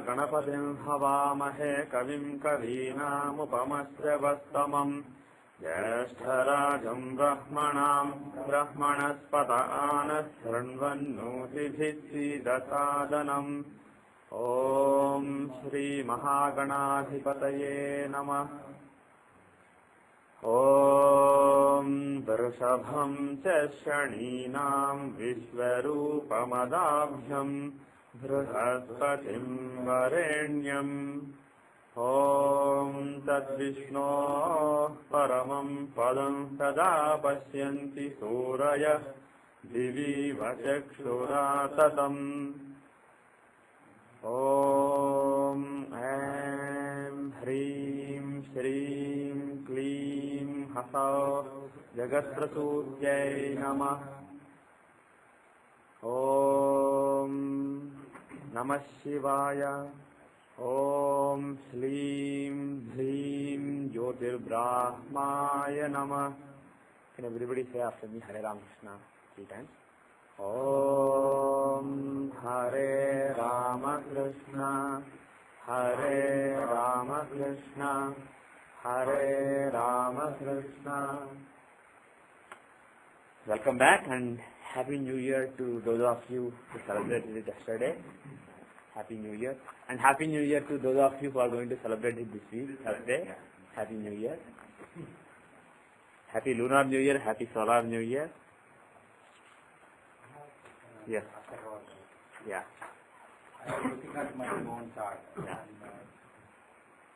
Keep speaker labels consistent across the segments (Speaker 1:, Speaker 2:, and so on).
Speaker 1: गणपतिं हवामहे कविं कवीनामुपमश्रवस्तमम् ज्येष्ठराजं ब्रह्मणस्पत आनः शृण्वन्नोतिभिः सीदसादनम् ॐ श्रीमहागणाधिपतये नमः। ॐ वृषभं च शनीनां विश्वरूपमदाभ्यं बृहस्पतिं वरेण्यम् ॐ तद्विष्णोः परमं पदं सदा पश्यन्ति सूरयः दिवीव चक्षुरा ततम्। ॐ ऐं ह्रीं श्रीं क्लीं ह्सौः जगत्प्रसूत्यै नमः। ॐ नमः शिवाय। ॐ श्लीं ह्रीं ज्योतिर्ब्राह्माय नमः। Can everybody say after me Hare Ram Krishna 3 times? Om Hare Rama Krishna Hare Rama Krishna Hare Rama Krishna. Welcome back and Happy New Year to those of you who celebrated it yesterday. Happy New Year. And Happy New Year to those of you who are going to celebrate it this week, Thursday. Happy New Year. Happy Lunar New Year, Happy Solar New Year. Yes. Yeah.
Speaker 2: I am looking at my own chart.
Speaker 1: Yeah.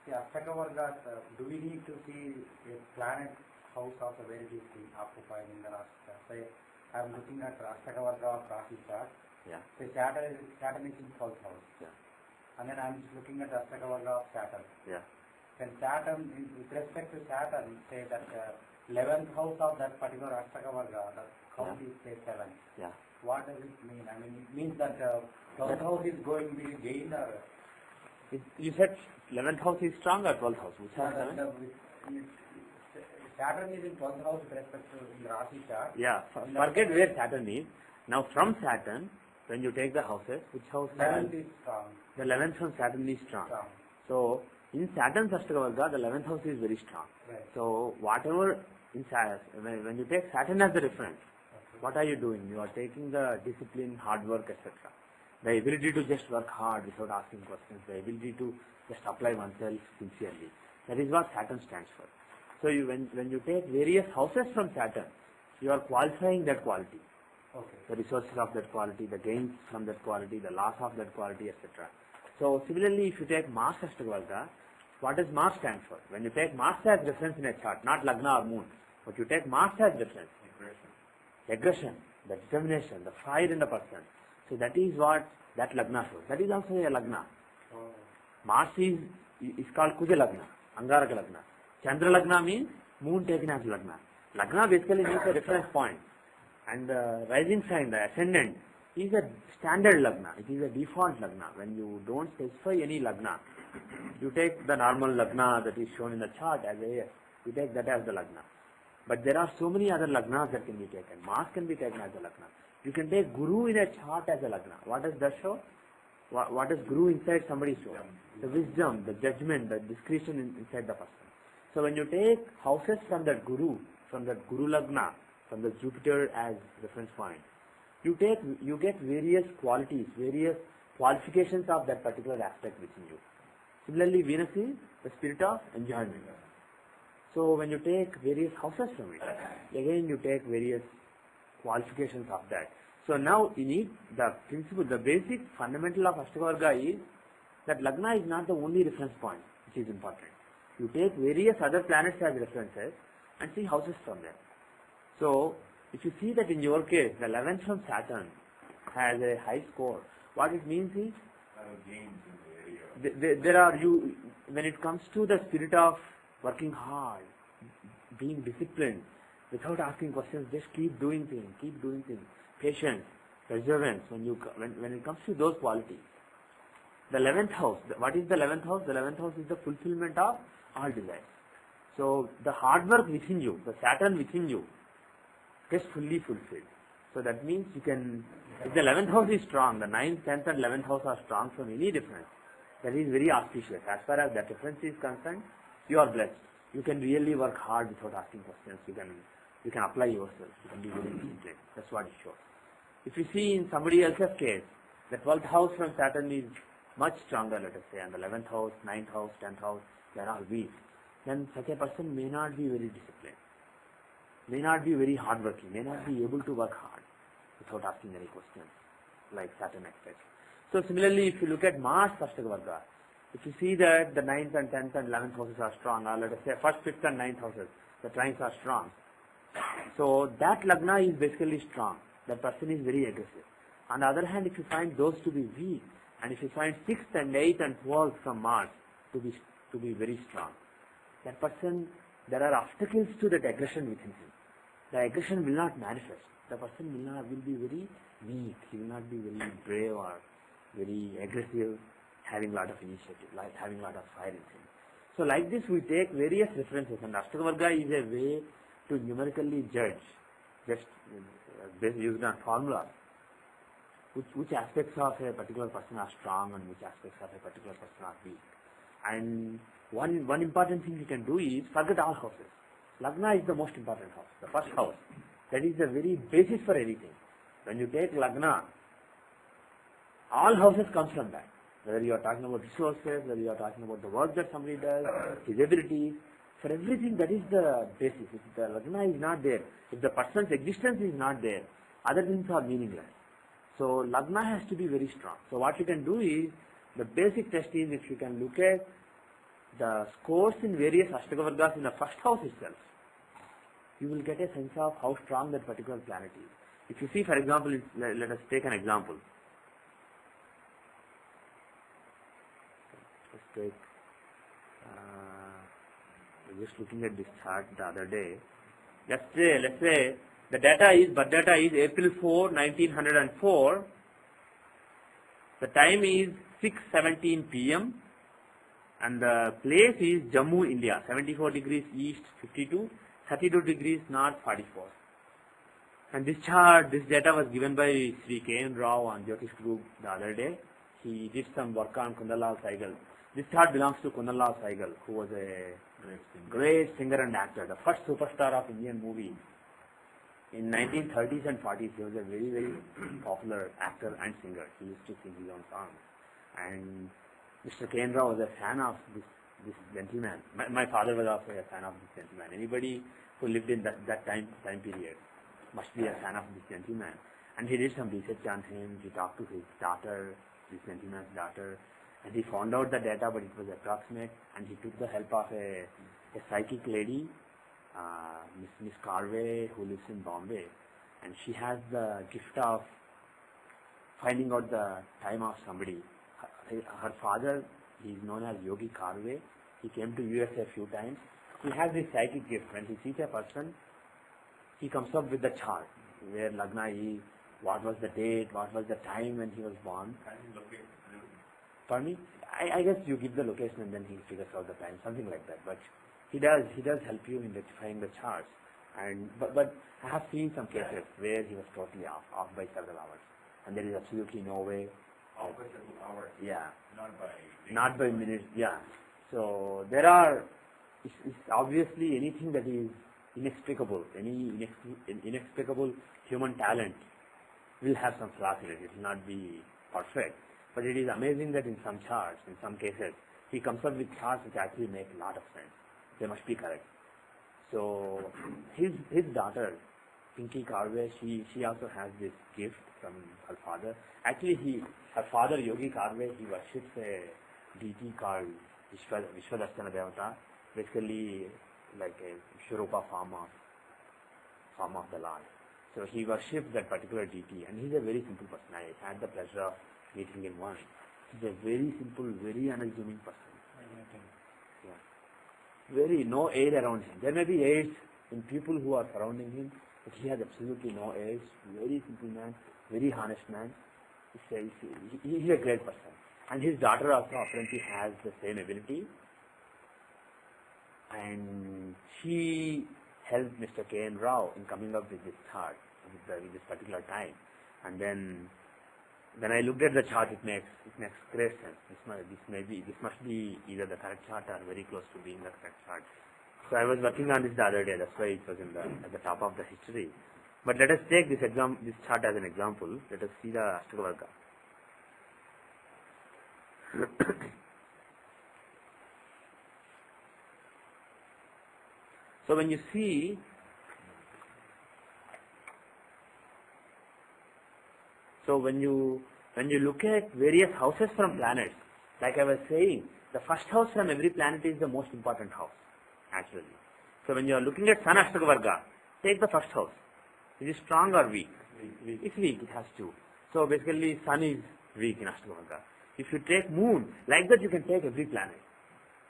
Speaker 2: See, Astakavarga, do we need to see a planet house of a very big thing occupied in the Rashtra? Say, I am looking at Astakavarga of Rashi chart.
Speaker 1: Yeah.
Speaker 2: Say, Saturn is in 12th house.
Speaker 1: Yeah.
Speaker 2: And then I am just looking at Astakavarga of Saturn.
Speaker 1: Yeah.
Speaker 2: Then Saturn, with respect to Saturn, say that 11th house of that particular Astakavarga, the count is say 7.
Speaker 1: Yeah.
Speaker 2: What does it mean? I mean, it means that 12th house is going to be gained or...
Speaker 1: You said 11th house is strong or 12th house? Which house?
Speaker 2: Saturn is in 12th house with respect to the Rashi chart.
Speaker 1: Yeah. Forget where Saturn is. Now from Saturn, when you take the houses, which house?
Speaker 2: 11th is strong.
Speaker 1: The 11th from Saturn is strong.
Speaker 2: Strong.
Speaker 1: So in Saturn's Astakavarga, the 11th house is very strong.
Speaker 2: Right.
Speaker 1: So whatever in when you take Saturn as the reference, what are you doing? You are taking the discipline, hard work, etc. The ability to just work hard without asking questions, the ability to just apply oneself sincerely. That is what Saturn stands for. So when you take various houses from Saturn, you are qualifying that quality.
Speaker 2: Okay.
Speaker 1: The resources of that quality, the gains from that quality, the loss of that quality, etc. So similarly, if you take Mars Astakavarga, what does Mars stand for? When you take Mars as reference in a chart, not Lagna or Moon, but you take Mars as reference. Aggression, the determination, the fire in the person. So that is what that Lagna shows. That is also a Lagna.
Speaker 2: Oh.
Speaker 1: Mars is called Kuja Lagna, Angaraka Lagna. Chandra Lagna means moon taken as Lagna. Lagna basically means a reference point. And the rising sign, the ascendant, is a standard Lagna. It is a default Lagna. When you don't specify any Lagna, you take the normal Lagna that is shown in the chart as a, you take that as the Lagna. But there are so many other Lagnas that can be taken. Mars can be taken as a Lagna. You can take Guru in a chart as a Lagna. What does that show? What does Guru inside somebody show? The wisdom, the judgment, the discretion inside the person. So when you take houses from that Guru Lagna, from the Jupiter as reference point, you get various qualities, various qualifications of that particular aspect within you. Similarly, Venus is the spirit of enjoyment. So when you take various houses from it, again you take various qualifications of that. So now you need the principle, the basic fundamental of Astakavarga is that Lagna is not the only reference point which is important. You take various other planets as references and see houses from them. So if you see that in your case, the 11th from Saturn has a high score, what it means is there are when it comes to the spirit of working hard, being disciplined, without asking questions, just keep doing things, patience, perseverance. When it comes to those qualities, the 11th house, what is the 11th house? The 11th house is the fulfillment of all desires. So the hard work within you, the Saturn within you, gets fully fulfilled. So that means you can, if the 11th house is strong, the 9th, 10th and 11th house are strong from any difference, that is very auspicious. As far as that reference is concerned, you are blessed. You can really work hard without asking questions. You can apply yourself. You can be very disciplined. That's what it shows. If you see in somebody else's case, the 12th house from Saturn is much stronger, let us say, and the 11th house, 9th house, 10th house, they are all weak. Then such a person may not be very disciplined, may not be very hardworking, may not be able to work hard without asking any questions, like Saturn expects. So similarly, if you look at Mars Ashtaka, if you see that the 9th and 10th and 11th houses are strong, or let us say 1st, 5th and 9th houses, the trines are strong. So that Lagna is basically strong. That person is very aggressive. On the other hand, if you find those to be weak, and if you find 6th and 8th and 12th from Mars to be very strong, that person, there are obstacles to that aggression within him. The aggression will not manifest. The person will be very weak. He will not be very brave or very aggressive, having a lot of initiative, like having a lot of fire in him. So like this, we take various references, and Ashtaka is a way to numerically judge, just using a formula, which aspects of a particular person are strong and which aspects of a particular person are weak. And one important thing you can do is forget all houses. Lagna is the most important house, the first house. That is the very basis for anything. When you take Lagna, all houses come from that. Whether you are talking about resources, whether you are talking about the work that somebody does, his abilities, for everything that is the basis. If the Lagna is not there, if the person's existence is not there, other things are meaningless. So Lagna has to be very strong. So what you can do is, the basic test is if you can look at the scores in various Ashtaka Vargas in the first house itself, you will get a sense of how strong that particular planet is. If you see, for example, let us take an example. Let's take, I was just looking at this chart the other day. Let's say the birth data is April 4, 1904. The time is 6:17 p.m. and the place is Jammu, India, 74 degrees east 52, 32 degrees north 44. And this data was given by Sri K.N. Rao on Jyothishya group the other day. He did some work on Kundalal Saigal. This chart belongs to Kundalal Saigal, who was a great singer and actor, the first superstar of Indian movie. In 1930s and 40s, he was a very, very popular actor and singer. He used to sing his own songs. And Mr. K.N. Rao was a fan of this gentleman. My father was also a fan of this gentleman. Anybody who lived in that time period must be a fan of this gentleman. And he did some research on him. He talked to his daughter, this gentleman's daughter, and he found out the data, but it was approximate. And he took the help of a psychic lady, Miss Carvey, who lives in Bombay, and she has the gift of finding out the time of somebody. Her father, he is known as Yogi Carvey. He came to US a few times. He has this psychic gift. When he sees a person, he comes up with the chart, where Lagna is, what was the date, what was the time when he was born. Pardon me? I guess you give the location and then he figures out the time, something like that. But he does help you in rectifying the charts. And but I have seen some cases where he was totally off by several hours, and there is absolutely no way.
Speaker 3: Off by several hours.
Speaker 1: Yeah.
Speaker 3: Not by
Speaker 1: minutes. Yeah. So there are. It's obviously anything that is inexplicable. Any inexplicable human talent will have some flaws in it. It will not be perfect. But it is amazing that in some charts, in some cases, he comes up with charts which actually make a lot of sense. They must be correct. So his daughter, Pinky Karve, she also has this gift from her father. Actually, her father, Yogi Karve, he worships a deity called Vishwadharshana Devata, basically like a Vishwarupa form of the Lord. So he worships that particular deity, and he's a very simple person. I had the pleasure of meeting him once. He's a very simple, very unassuming person. Yeah. No air around him. There may be airs in people who are surrounding him, but he has absolutely no airs. Very simple man, very honest man. He's a great person. And his daughter also apparently has the same ability. And she helped Mr. K.N. Rao in coming up with this chart, with this particular time. And then when I looked at the chart, it makes great sense. This must be either the correct chart or very close to being the correct chart. So I was working on this the other day. That's why it was at the top of the history. But let us take this chart as an example. Let us see the Ashtaka Varga. So when you see, when you look at various houses from planets, like I was saying, the first house from every planet is the most important house, actually. So when you are looking at Sun Ashtaka Varga, take the first house. Is it strong or weak? It's weak, it has to. So basically Sun is weak in Ashtaka Varga. If you take Moon, like that you can take every planet.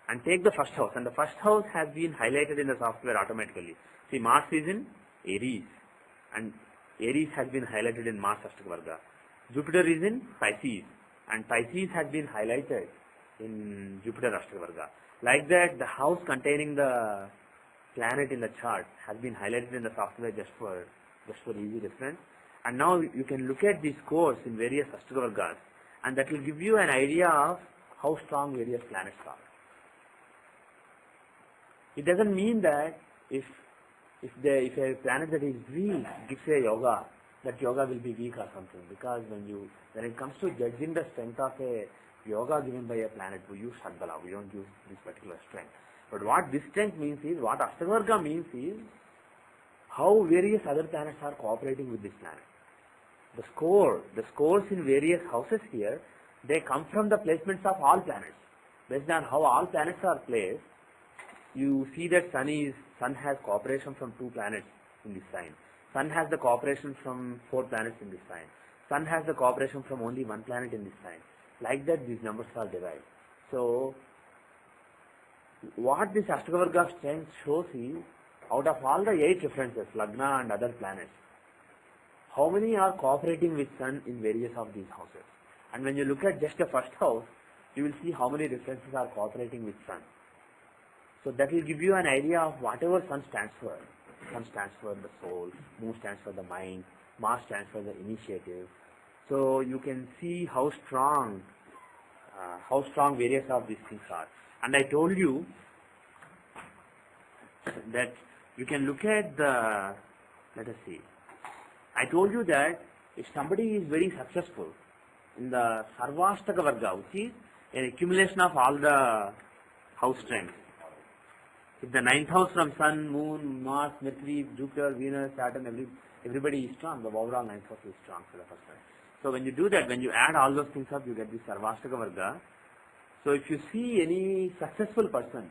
Speaker 1: And take the first house, and the first house has been highlighted in the software automatically. See, Mars is in Aries, and Aries has been highlighted in Mars Ashtaka Varga. Jupiter is in Pisces, and Pisces has been highlighted in Jupiter Ashtaka Varga. Like that, the house containing the planet in the chart has been highlighted in the software just for easy reference. And now you can look at these scores in various Ashtaka Vargas, and that will give you an idea of how strong various planets are. It doesn't mean that if a planet that is weak gives a yoga, that yoga will be weak or something. Because when it comes to judging the strength of a yoga given by a planet, we use Shadbala, we don't use this particular strength. But what this strength means is, what Ashtaka Varga means is, how various other planets are cooperating with this planet. The scores in various houses here, they come from the placements of all planets. Based on how all planets are placed, you see that Sun has cooperation from 2 planets in this sign. Sun has the cooperation from 4 planets in this sign. Sun has the cooperation from only 1 planet in this sign. Like that, these numbers are derived. So, what this Ashtaka Varga strength shows is, out of all the 8 references, Lagna and other planets, how many are cooperating with Sun in various of these houses. And when you look at just the first house, you will see how many references are cooperating with Sun. So that will give you an idea of whatever Sun stands for. Sun stands for the soul, Moon stands for the mind, Mars stands for the initiative. So you can see how strong various of these things are. And I told you that you can look at let us see. I told you that if somebody is very successful in the Sarvashtaka Varga, which is an accumulation of all the house strengths. If the 9th house from Sun, Moon, Mars, Mercury, Jupiter, Venus, Saturn, everybody is strong, the overall 9th house is strong for the first time. So when you do that, when you add all those things up, you get this Sarvashtaka Varga. So if you see any successful person,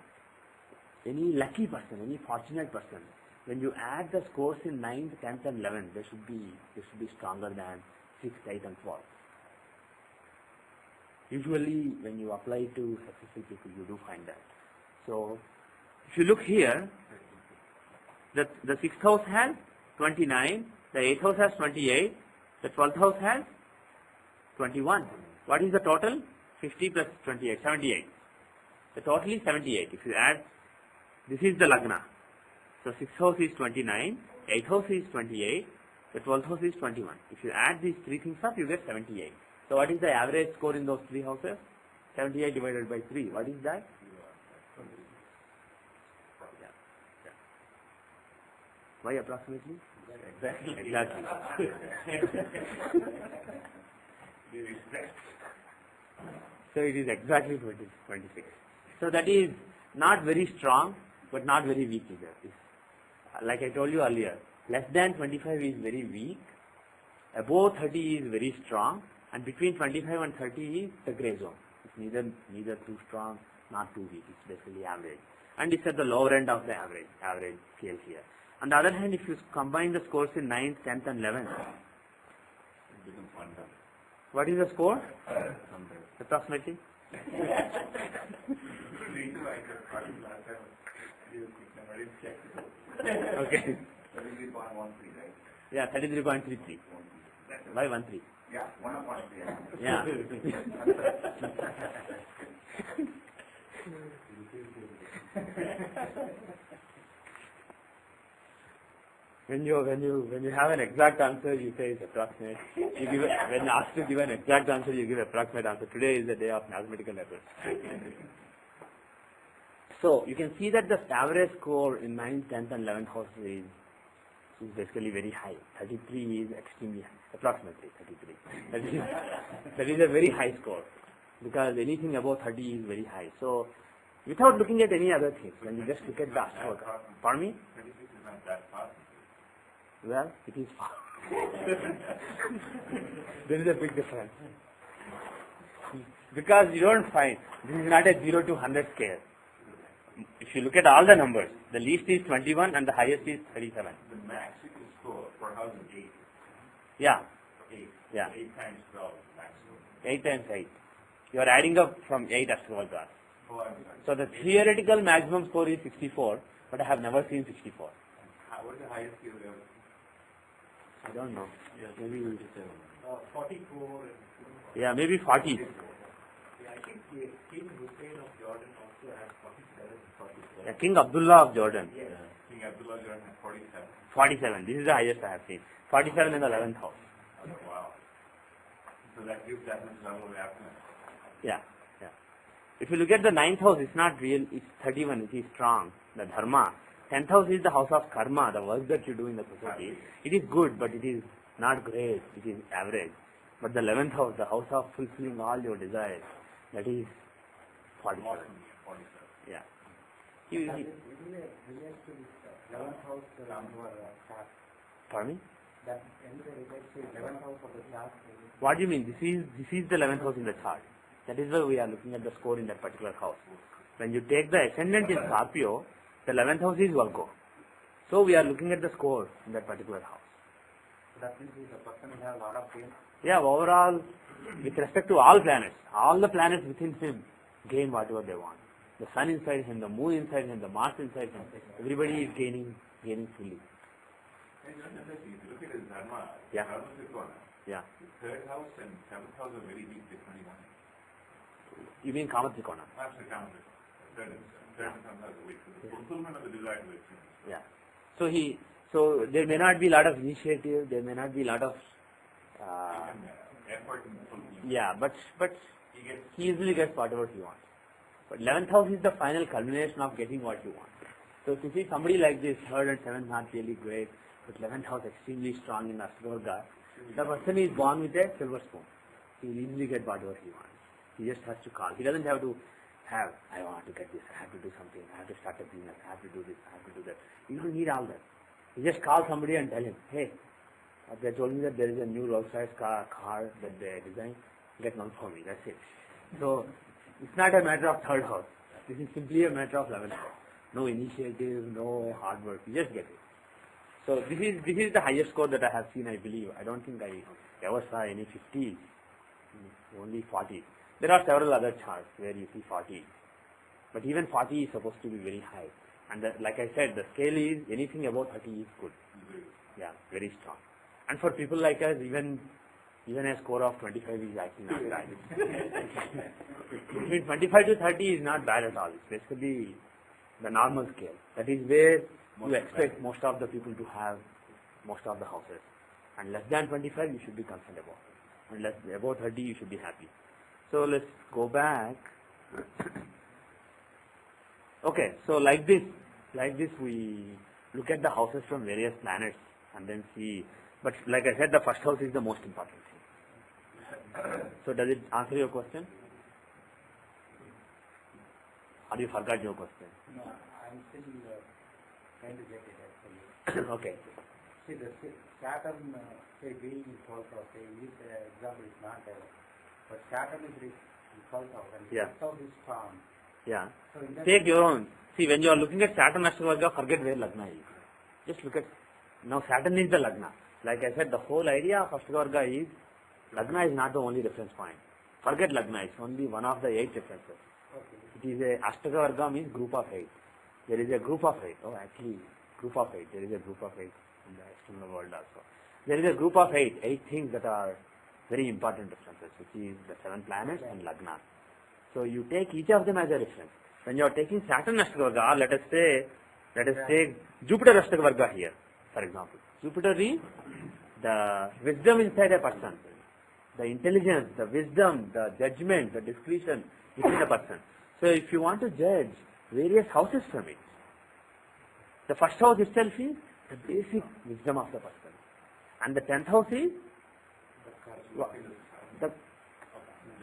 Speaker 1: any lucky person, any fortunate person, when you add the scores in 9th, 10th and 11th, they should be stronger than 6th, 8th and 12th. Usually when you apply to successful people, you do find that. So if you look here, the 6th house has 29, the 8th house has 28, the 12th house has 21. What is the total? 50 plus 28, 78. The total is 78. If you add, this is the Lagna. So 6th house is 29, 8th house is 28, the 12th house is 21. If you add these 3 things up, you get 78. So what is the average score in those 3 houses? 78 divided by 3. What is that? Why approximately? Exactly. So it is exactly 26. So that is not very strong, but not very weak either. Like I told you earlier, less than 25 is very weak, above 30 is very strong, and between 25 and 30 is the gray zone. It's neither too strong, not too weak. It's basically average. And it's at the lower end of the average scale here. On the other hand, if you combine the scores in 9th, 10th and 11th, what is the score? Approximately? Okay.
Speaker 3: 33.13, right?
Speaker 1: Yeah, 33.33. Why 13?
Speaker 3: Yeah, 1.3.
Speaker 1: Yeah. When you have an exact answer, you say it's approximate. You give when asked to give an exact answer, you give approximate answer. Today is the day of mathematical errors. So you can see that the average score in 9th, 10th, and 11th house is basically very high. 33 is extremely high, approximately 33. That is a very high score because anything above 30 is very high. So without looking at any other things, when you just look at the astrologer, pardon me?
Speaker 3: 36 is not that far.
Speaker 1: Well, it is far. There is a big difference. Because you don't find, this is not a 0 to 100 scale. If you look at all the numbers, the least is 21 and the highest is 37.
Speaker 3: The max you can score per house is 8.
Speaker 1: Yeah,
Speaker 3: 8.
Speaker 1: Yeah.
Speaker 3: 8 times 12 maximum.
Speaker 1: 8 times 8. You are adding up from 8 astrologer.
Speaker 3: Oh, I'm sorry.
Speaker 1: So the theoretical maximum score is 64, but I have never seen 64.
Speaker 3: What is the highest you ever seen?
Speaker 1: I don't know. Maybe
Speaker 2: 44.
Speaker 1: yeah, maybe 40.
Speaker 3: Yeah, I think King Hussein of Jordan also has 47 and 44.
Speaker 1: Yeah, King Abdullah of Jordan.
Speaker 3: Yes. King Abdullah Jordan has 47.
Speaker 1: 47. This is the highest I have seen. 47 in the 11th house.
Speaker 3: Oh, wow. So that gives that much level of happiness.
Speaker 1: Yeah, yeah. If you look at the 9th house, it's not real, it's 31, it is strong, the dharma. 10th house is the house of karma, the work that you do in the society. It is good, but it is not great, it is average. But the 11th house, the house of fulfilling all your desires, that is 47.
Speaker 3: Awesome. 47.
Speaker 1: Yeah.
Speaker 2: It relates to this 11th house around your chart.
Speaker 1: Pardon me?
Speaker 2: That anyway relates to 11th house of the chart.
Speaker 1: What do you mean? This is the 11th house in the chart. That is why we are looking at the score in that particular house. When you take the ascendant in Scorpio, the 11th house is Virgo. So we are looking at the score in that particular house.
Speaker 2: So that means the person will have a lot of gain.
Speaker 1: Yeah, overall, with respect to all the planets within him gain whatever they want. The sun inside him, the moon inside him, the Mars inside him, everybody is gaining fully.
Speaker 3: And if you look at his dharma,
Speaker 1: Yeah.
Speaker 3: dharma Trikona,
Speaker 1: Yeah.
Speaker 3: the 3rd house and 7th house are very weak, they're 21.
Speaker 1: You mean Kama Trikona?
Speaker 3: Perhaps the count is 3rd and 7th house are weak. So the fulfillment of the desire to achieve.
Speaker 1: Yeah. So there may not be a lot of initiative, there may not be a lot of
Speaker 3: Effort in fulfillment.
Speaker 1: yeah, but
Speaker 3: He gets
Speaker 1: he easily gets whatever he wants. But 11th house is the final culmination of getting what you want. So if you see somebody like this, 3rd and 7th not really great, but 11th house extremely strong in astrology, the person is born with a silver spoon. He will easily get whatever he wants. He just has to call. He doesn't have to I want to get this, I have to do something, I have to start a business, I have to do this, I have to do that. You don't need all that. You just call somebody and tell him, hey, they told me that there is a new Rolls-Royce car that they designed, get one for me, that's it. So it's not a matter of 3rd house. This is simply a matter of 11th house. No initiative, no hard work, you just get it. So this is the highest score that I have seen, I believe. I don't think I ever saw any 50s, only 40. There are several other charts where you see 40. But even 40 is supposed to be very high. And like I said, the scale is anything above 30 is good. Yeah, very strong. And for people like us, even a score of 25 is actually not bad. Between 25 to 30 is not bad at all. It's basically the normal scale. That is where you expect most of the people to have most of the houses. And less than 25, you should be comfortable. And above 30, you should be happy. So let's go back. Okay, so like this we look at the houses from various planets and then see. But like I said, the first house is the most important thing. So does it answer your question? Or you forgot your question?
Speaker 2: No, I'm still trying to get it actually.
Speaker 1: Okay.
Speaker 2: See, the Saturn, say being in 12th house, say this example is not there. But Saturn is in 12th house and
Speaker 1: Yeah.
Speaker 2: 6th house is strong.
Speaker 1: Yeah.
Speaker 2: So in that
Speaker 1: Take your own. See, when you are looking at Saturn Ashtavarga, forget where Lagna is. Just look at, now Saturn is the Lagna. Like I said, the whole idea of Ashtavarga is, Lagna is not the only reference point. Forget Lagna, it's only one of the 8 references.
Speaker 2: okay.
Speaker 1: It is a, Ashtavarga means group of 8. There is a group of 8. Oh, actually, group of 8. There is a group of 8 in the external world also. There is a group of 8 things that are very important references, which is the 7 planets and Lagna. So you take each of them as a reference. When you are taking Saturn Ashtavarga, let us take Jupiter Ashtavarga here. for example. Jupiter is the wisdom inside a person, the intelligence, the wisdom, the judgment, the discretion within a person. So if you want to judge various houses from it, the first house itself is the basic wisdom of the person. And the 10th house is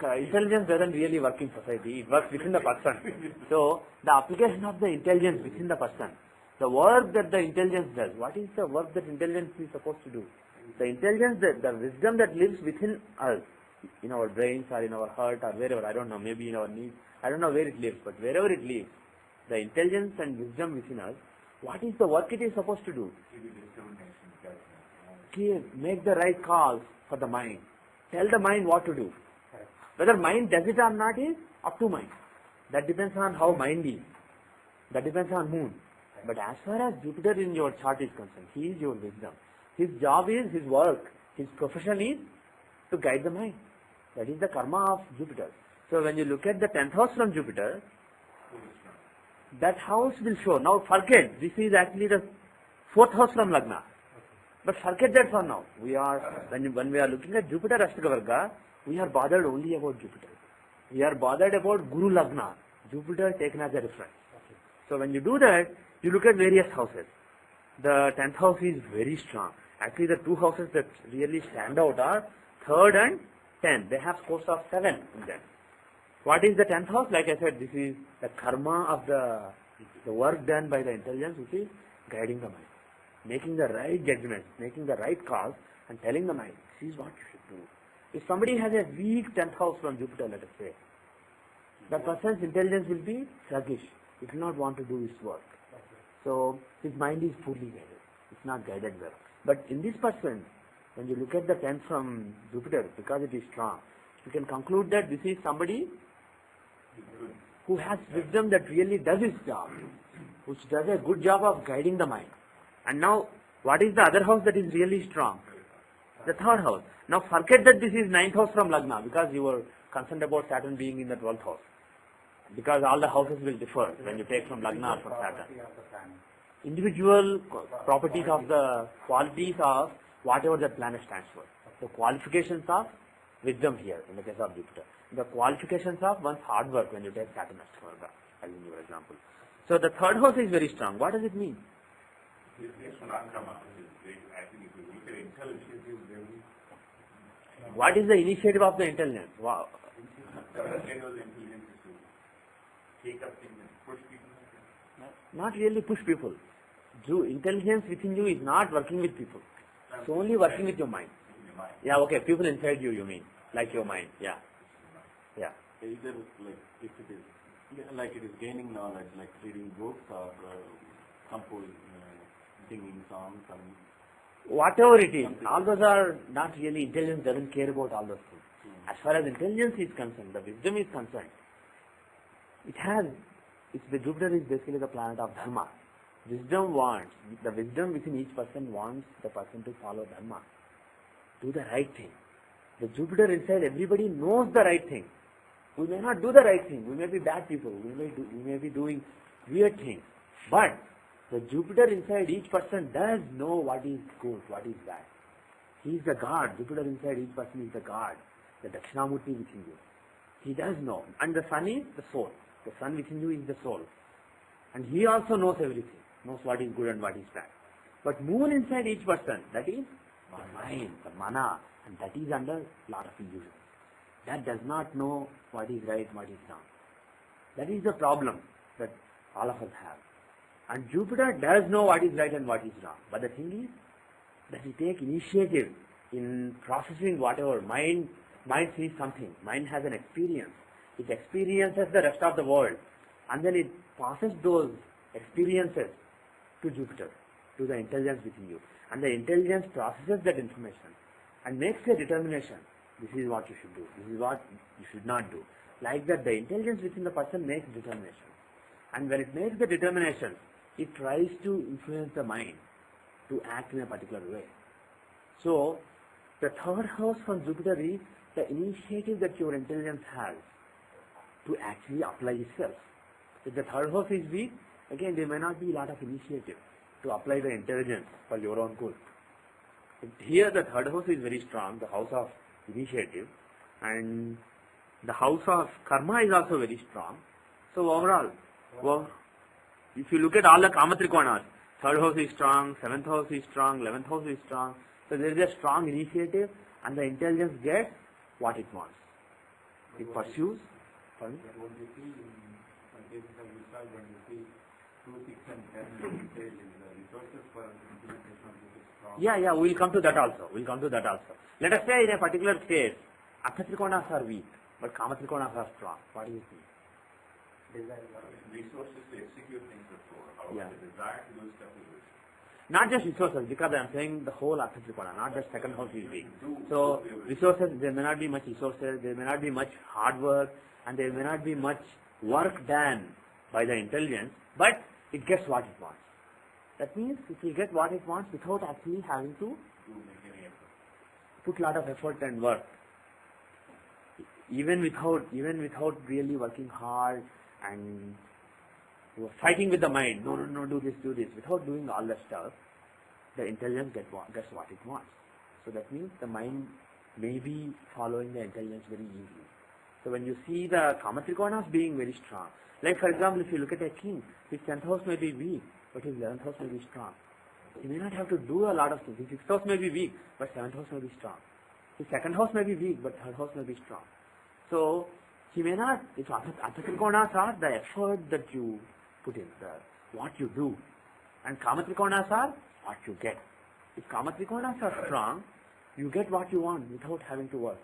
Speaker 1: the intelligence doesn't really work in society, it works within the person. So the application of the intelligence within the person, the work that the intelligence does, what is the work that intelligence is supposed to do? The intelligence, the wisdom that lives within us, in our brains or in our heart or wherever, I don't know, maybe in our knees, I don't know where it lives, but wherever it lives, the intelligence and wisdom within us, what is the work it is supposed to do? Make the right calls for the mind. Tell the mind what to do. Whether mind does it or not is up to mind. That depends on how mind is. That depends on moon. But as far as Jupiter in your chart is concerned, he is your wisdom. His job is, his work, his profession is to guide the mind. That is the karma of Jupiter. So when you look at the 10th house from Jupiter, that house will show. Now forget, this is actually the 4th house from Lagna. But forget that for now. When we are looking at Jupiter Ashtaka, we are bothered only about Jupiter. We are bothered about Guru Lagna, Jupiter taken as a reference. So when you do that, you look at various houses. The 10th house is very strong. Actually the two houses that really stand out are 3rd and 10th. They have scores of 7 in them. What is the 10th house? Like I said, this is the karma of the work done by the intelligence, which is guiding the mind. Making the right judgments, making the right calls, and telling the mind, this is what you should do. If somebody has a weak 10th house from Jupiter, let us say, the person's intelligence will be sluggish. It will not want to do his work. So his mind is poorly guided. It's not guided well. But in this person, when you look at the 10th from Jupiter, because it is strong, you can conclude that this is somebody who has wisdom that really does his job, which does a good job of guiding the mind. And now, what is the other house that is really strong? The 3rd house. Now forget that this is 9th house from Lagna, because you were concerned about Saturn being in the 12th house. Because all the houses will differ when you take from Lagna or from Saturn. Individual properties of the qualities of whatever that planet stands for. The qualifications of wisdom here in the case of Jupiter. The qualifications of one's hard work when you take Saturn Ashtaka, as in your example. So the 3rd house is very strong. What does it mean? What is the initiative of the intelligence? Wow. Not really push people. Intelligence within you is not working with people. It's only working with your mind. Yeah, okay, people inside you mean. Like your mind, yeah. Yeah.
Speaker 4: Either like if it is like it is gaining knowledge, like reading books or composing, singing songs and
Speaker 1: whatever it is, all those are not really, intelligence doesn't care about all those things. As far as intelligence is concerned, the wisdom is concerned, the Jupiter is basically the planet of Dharma. Wisdom wants, the wisdom within each person wants the person to follow Dharma, do the right thing. The Jupiter inside everybody knows the right thing. We may not do the right thing, we may be bad people, we may be doing weird things, but the Jupiter inside each person does know what is good, what is bad. He is the God. Jupiter inside each person is the God, the Dakshinamurti within you. He does know. And the sun is the soul. The sun within you is the soul. And he also knows everything, knows what is good and what is bad. But moon inside each person, that is the mind, the mana, and that is under a lot of illusions. That does not know what is right, what is wrong. That is the problem that all of us have. And Jupiter does know what is right and what is wrong. But the thing is that he takes initiative in processing whatever. Mind sees something. Mind has an experience. It experiences the rest of the world. And then it passes those experiences to Jupiter, to the intelligence within you. And the intelligence processes that information and makes a determination. This is what you should do. This is what you should not do. Like that, the intelligence within the person makes determination. And when it makes the determination, it tries to influence the mind to act in a particular way. So, the 3rd house from Jupiter is the initiative that your intelligence has to actually apply itself. If the 3rd house is weak, again there may not be a lot of initiative. to apply the intelligence for your own good. Here the third house is very strong, the house of initiative, and the house of karma is also very strong. So overall, if you look at all the Kama Trikonas, third house is strong, seventh house is strong, 11th house is strong. So there is a strong initiative and the intelligence gets what it wants. It pursues. Pardon?
Speaker 4: But what you see in some cases of Vishal, when you see 2, 6 and 10, you say the resources for implementation of this is strong.
Speaker 1: Yeah, we'll come to that also. Let us say in a particular case, Artha Trikonas are weak, but Kama Trikonas are strong. What do you think?
Speaker 4: Resources to execute things before.
Speaker 1: Yeah.
Speaker 4: The desire to do stuff is weak.
Speaker 1: Not just resources, because I am saying the whole Artha Trikona, not just second house is weak. So resources, there may not be much resources, there may not be much hard work, and there may not be much work done by the intelligence, but it gets what it wants. That means it will get what it wants without actually having to put a lot of effort and work. Even without really working hard and fighting with the mind, no, do this, without doing all that stuff, the intelligence gets what it wants. So that means the mind may be following the intelligence very easily. So when you see the Kama Trikonas being very strong, like for example, if you look at a king, his 10th house may be weak, but his 11th house may be strong. He may not have to do a lot of things. His 6th house may be weak, but 7th house may be strong. His 2nd house may be weak, but 3rd house may be strong. So he may not, if Artha Trikonas are the effort that you put in, what you do. And Kama Trikonas are what you get. If Kama Trikonas are strong, you get what you want without having to work.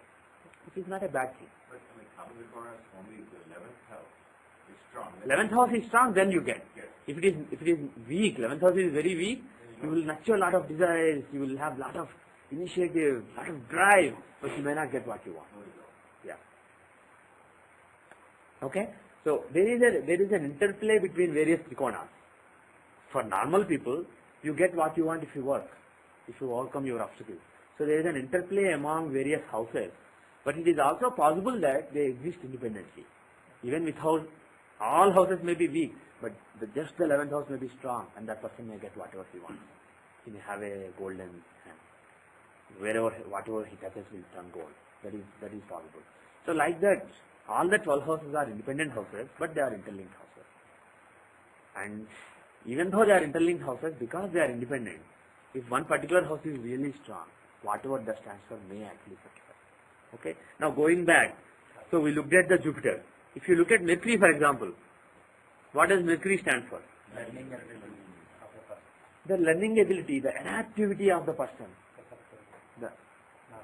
Speaker 1: Which is not a bad thing.
Speaker 4: But Kama Trikonas only the 11th house is strong.
Speaker 1: 11th house is strong, then you get. If it is weak, 11th house is very weak, you will nurture a lot of desires, you will have a lot of initiative, a lot of drive, but you may not get what you want. Yeah. Okay? So there is an interplay between various trikonas. For normal people, you get what you want if you work, if you overcome your obstacles. So there is an interplay among various houses. But it is also possible that they exist independently. Even without, all houses may be weak, but just the 11th house may be strong, and that person may get whatever he wants. He may have a golden hand. Whatever he touches will turn gold. That is possible. So like that, all the 12 houses are independent houses, but they are interlinked houses. And even though they are interlinked houses, because they are independent, if one particular house is really strong, whatever that stands for may actually satisfy. Okay. Now going back, so we looked at the Jupiter. If you look at Mercury, for example, what does Mercury stand for?
Speaker 2: Learning ability of the person.
Speaker 1: The learning ability, the adaptivity of the person.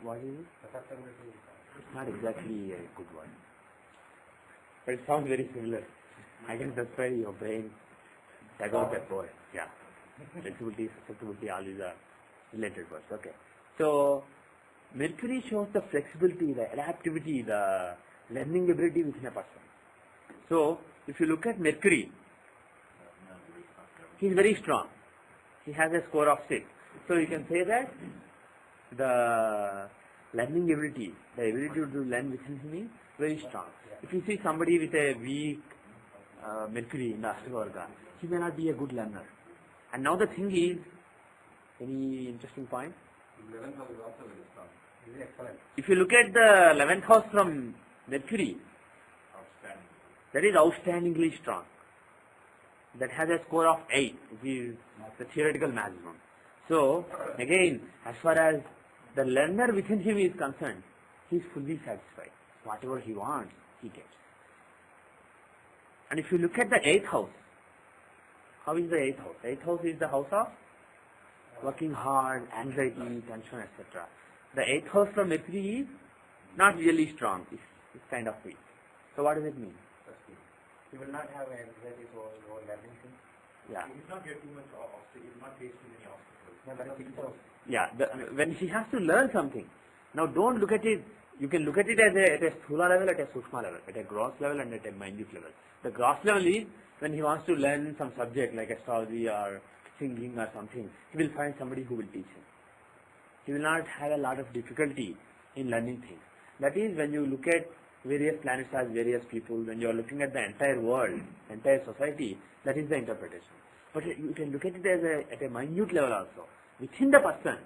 Speaker 1: What is it?
Speaker 2: Susceptibility.
Speaker 1: It's not exactly a good word. But it sounds very similar. I guess that's why your brain dug out that word. Yeah. Flexibility, susceptibility, all these are related words. Okay. So Mercury shows the flexibility, the adaptivity, the learning ability within a person. So if you look at Mercury, he is very strong. He has a score of 6. So you can say that the learning ability, the ability to learn within him is very strong. If you see somebody with a weak Mercury in the Ashtavarga, he may not be a good learner. And now the thing is, any interesting point?
Speaker 4: 11th house is also very strong.
Speaker 2: This is excellent.
Speaker 1: If you look at the 11th house from Mercury,
Speaker 4: Outstanding.
Speaker 1: that is outstandingly strong. That has a score of 8, which is the theoretical maximum. So, again, as far as the learner within him is concerned, he is fully satisfied. Whatever he wants, he gets. And if you look at the 8th house, how is the 8th house? 8th house is the house of working hard, anxiety, tension, etc. The 8th house from Mercury is not really strong. It's kind of weak. So what does it mean?
Speaker 2: He will not have anxiety for learning things.
Speaker 1: Yeah.
Speaker 3: He will not get too much obstacle. He will not face too many obstacles.
Speaker 2: No, but it's so.
Speaker 1: Yeah, when he has to learn something, now don't look at it, you can look at it at a sthula level, at a sukshma level, at a gross level and at a minute level. The gross level is when he wants to learn some subject like astrology or singing or something, he will find somebody who will teach him. He will not have a lot of difficulty in learning things. That is when you look at various planets as various people, when you are looking at the entire world, entire society, that is the interpretation. But you can look at it as at a minute level also. Within the person,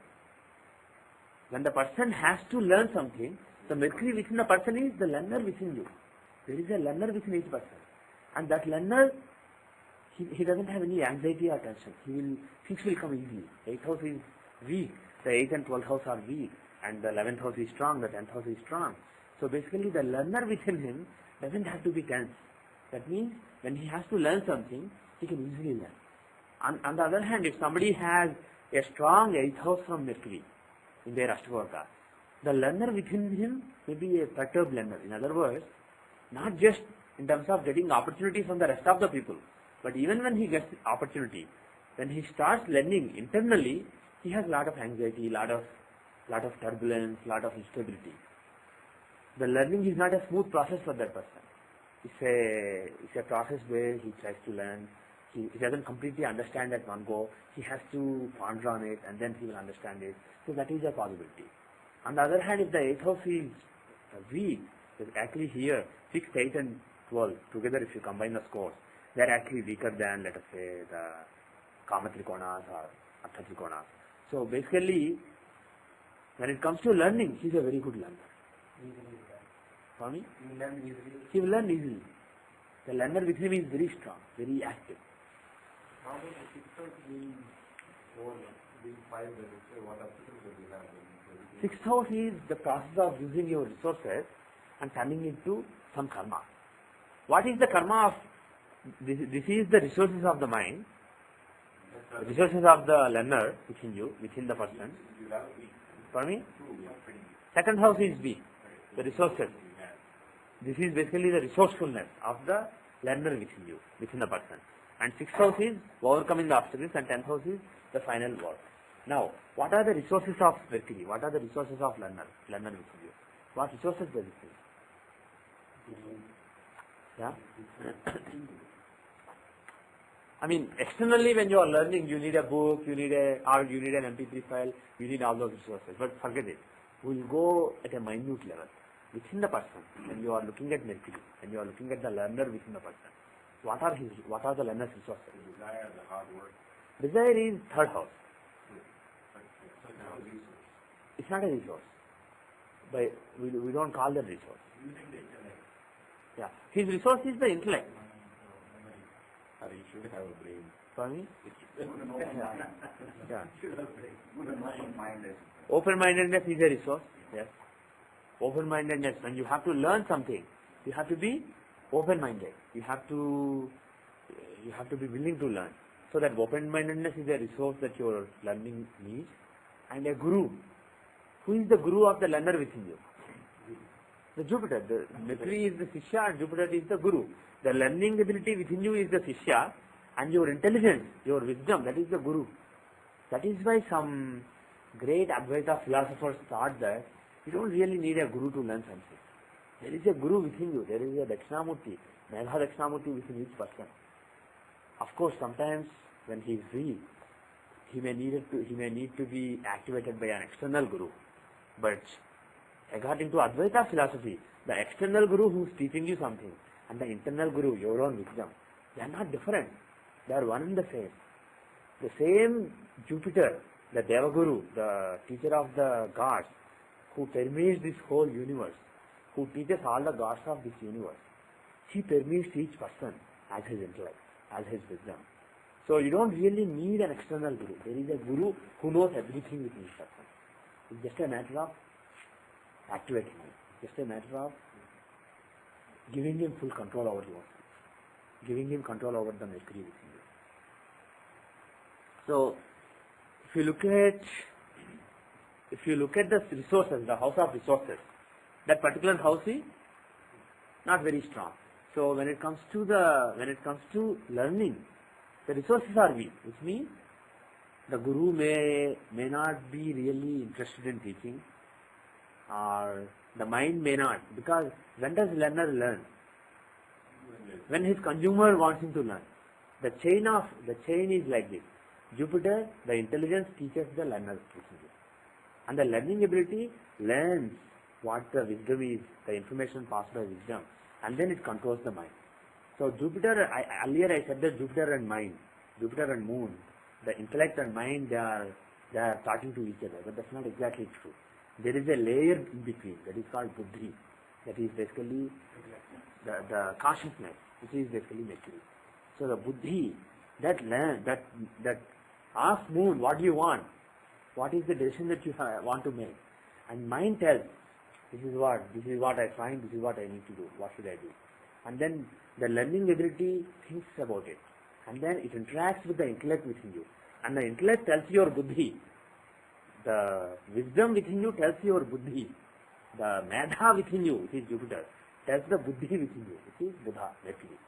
Speaker 1: when the person has to learn something, the Mercury within the person is the learner within you. There is a learner within each person. And that learner, he doesn't have any anxiety or tension. Things will come easily. The 8th house is weak. The 8th and 12th house are weak. And the 11th house is strong. The 10th house is strong. So basically the learner within him doesn't have to be tense. That means when he has to learn something, he can easily learn. On the other hand, if somebody has a strong 8th house from Mercury in their Ashtavarga, the learner within him may be a perturbed learner. In other words, not just in terms of getting opportunity from the rest of the people, but even when he gets opportunity, when he starts learning internally, he has a lot of anxiety, lot of turbulence, lot of instability. The learning is not a smooth process for that person. It's a process where he tries to learn. He doesn't completely understand at one go. He has to ponder on it and then he will understand it. So that is a possibility. On the other hand, if the 8th house is weak, actually here 6, 8 and 12 together, if you combine the scores, they are actually weaker than, let us say, the Kama Trikonas or Artha Trikonas. So basically, when it comes to learning, he is a very good learner. For me? He will learn easily. The learner with him is very strong, very active.
Speaker 4: How about the 6th house being 4, being 5, let us say, what obstacles will we have?
Speaker 1: 6th house is the process of using your resources and turning into some karma. What is the karma of this? This is the resources of the mind, the resources of the learner within you, within the person. For me, 2nd house is B, the resources. This is basically the resourcefulness of the learner within you, within the person. And 6th house is overcoming the obstacles, and 10th house is the final work. Now, what are the resources of Mercury? What are the resources of learner within you? What resources does it have? Yeah? I mean, externally when you are learning, you need a book, you need an MP3 file, you need all those resources. But forget it. We will go at a minute level. Within the person, when you are looking at Mercury, when you are looking at the learner within the person, what are the learner's resources?
Speaker 4: Desire, the hard work.
Speaker 1: Desire is 3rd house. It's not a resource. But we don't call that resource. Yeah. His resource is the intellect.
Speaker 4: Or he should have a brain.
Speaker 1: For me? Yeah.
Speaker 4: Open-minded.
Speaker 1: Open-mindedness is a resource. Yes. Open-mindedness. When you have to learn something, you have to be open-minded. You have to be willing to learn. So that open-mindedness is a resource that your learning needs. And a guru. Who is the guru of the learner within you? The Jupiter. The Mercury is the Shishya and Jupiter is the guru. The learning ability within you is the Shishya, and your intelligence, your wisdom, that is the guru. That is why some great Advaita philosophers thought that you don't really need a guru to learn something. There is a guru within you. There is a Dakshinamurti, Megha Dakshinamurti within each person. Of course, sometimes when he is weak, he may need to be activated by an external guru. But according to Advaita philosophy, the external guru who is teaching you something and the internal guru, your own wisdom, they are not different. They are one and the same. The same Jupiter, the Devaguru, the teacher of the gods, who permeates this whole universe, who teaches all the gods of this universe, he permeates each person as his intellect, as his wisdom. So you don't really need an external guru. There is a guru who knows everything within each person. It's just a matter of activating him. Just a matter of giving him full control over yourself. Giving him control over the Mercury within you. So, if you look at the resources, the house of resources, that particular house is not very strong. So when it comes to learning, the resources are weak, which means the guru may not be really interested in teaching, or the mind may not, because when does learner learn? When his consumer wants him to learn. The chain is like this. Jupiter, the intelligence, teaches the learner, and the learning ability learns what the wisdom is, the information passed by wisdom, and then it controls the mind. So Jupiter, earlier I said that Jupiter and mind, Jupiter and Moon, the intellect and mind, they are talking to each other, but that's not exactly true. There is a layer in between that is called Buddhi, that is basically the consciousness, which is basically Mercury. So the Buddhi, that asks Moon, what do you want? What is the decision that you want to make? And mind tells, this is what I find, this is what I need to do, what should I do? And then the learning ability thinks about it. And then it interacts with the intellect within you. And the intellect tells your Buddhi. The wisdom within you tells your Buddhi. The Medha within you, which is Jupiter, tells the Buddhi within you, which is Buddha, Mercury.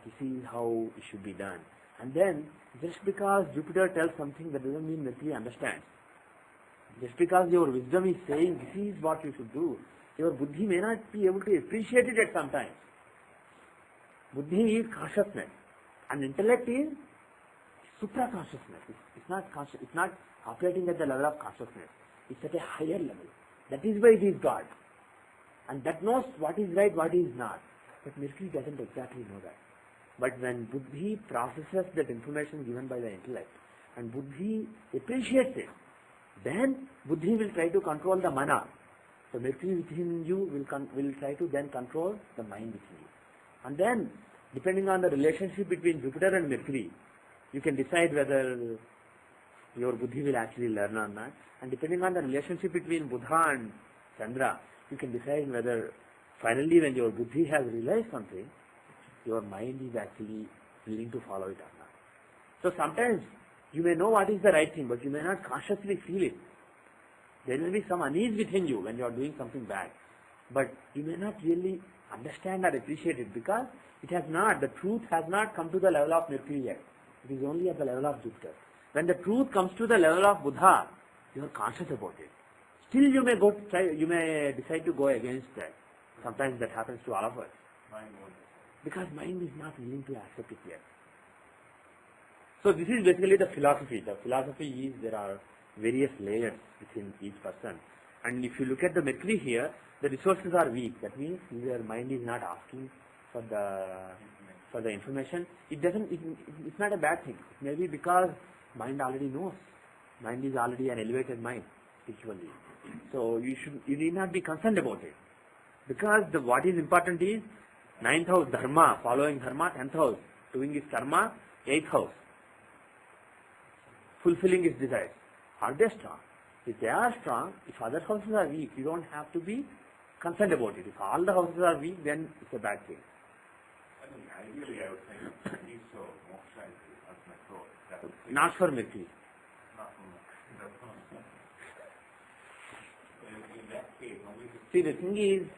Speaker 1: This is how it should be done. And then, just because Jupiter tells something, that doesn't mean Mercury understands. Just because your wisdom is saying, this is what you should do, your Buddhi may not be able to appreciate it at some times. Buddhi is consciousness. And intellect is supra-consciousness. It's not conscious, it's not operating at the level of consciousness. It's at a higher level. That is why it is God. And that knows what is right, what is not. But Mercury doesn't exactly know that. But when Buddhi processes that information given by the intellect, and Buddhi appreciates it, then Buddhi will try to control the mana. So Mercury within you will try to then control the mind within you. And then, depending on the relationship between Jupiter and Mercury, you can decide whether your Buddhi will actually learn or not. And depending on the relationship between Buddha and Chandra, you can decide whether finally when your Buddhi has realized something, your mind is actually willing to follow it or not. So sometimes you may know what is the right thing, but you may not consciously feel it. There will be some unease within you when you are doing something bad, but you may not really understand or appreciate it because the truth has not come to the level of Mercury yet. It is only at the level of Jupiter. When the truth comes to the level of Buddha, you are conscious about it. Still you may decide to go against that. Sometimes that happens to all of us. Because mind is not willing to accept it yet. So this is basically the philosophy. The philosophy is there are various layers within each person. And if you look at the Mercury here, the resources are weak. That means your mind is not asking for the information. It's not a bad thing. Maybe because mind already knows. Mind is already an elevated mind, spiritually. So you need not be concerned about it. Because what is important is 9th house dharma, following dharma, 10th house, doing his karma, 8th house, fulfilling his desires. Are they strong? If they are strong, if other houses are weak, you don't have to be concerned about it. If all the houses are weak, then it's a bad thing.
Speaker 4: I mean, ideally, I would think he's so moksha as my throat.
Speaker 1: Not for Mercury.
Speaker 4: Not for me. In that case, only
Speaker 1: See, the thing is,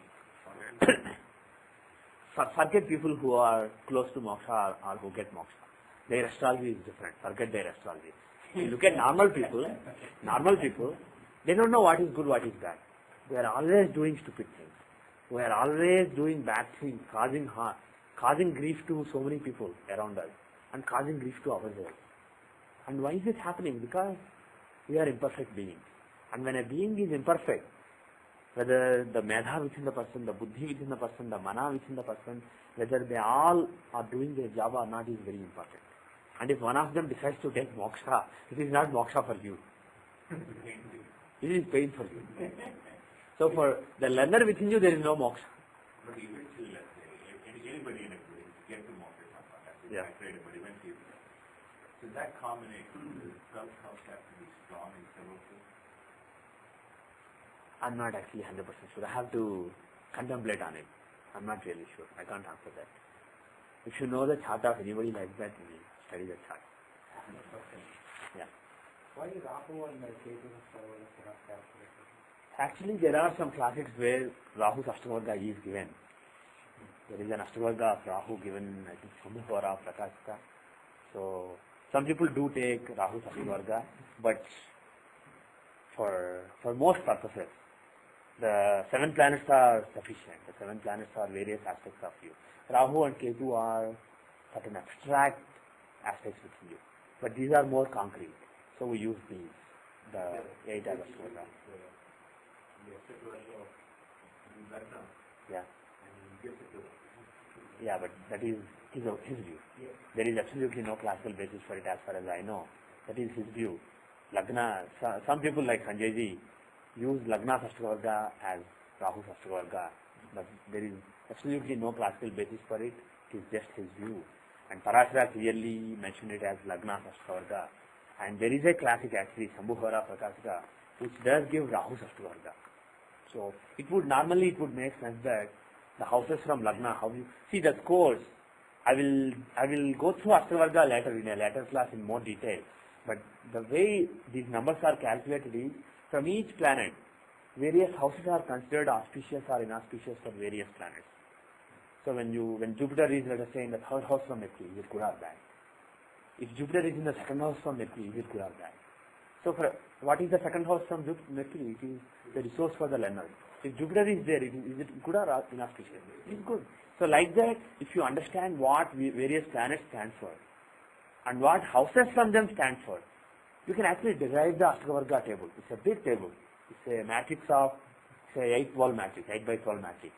Speaker 1: forget people who are close to moksha or who get moksha. Their astrology is different. Forget their astrology. You look at normal people, they don't know what is good, what is bad. They are always doing stupid things. We are always doing bad things, causing harm, causing grief to so many people around us, and causing grief to ourselves. And why is it happening? Because we are imperfect beings. And when a being is imperfect, whether the medha within the person, the buddhi within the person, the mana within the person, whether they all are doing their job or not is very important. And if one of them decides to take moksha, it is not moksha for you. It is pain for you. So for the learner within you, there is no moksha.
Speaker 4: But eventually, let's say, anybody in a group gets to moksha,
Speaker 1: Yeah.
Speaker 4: but eventually, so that combination, the self-help has to be strong in several things.
Speaker 1: I'm not actually 100% sure. I have to contemplate on it. I'm not really sure. I can't answer that. If you know the chart of anybody like that, you study the chart. Yeah.
Speaker 2: Why is Rahu and Ketu not calculated?
Speaker 1: Actually, there are some classics where Rahu's Ashtavarga is given. There is an Ashtavarga of Rahu given, I think, Samhara, Prakashika. So, some people do take Rahu's Ashtavarga, but for most purposes, the 7 planets are sufficient. The 7 planets are various aspects of you. Rahu and Ketu are certain abstract aspects within you. But these are more concrete. So we use these, the 8 as Ashtavarga. Yeah. Yeah, but that is his view. There is absolutely no classical basis for it as far as I know. That is his view. Lagna, some people like Sanjayji use Lagna Sashtravarga as Rahu Sashtravarga, but there is absolutely no classical basis for it. It is just his view. And Parashara clearly mentioned it as Lagna Sashtravarga. And there is a classic actually, Sambhuvara Prakashika, which does give Rahu Sashtravarga. So it would make sense that the houses from Lagna, how you see the scores. I will go through Ashtravarga later in a later class in more detail. But the way these numbers are calculated is from each planet, various houses are considered auspicious or inauspicious for various planets. So when Jupiter is, let us say, in the third house from Mercury, is it good or bad? If Jupiter is in the second house from Mercury, is it good or bad? So what is the second house from Mercury? It is the resource for the learner. If Jupiter is there, is it good or inauspicious? It is good. So like that, if you understand what various planets stand for and what houses from them stand for, you can actually derive the Ashtravarga table. It's a big table. It's a matrix of, say, 8-12 matrix, 8 by 12 matrix.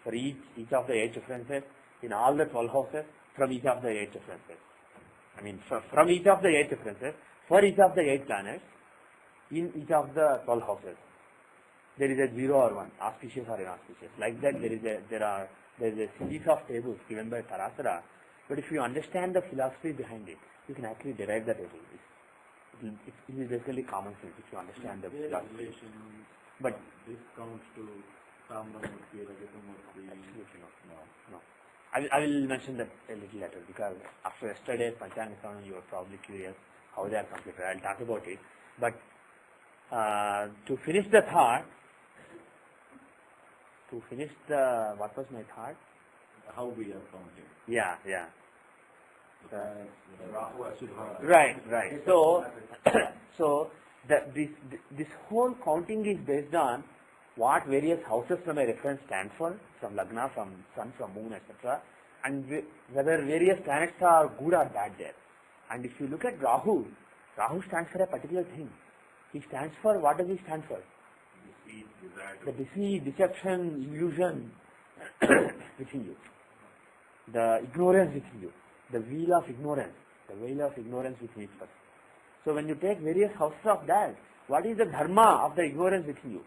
Speaker 1: For each of the 8 differences, in all the 12 houses, from each of the 8 differences. I mean, from each of the 8 differences, for each of the 8 planets, in each of the 12 houses, there is a 0 or 1, auspicious or inauspicious. Like that, there is a series of tables given by Parashara. But if you understand the philosophy behind it, you can actually derive the table. It is basically common sense if you understand the philosophy. But
Speaker 4: this counts to Samramurti, Rajatamurti.
Speaker 1: Absolutely no. I will mention that a little later because after yesterday's Panchanga Sranam, you are probably curious how they are computed. I will talk about it. But to finish the thought, what was my thought?
Speaker 4: How we are counting.
Speaker 1: Yeah.
Speaker 4: Rahu Ashudha.
Speaker 1: Right. So this whole counting is based on what various houses from a reference stand for, from Lagna, from Sun, from Moon, etc. And whether various planets are good or bad there. And if you look at Rahu stands for a particular thing. He stands for, what does he stand for?
Speaker 4: Deceit, desire.
Speaker 1: The deceit, deception, illusion within you. The ignorance within you. The veil of ignorance within each person. So when you take various houses of that, what is the dharma of the ignorance within you?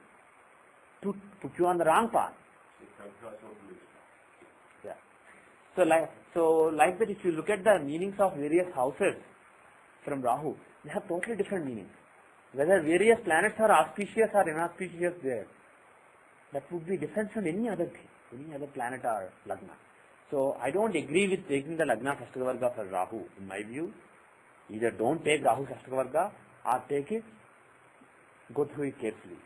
Speaker 1: To put you on the wrong path. Yeah. So like that, if you look at the meanings of various houses from Rahu, they have totally different meanings. Whether various planets are auspicious or inauspicious there, that would be different from any other thing, any other planet or Lagna. So I don't agree with taking the Lagna Sashtravarga for Rahu. In my view, either don't take Rahu Sashtravarga or take it, go through it carefully.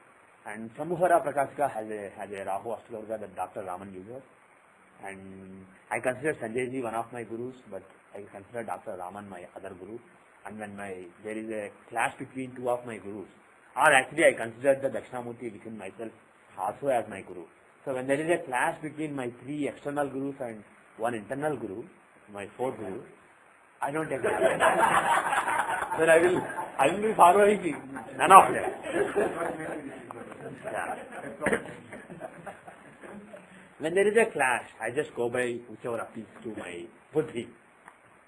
Speaker 1: And Sambhuvara Prakashika has a Rahu Ashtravarga that Dr. Raman uses. And I consider Sanjayji one of my gurus, but I consider Dr. Raman my other guru. And when there is a clash between two of my gurus, or actually I consider the Dakshinamurti within myself also as my guru. So when there is a clash between my 3 external gurus and one internal guru, my 4th guru, I don't take it. Then I will be following none of them. Yeah. When there is a clash, I just go by whichever appeals to my buddhi.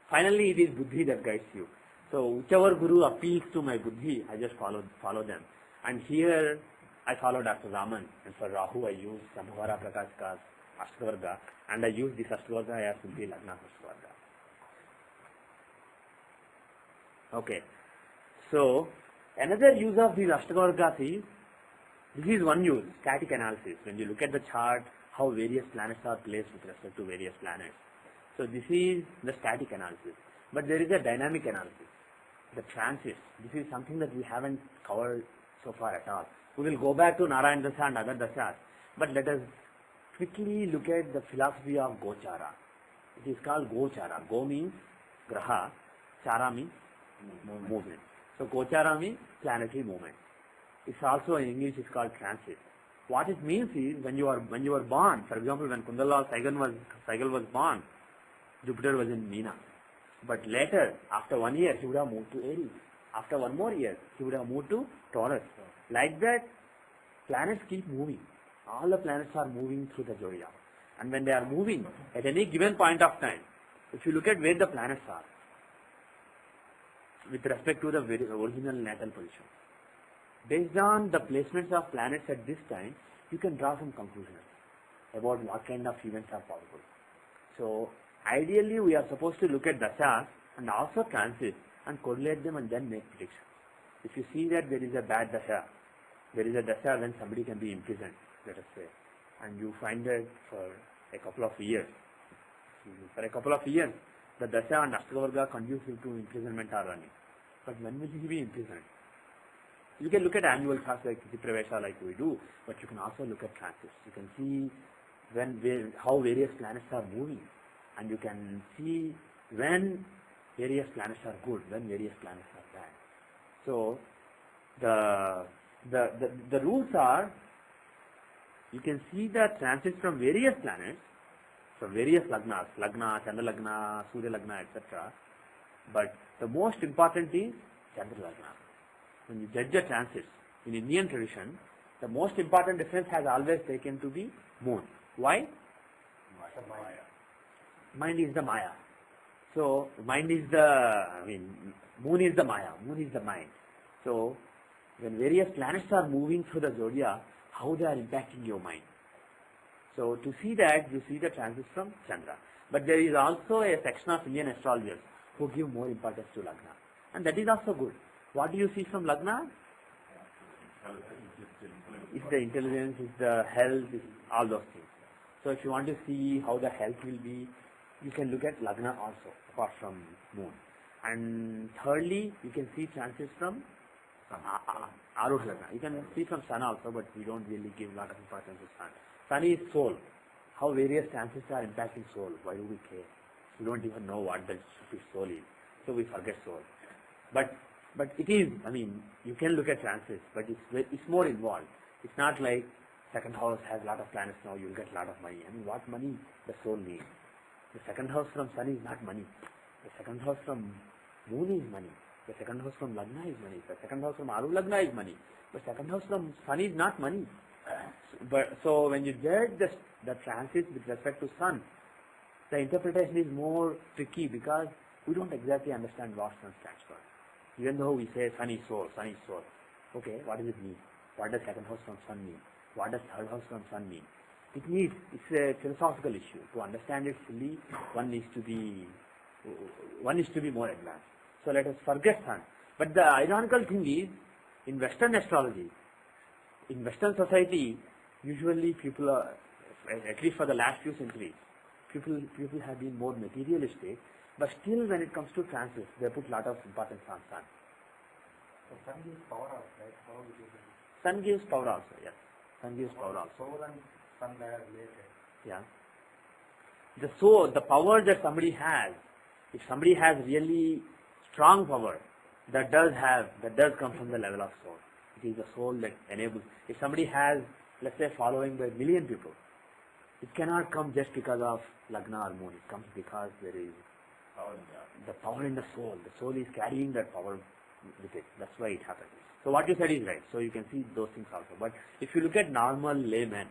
Speaker 1: Finally, it is buddhi that guides you. So whichever guru appeals to my buddhi, I just follow them. And here I follow Dr. Raman, and for Rahu I use Sambhuvara Prakashika's Ashtravarga, and I use this Ashtravarga as simply Lagna Ashtravarga. Okay. So another use of these Ashtravargas is, this is one use, static analysis. When you look at the chart, how various planets are placed with respect to various planets. So this is the static analysis. But there is a dynamic analysis. The transits. This is something that we haven't covered so far at all. We will go back to Narayana Dasha and other Dashas. But let us quickly look at the philosophy of Gochara. It is called Gochara. Go means Graha. Chara means movement. So Gochara means planetary movement. It's also in English it's called transit. What it means is when you are born, for example, when Kundalal Saigal was born, Jupiter was in Meena. But later, after 1 year, he would have moved to Aries. After 1 more year, he would have moved to Taurus. Like that, planets keep moving. All the planets are moving through the zodiac. And when they are moving, at any given point of time, if you look at where the planets are, with respect to the original natal position, based on the placements of planets at this time, you can draw some conclusions about what kind of events are possible. So, ideally, we are supposed to look at dashas and also transits and correlate them and then make predictions. If you see that there is a bad dasha, there is a dasha when somebody can be imprisoned, let us say, and you find that for a couple of years, the dasha and Ashtakavarga conducive to imprisonment are running. But when will he be imprisoned? You can look at annual charts like Pravesha like we do, but you can also look at transits. You can see how various planets are moving, and you can see when various planets are good, when various planets are bad. So the rules are, you can see the transits from various planets, from various lagnas, Lagna, Chandra Lagna, Surya Lagna, etc. But the most important is Chandra Lagna. When you judge the transits, in Indian tradition, the most important difference has always taken to be moon. Why? Mind is the Maya. So, moon is the Maya, moon is the mind. So, when various planets are moving through the zodiac, how they are impacting your mind. So, to see that, you see the transits from Chandra. But there is also a section of Indian astrologers who give more importance to Lagna. And that is also good. What do you see from Lagna? It's the intelligence, it's the health, it's all those things. So if you want to see how the health will be, you can look at Lagna also, apart from moon. And thirdly, you can see transits from Arush Lagna. You can see from Sun also, but we don't really give a lot of importance to Sun. Sun is soul. How various transits are impacting soul. Why do we care? We don't even know what the soul is. So we forget soul. But it is, you can look at transits, but it's more involved. It's not like second house has a lot of planets now, you'll get a lot of money. What money the soul needs? The second house from Sun is not money. The second house from Moon is money. The second house from Lagna is money. The second house from Aru Lagna is money. The second house from Sun is not money. So when you judge the transits with respect to Sun, the interpretation is more tricky because we don't exactly understand what Sun stands for. Even though we say Sun is soul, Sun is soul. Okay, what does it mean? What does second house from Sun mean? What does third house from Sun mean? It's a philosophical issue. To understand it fully, one needs to be more advanced. So let us forget Sun. But the ironical thing is, in Western astrology, in Western society, usually people are, at least for the last few centuries, people have been more materialistic, but still when it comes to transits, they put a lot of importance on Sun.
Speaker 2: So Sun gives power also, right? How would you say?
Speaker 1: Sun gives power also, yes. Sun gives power also.
Speaker 2: Soul and Sun they are related.
Speaker 1: Yeah. The soul, the power that somebody has, if somebody has really strong power, that does come from the level of soul. It is the soul that enables. If somebody has, let's say, following by 1 million people, it cannot come just because of Lagna or Moon. It comes because there is the power in the soul. The soul is carrying that power with it. That's why it happens. So what you said is right. So you can see those things also. But if you look at normal laymen,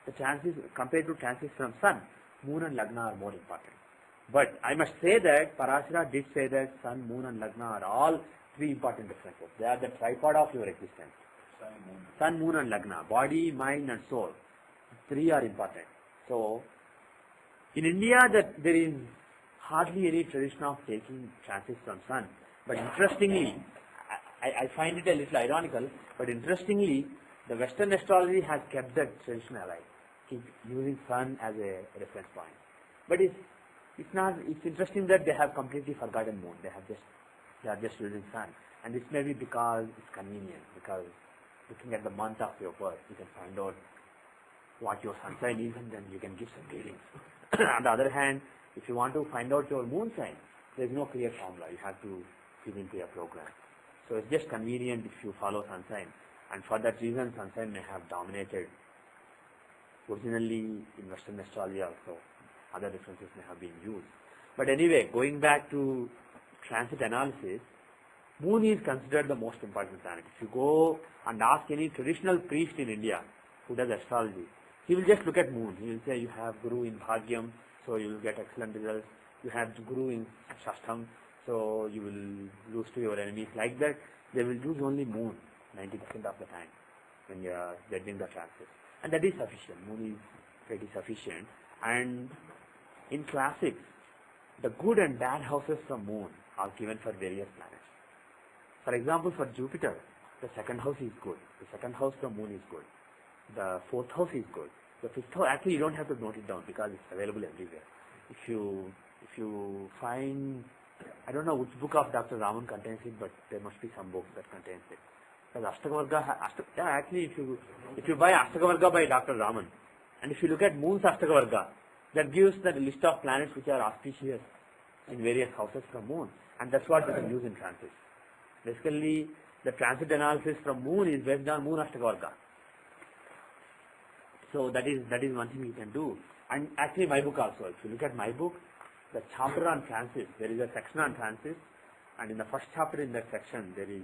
Speaker 1: the chances compared to chances from Sun, Moon and Lagna are more important. But I must say that Parashara did say that Sun, Moon and Lagna are all 3 important differences. They are the tripod of your existence. Sun, Moon and Lagna, body, mind and soul. 3 are important. So in India there is hardly any tradition of taking transits from Sun. But interestingly, I find it a little ironical, but interestingly, the Western astrology has kept that tradition alive, keep using Sun as a reference point. But it's interesting that they have completely forgotten Moon. They are just using Sun. And this may be because it's convenient, because looking at the month of your birth, you can find out what your sun sign is and then you can give some readings. On the other hand, if you want to find out your moon sign, there is no clear formula. You have to fit into a program. So it's just convenient if you follow sun sign. And for that reason, sun sign may have dominated. Originally in Western astrology also, other differences may have been used. But anyway, going back to transit analysis, Moon is considered the most important planet. If you go and ask any traditional priest in India who does astrology, he will just look at Moon. He will say you have Guru in Bhagyam, so you will get excellent results. you have the Guru in Shashtam, so you will lose to your enemies. Like that, they will use only moon 90% of the time when you are judging the transits. And that is sufficient. Moon is pretty sufficient. And in classics, the good and bad houses from moon are given for various planets. For example, for Jupiter, the second house is good. The second house from moon is good. The fourth house is good. The fifth house, actually you don't have to note it down because it's available everywhere. If you find, I don't know which book of Dr. Raman contains it, but there must be some book that contains it. Because actually if you buy Astakavarga by Dr. Raman, and if you look at moon's Astakavarga, that gives the list of planets which are auspicious in various houses from moon, and that's what we can use in transits. Basically, the transit analysis from moon is based on moon Astakavarga. So that is one thing you can do. And actually my book also, if you look at my book, the chapter on transits, there is a section on transits, and in the first chapter in that section there is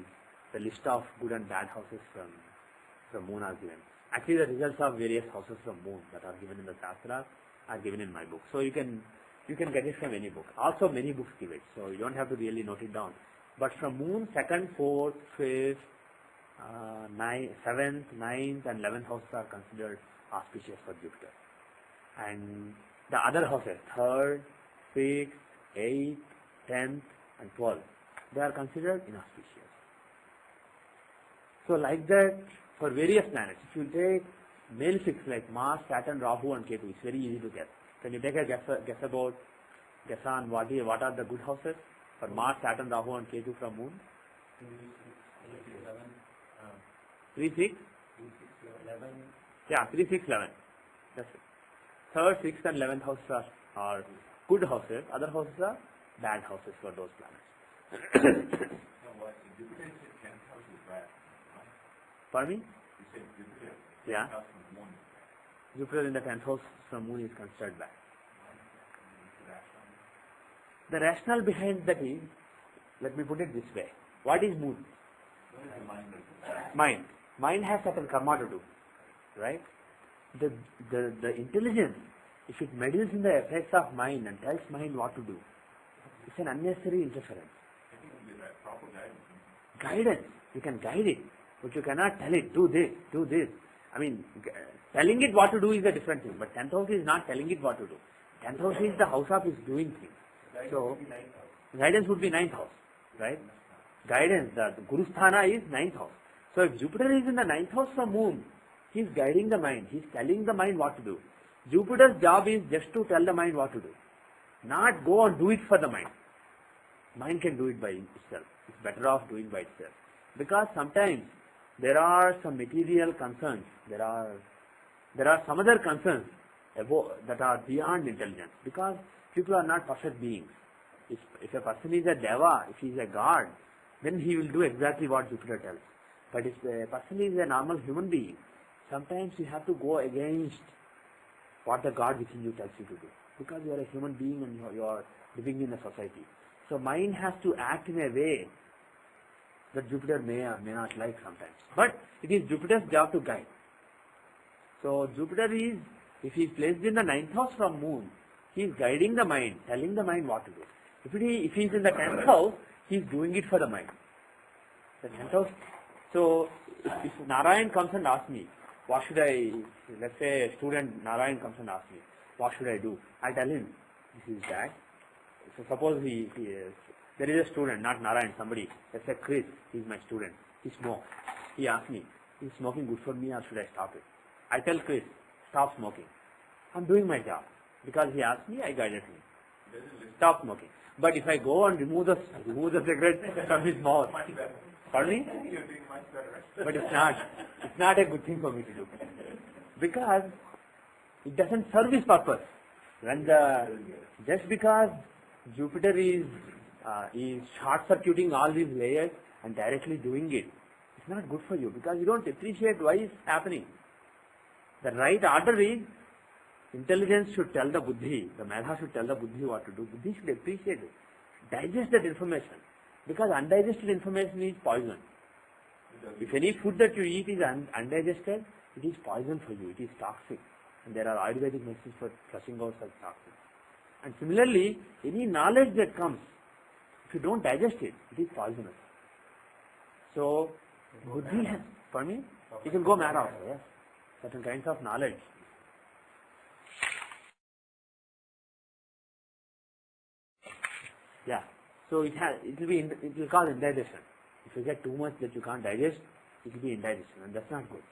Speaker 1: the list of good and bad houses from moon are given. Actually the results of various houses from moon that are given in the Shastras are given in my book. So you can get it from any book. Also many books give it, so you don't have to really note it down. But from moon, 2nd, 4th, 5th, 7th, 9th and 11th houses are considered auspicious for Jupiter. And the other houses, 3rd, 6th, 8th, 10th and 12th, they are considered inauspicious. So like that, for various planets, if you take male fix like Mars, Saturn, Rahu and Ketu, it's very easy to guess. Can you take a guess on what are the good houses for Mars, Saturn, Rahu and Ketu from moon? 3, 6?
Speaker 2: 11.
Speaker 1: Yeah, 3, 6, 11. That's it. 3rd, 6th and 11th houses are good houses. Other houses are bad houses for those planets.
Speaker 4: Jupiter is 10th house is bad.
Speaker 1: Pardon me?
Speaker 4: You said Jupiter.
Speaker 1: Yeah.
Speaker 4: 10th house from moon.
Speaker 1: Jupiter in the 10th house from moon is considered bad. The rationale behind that is, let me put it this way. What is moon? Mind. Mind has certain karma to do, right? The intelligence, if it meddles in the effects of mind and tells mind what to do, it's an unnecessary interference.
Speaker 4: Proper guidance.
Speaker 1: Guidance, you can guide it, but you cannot tell it, do this, do this. I mean, telling it what to do is a different thing, but 10th house is not telling it what to do. 10th house is the house of its doing things. So, guidance would be 9th house, right? Guidance, the Guru Sthana is 9th house. So, if Jupiter is in the 9th house from moon, he is guiding the mind, he is telling the mind what to do. Jupiter's job is just to tell the mind what to do, not go and do it for the mind. Mind can do it by itself. It's better off doing by itself. Because sometimes there are some material concerns, there are some other concerns that are beyond intelligence, because people are not perfect beings. If a person is a deva, if he is a god, then he will do exactly what Jupiter tells. But if a person is a normal human being, sometimes you have to go against what the God within you tells you to do, because you are a human being and you are living in a society. So mind has to act in a way that Jupiter may or may not like sometimes. But it is Jupiter's job to guide. So Jupiter is, if he is placed in the 9th house from moon, he is guiding the mind, telling the mind what to do. If he is in the 10th house, he is doing it for the mind. The 10th house. So if Narayan comes and asks me, what should I, let's say a student Narayan comes and asks me, what should I do? I tell him, this is bad. So suppose there is a student, not Narayan, somebody, let's say Chris, he is my student, he smokes. He asks me, is smoking good for me or should I stop it? I tell Chris, stop smoking. I'm doing my job. Because he asked me, I guided him. Stop smoking. But if I go and remove the cigarette from his mouth, pardon me? But it's not a good thing for me to do. Because it doesn't serve his purpose. Just because Jupiter is short-circuiting all these layers and directly doing it, it's not good for you because you don't appreciate why it's happening. The right order is, intelligence should tell the buddhi, the medha should tell the buddhi what to do. Buddhi should appreciate it. Digest that information. Because undigested information is poison. If any food that you eat is undigested, it is poison for you. It is toxic. And there are Ayurvedic medicines for flushing out such toxins. And similarly, any knowledge that comes, if you don't digest it, it is poisonous. So, buddhi has, for me, it will go mad also, yes. Certain kinds of knowledge. Yeah. So it will cause indigestion. If you get too much that you can't digest, it will be indigestion, and that's not good.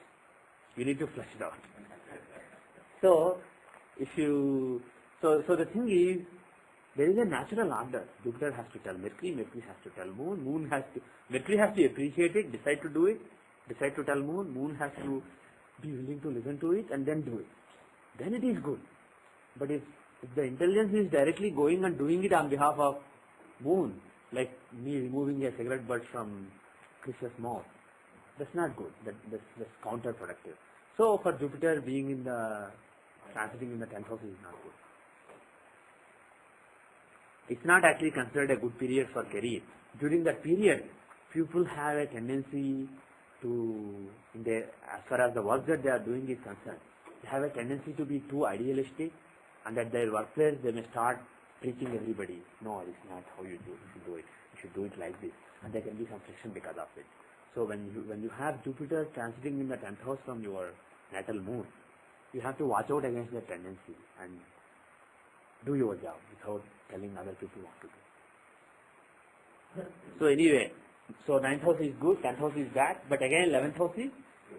Speaker 1: You need to flush it out. So, so the thing is, there is a natural order. Jupiter has to tell Mercury, Mercury has to tell Moon, Mercury has to appreciate it, decide to do it, decide to tell Moon has to be willing to listen to it and then do it. Then it is good. But if the intelligence is directly going and doing it on behalf of Moon, like me removing a cigarette butt from Chris's mouth, that's not good. That's counterproductive. So for Jupiter being in the transiting in the 10th house is not good. It's not actually considered a good period for career. During that period, people have a tendency to, as far as the work that they are doing is concerned, they have a tendency to be too idealistic, and at their workplace they may start preaching everybody, no, it's not how you should do it. You should do it like this, and there can be some friction because of it. So when you have Jupiter transiting in the 10th house from your natal moon, you have to watch out against that tendency and do your job without telling other people what to do. So anyway, so 9th house is good, 10th house is bad, but again 11th house is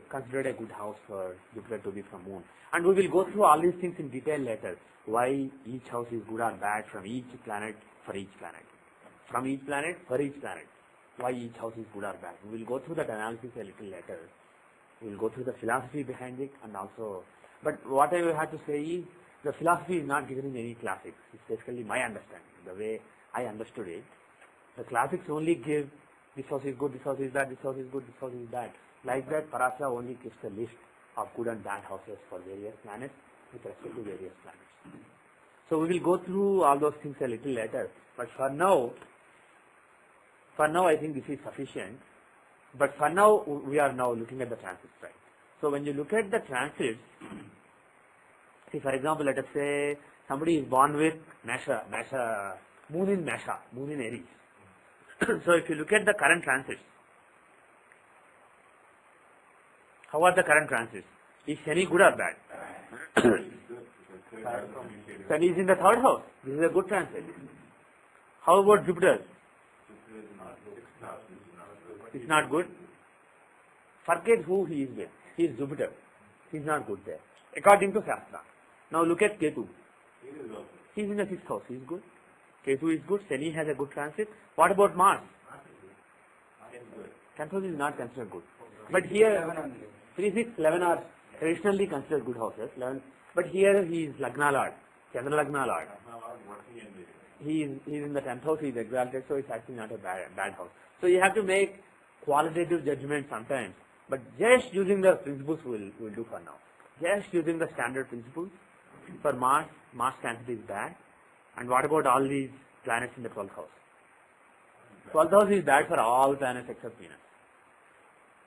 Speaker 1: considered a good house for Jupiter to be from moon. And we will go through all these things in detail later, why each house is good or bad from each planet for each planet. From each planet for each planet. Why each house is good or bad. We will go through that analysis a little later. We will go through the philosophy behind it and also, but what I will have to say is, the philosophy is not given in any classics. It's basically my understanding, the way I understood it. The classics only give, this house is good, this house is bad, this house is good, this house is bad. Like that, Parasha only gives a list of good and bad houses for various planets with respect to various planets. So we will go through all those things a little later. But for now I think this is sufficient. But for now, we are now looking at the transits, right? So when you look at the transits, see, for example, let us say somebody is born with moon in Aries. So if you look at the current transits, how are the current transits? Is Shani good or bad? Shani is in the 3rd house. This is a good transit. How about Jupiter? It's not good. Forget who he is with. He is Jupiter. He is not good there, according to Shastra. Now look at Ketu. He is in the 6th house. He is good. Ketu is good. Shani has a good transit. What about Mars? 10th house is not considered good. But here, 3, 6, 11 are traditionally considered good houses. 11, but here he is Lagna Lord, Chandra Lagna Lord. He is in the 10th house. He is exalted, so it's actually not a bad house. So you have to make qualitative judgment sometimes. But just using the principles will do for now. Just using the standard principles. For Mars transit is bad. And what about all these planets in the 12th house? 12th house is bad for all planets except Venus.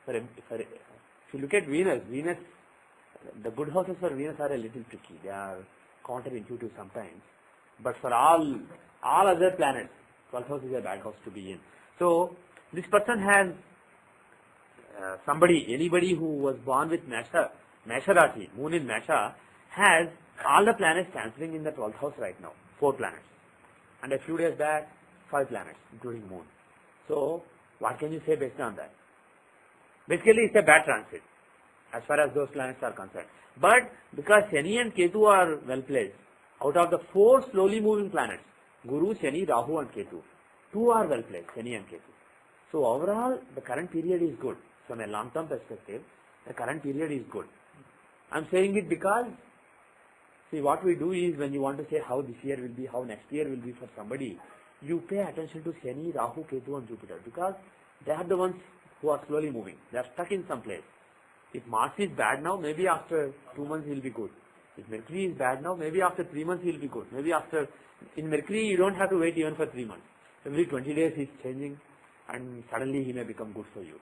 Speaker 1: If you look at Venus, the good houses for Venus are a little tricky. They are counterintuitive sometimes. But for all other planets, 12th house is a bad house to be in. So this person has anybody who was born with Mesha Rashi, moon in Mesha, has all the planets cancelling in the 12th house right now, 4 planets. And a few days back, 5 planets, including moon. So what can you say based on that? Basically, it's a bad transit, as far as those planets are concerned. But because Shani and Ketu are well placed, out of the 4 slowly moving planets, Guru, Shani, Rahu and Ketu, 2 are well placed, Shani and Ketu. So overall, the current period is good. From a long-term perspective, the current period is good. I'm saying it because, see, what we do is when you want to say how this year will be, how next year will be for somebody, you pay attention to Shani, Rahu, Ketu and Jupiter, because they are the ones who are slowly moving. They are stuck in some place. If Mars is bad now, maybe after 2 months he will be good. If Mercury is bad now, maybe after 3 months he will be good. Maybe in Mercury you don't have to wait even for 3 months. Every 20 days he is changing and suddenly he may become good for you.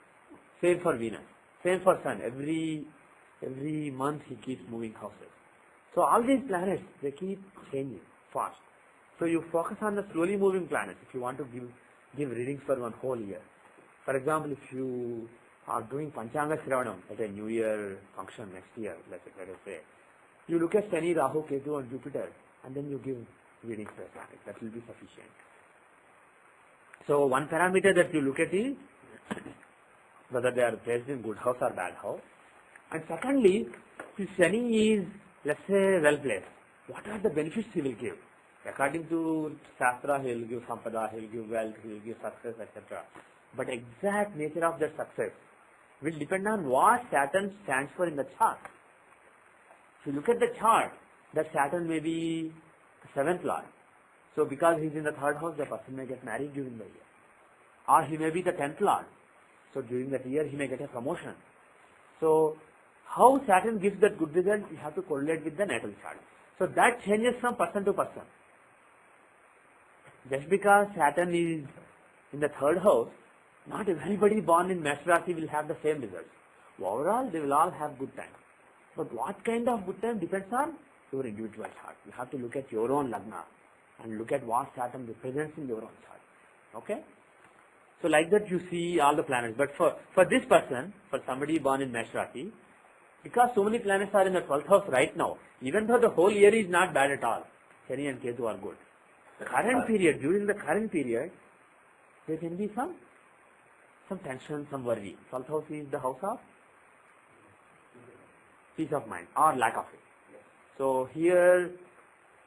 Speaker 1: Same for Venus. Same for Sun. Every month he keeps moving houses. So all these planets, they keep changing fast. So you focus on the slowly moving planets if you want to give readings for one whole year. For example, if you are doing Panchanga Shravanam at a New Year function next year, let us say, you look at Shani, Rahu, Ketu and Jupiter and then you give readings for a planet. That will be sufficient. So one parameter that you look at is whether they are placed in good house or bad house. And secondly, if Shani is, let's say, well placed, what are the benefits he will give? According to Shastra, he will give Sampada, he will give wealth, he will give success, etc. But exact nature of that success will depend on what Saturn stands for in the chart. If you look at the chart, that Saturn may be the 7th lord. So because he is in the 3rd house, the person may get married during the year. Or he may be the 10th lord. So during that year, he may get a promotion. So how Saturn gives that good result, you have to correlate with the natal chart. So that changes from person to person. Just because Saturn is in the 3rd house, not everybody born in Mesh Rasi will have the same results. Overall, they will all have good time. But what kind of good time depends on your individual chart. You have to look at your own Lagna and look at what Saturn represents in your own chart. Okay? So like that you see all the planets. But for this person, for somebody born in Mesh Rasi, because so many planets are in the 12th house right now, even though the whole year is not bad at all, Shani and Ketu are good. Current period, during the current period, there can be some tension, some worry. 12th house is the house of peace of mind or lack of it. So here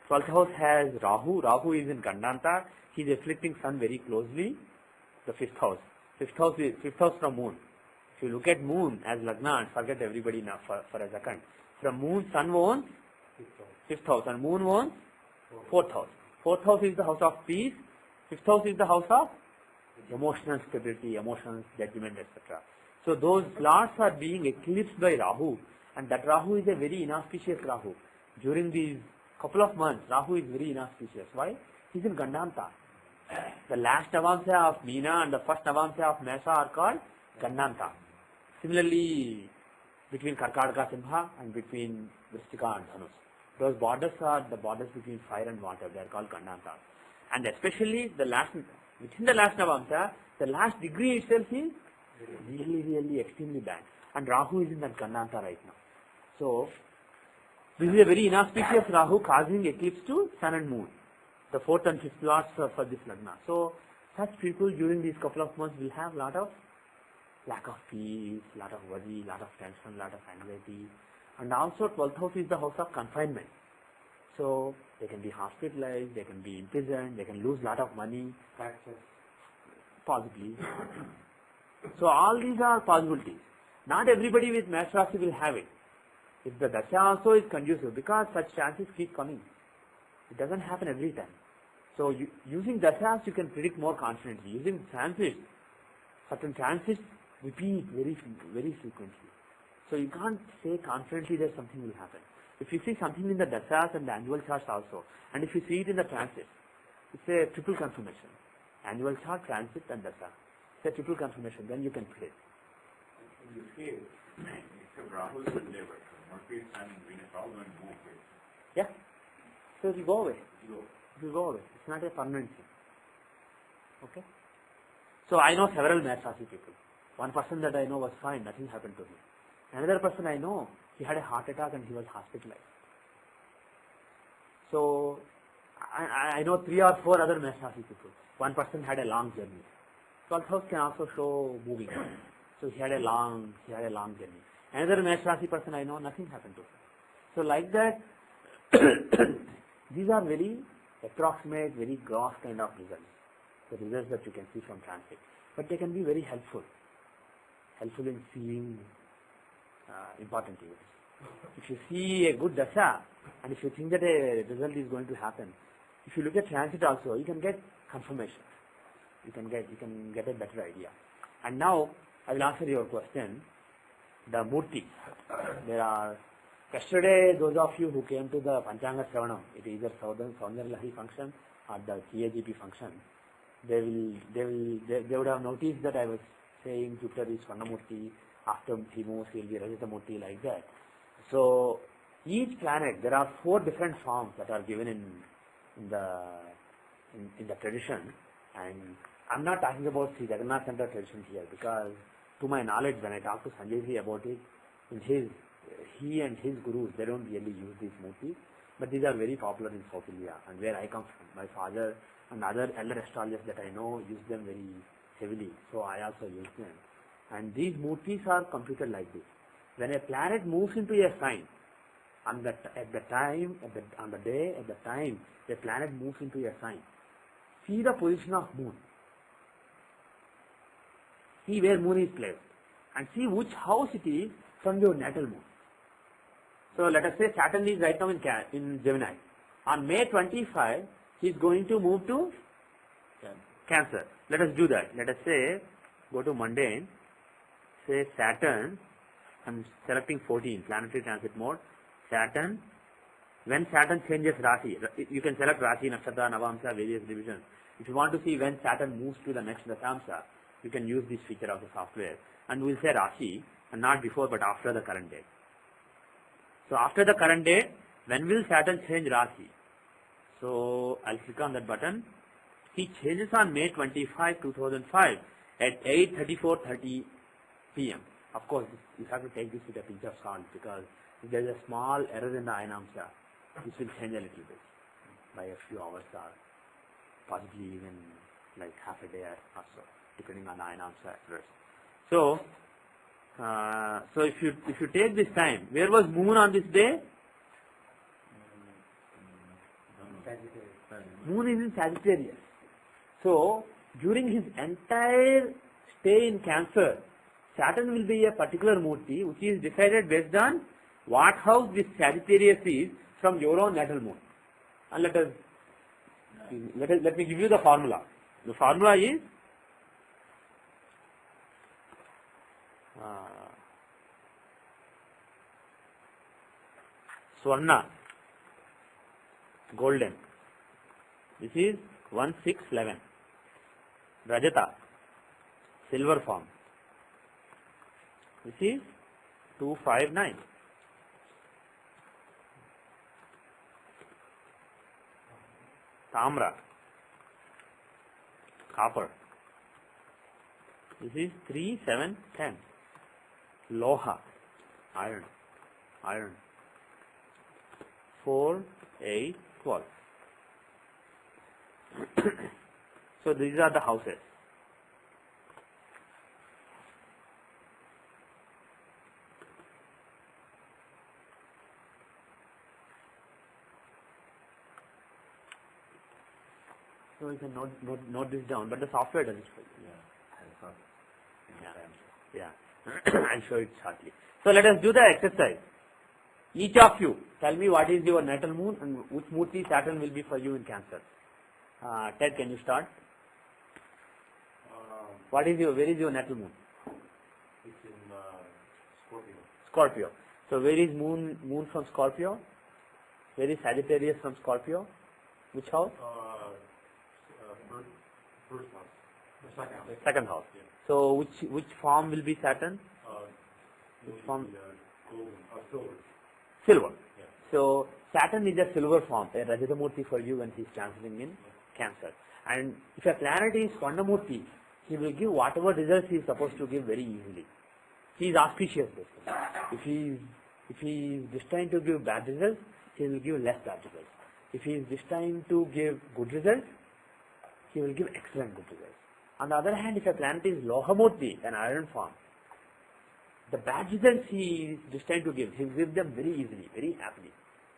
Speaker 1: 12th house has Rahu. Rahu is in Gandanta. He is afflicting Sun very closely. The 5th house. 5th house from Moon. If you look at Moon as Lagna and forget everybody now for a second. From Moon, Sun owns 5th house and Moon owns 4th house. 4th house is the house of peace. 5th house is the house of emotional stability, emotions, judgment, etc. So those lords are being eclipsed by Rahu, and that Rahu is a very inauspicious Rahu. During these couple of months, Rahu is very inauspicious. Why? He is in Gandanta. The last Navamsa of Meena and the first Navamsa of Mesa are called Gandanta. Similarly, between Karkataka Simha and between Vrishtika and Dhanus. Those borders are the borders between fire and water. They are called Gandanta. And especially within the last Navamsa, the last degree itself is really extremely bad. And Rahu is in that Gandanta right now. So, this is a very inauspicious Rahu causing eclipse to Sun and Moon. The 4th and 5th lords for this Lagna. So, such people during these couple of months will have lot of lack of peace, lot of worry, lot of tension, lot of anxiety. And also 12th house is the house of confinement. So, they can be hospitalized, they can be imprisoned, they can lose lot of money, taxes, possibly. So, all these are possibilities. Not everybody with Mesh Rasi will have it. If the Dasha also is conducive, because such chances keep coming. It doesn't happen every time. So, using Dashas, you can predict more confidently. Using transits, certain transits repeat very frequently. So, you can't say confidently that something will happen. If you see something in the Dashas and the annual charts also, and if you see it in the transit, it's a triple confirmation. Annual chart, transit and Dasha. It's a triple confirmation, then you can predict.
Speaker 4: You say, except Rahul and Deva, Mercury, Sun, Venus, all going to move.
Speaker 1: Yeah. So it will go away. It will go away. It's not a permanent thing. Okay? So I know several Mesh Rasi people. One person that I know was fine, nothing happened to him. Another person I know, he had a heart attack and he was hospitalized. So I know 3 or 4 other Mesh Rasi people. One person had a long journey. 12th house can also show moving. So he had a long journey. Another Mesh Rasi person I know, nothing happened to him. So like that, these are very approximate, very gross kind of results. The results that you can see from transit. But they can be very helpful. Helpful in seeing important events. If you see a good dasha, and if you think that a result is going to happen, if you look at transit also, you can get confirmation. You can get a better idea. And now, I will answer your question. The Murti. There are, yesterday, those of you who came to the Panchanga Shravanam, it is either Southern Lahi function or the CAGP function, they would have noticed that I was saying Jupiter is Swarnamurti, after he moves he will be Rajatamurti, like that. So each planet, there are 4 different forms that are given in the in the tradition, and I'm not talking about Sri Jagannath Center tradition here, because to my knowledge, when I talk to Sanjay ji about it, he and his gurus, they don't really use these murtis, but these are very popular in South India, and where I come from, my father and other elder astrologers that I know use them very heavily, so I also use them. And these murtis are computed like this. When a planet moves into a sign, on the time a planet moves into a sign, see the position of moon. See where moon is placed, and see which house it is from your natal moon. So let us say Saturn is right now in Gemini. On May 25, he is going to move to Cancer. Let us do that. Let us say, go to mundane, say Saturn, I'm selecting 14, planetary transit mode. Saturn, when Saturn changes Rasi, you can select Rasi, Nakshatra, Navamsa, various divisions. If you want to see when Saturn moves to the next Dasamsa, you can use this feature of the software. And we'll say Rasi, and not before but after the current date. So after the current date, when will Saturn change Rasi? So I'll click on that button. He changes on May 25, 2005 at 8:34:30 p.m. Of course, you have to take this with a pinch of salt, because if there is a small error in the Ainamsa, this will change a little bit by a few hours or possibly even like half a day or so, depending on the Ainamsa errors. So, if you take this time, where was moon on this day? Moon is in Sagittarius. So during his entire stay in Cancer, Saturn will be a particular murti which is decided based on what house this Sagittarius is from your own natal moon. And let me give you the formula. The formula is Swarna, golden. This is 1611. Rajata, silver form. This is 259. Tamra, copper. This is 3710. Loha, iron. 4812. So these are the houses. So you can note this down, but the software does it for you. Yeah. I'll show it shortly. So let us do the exercise. Each of you tell me what is your natal moon and which murti Saturn will be for you in Cancer. Ted, can you start? Where is your natal moon?
Speaker 4: It's in Scorpio.
Speaker 1: Scorpio. So where is moon from Scorpio? Where is Sagittarius from Scorpio? Which house?
Speaker 4: First house.
Speaker 1: Second house.
Speaker 4: Yeah.
Speaker 1: So which form will be Saturn? Which form?
Speaker 4: Silver.
Speaker 1: Silver.
Speaker 4: Yeah.
Speaker 1: So Saturn is a silver form, a Rajatamurti for you when he is transiting in Cancer. And if a planet is Swarnamurti, he will give whatever results he is supposed to give very easily. He is auspicious basically. If he is destined to give bad results, he will give less bad results. If he is destined to give good results, he will give excellent good results. On the other hand, if a planet is Lohamurti, an iron form, the bad results he is destined to give, he will give them very easily, very happily.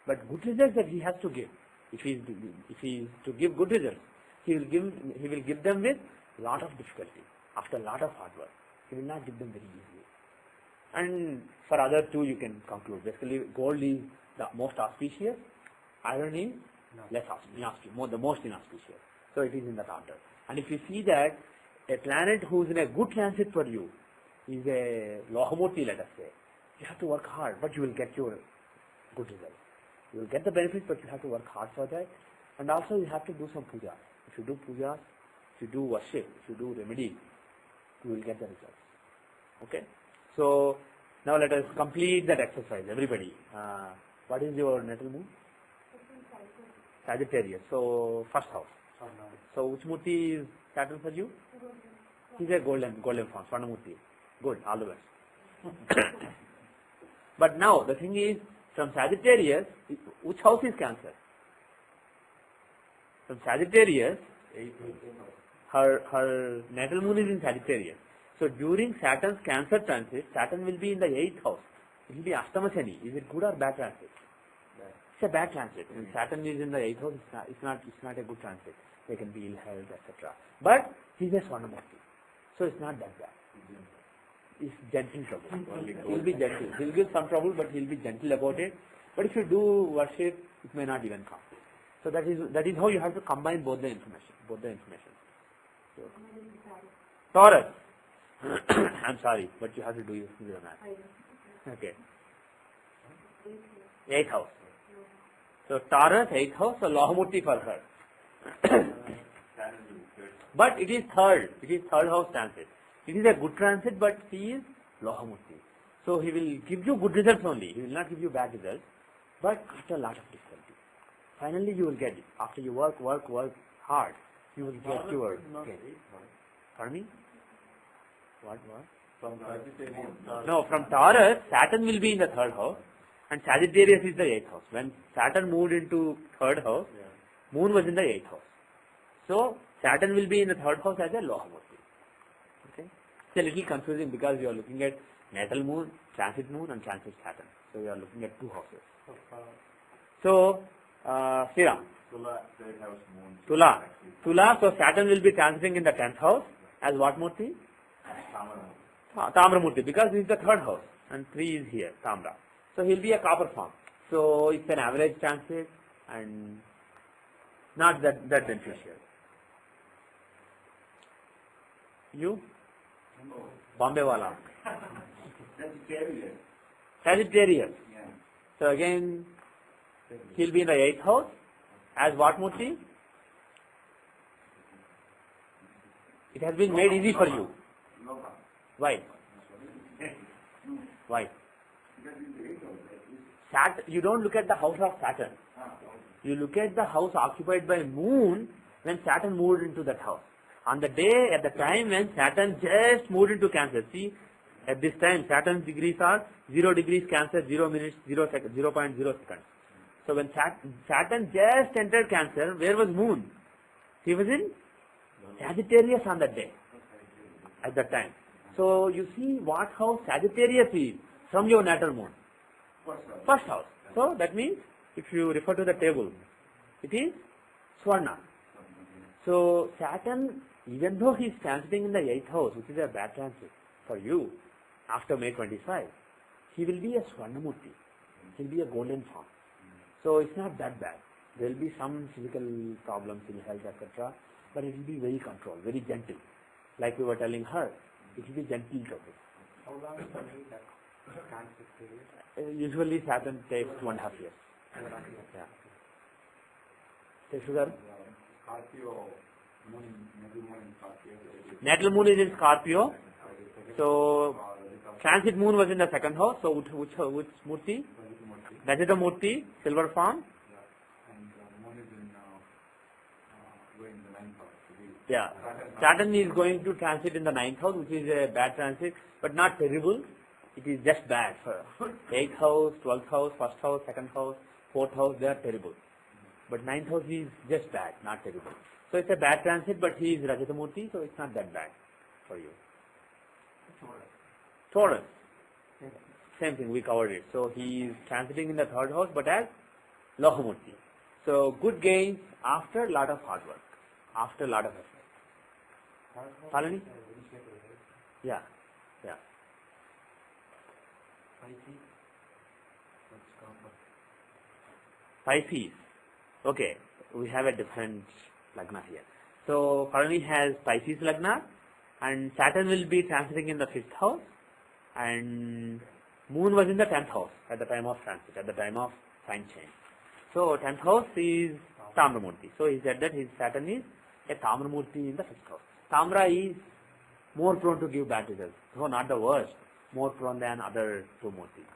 Speaker 1: But good results that he has to give, if he is to give good results, he will give them with lot of difficulty, after a lot of hard work. He will not give them very easily. And for other two you can conclude. Basically, gold is the most auspicious, iron is less auspicious, the most inauspicious. So it is in that order. And if you see that a planet who is in a good transit for you is a Lohamurti, let us say, you have to work hard, but you will get your good results. You will get the benefits, but you have to work hard for that. And also you have to do some puja. If you do puja, if you do worship, if you do remedy, you will get the results. Okay? So now let us complete that exercise, everybody. What is your natal moon? Sagittarius. So first house. So which Murti is Saturn for you? He's a golden form, Swarnamurti. Good, all the best. But now the thing is, from Sagittarius, which house is Cancer? From Sagittarius, her natal moon is in Sagittarius. So during Saturn's Cancer transit, Saturn will be in the 8th house. It will be Ashtama Shani. Is it good or bad transit? It's a bad transit. When Saturn is in the 8th house, it's not a good transit. There can be ill health, etc. But he's a Swarnamurti. So it's not that bad. It's gentle trouble. He'll be gentle. He'll give some trouble, but he'll be gentle about it. But if you do worship, it may not even come. So that is how you have to combine both the information. So, Taurus. I'm sorry, but you have to do your math. Okay. 8th house. So Taurus, 8th house, so Lohamurti for her. But it is third house transit. It is a good transit, but he is Lohamurti. So he will give you good results only. He will not give you bad results, but after a lot of difficulty. Finally you will get it. After you work hard, you will get your... Okay. Pardon me? What?
Speaker 4: From Sagittarius.
Speaker 1: No, from Taurus, Saturn will be in the 3rd house, and Sagittarius is the 8th house. When Saturn moved into 3rd house, Moon was in the 8th house. So Saturn will be in the 3rd house as a Lohamurti. Okay? It's a little confusing because you are looking at natal Moon, transit Moon, and transit Saturn. So you are looking at 2 houses. So, Sriram.
Speaker 4: Tula, 3rd house moon.
Speaker 1: Tula, so Saturn will be transiting in the 10th house as what Murti? Tamramurti, because this is the 3rd house and 3 is here, Tamra. So he'll be a copper form. So it's an average transit and not that beneficial. You? Bombay wala. Sagittarius. So again, he'll be in the 8th house as what Murti? It has been made easy for you. Why? You don't look at the house of Saturn. You look at the house occupied by Moon when Saturn moved into that house. On the day, at the time when Saturn just moved into Cancer. See, at this time, Saturn's degrees are 0 degrees Cancer, 0 minutes, 0 seconds, 0.0 seconds. So when Saturn just entered Cancer, where was Moon? He was in Sagittarius on that day, at that time. So you see what house Sagittarius is from your natal Moon. 1st house. So that means, if you refer to the table, it is Swarna. So Saturn, even though he is transiting in the 8th house, which is a bad transit for you, after May 25, he will be a Swarnamurti. He will be a golden form. So it's not that bad. There will be some physical problems in health, etc. But it will be very controlled, very gentle. Like we were telling her, it will be gentle trouble.
Speaker 2: How long is that transit period?
Speaker 1: Usually Saturn takes 1.5 years. Yeah. Say sugar.
Speaker 4: Scorpio, natal moon in Scorpio.
Speaker 1: Natal moon is in Scorpio. So transit moon was in the 2nd house. So which Murti? Rajata Murti, silver form.
Speaker 4: And moon is in going in the 9th house.
Speaker 1: Yeah. Saturn is going to transit in the 9th house, which is a bad transit, but not terrible. It is just bad. For 8th house, 12th house, 1st house, 2nd house, 4th house, they are terrible. But 9th house is just bad, not terrible. So it's a bad transit, but he is Rajatamurti, so it's not that bad for you. Taurus. Same thing, we covered it. So he is transiting in the 3rd house, but as Lohamurti. So good gains after a lot of hard work, after a lot of effort. Palani? Yeah. Pisces. Okay, we have a different Lagna here. So Palani has Pisces Lagna, and Saturn will be transiting in the 5th house, and Moon was in the 10th house at the time of transit, at the time of sign change. So 10th house is Tamramurti. So he said that his Saturn is a Tamramurti in the 5th house. Tamra is more prone to give bad results. So not the worst, more prone than other 2 Murtis.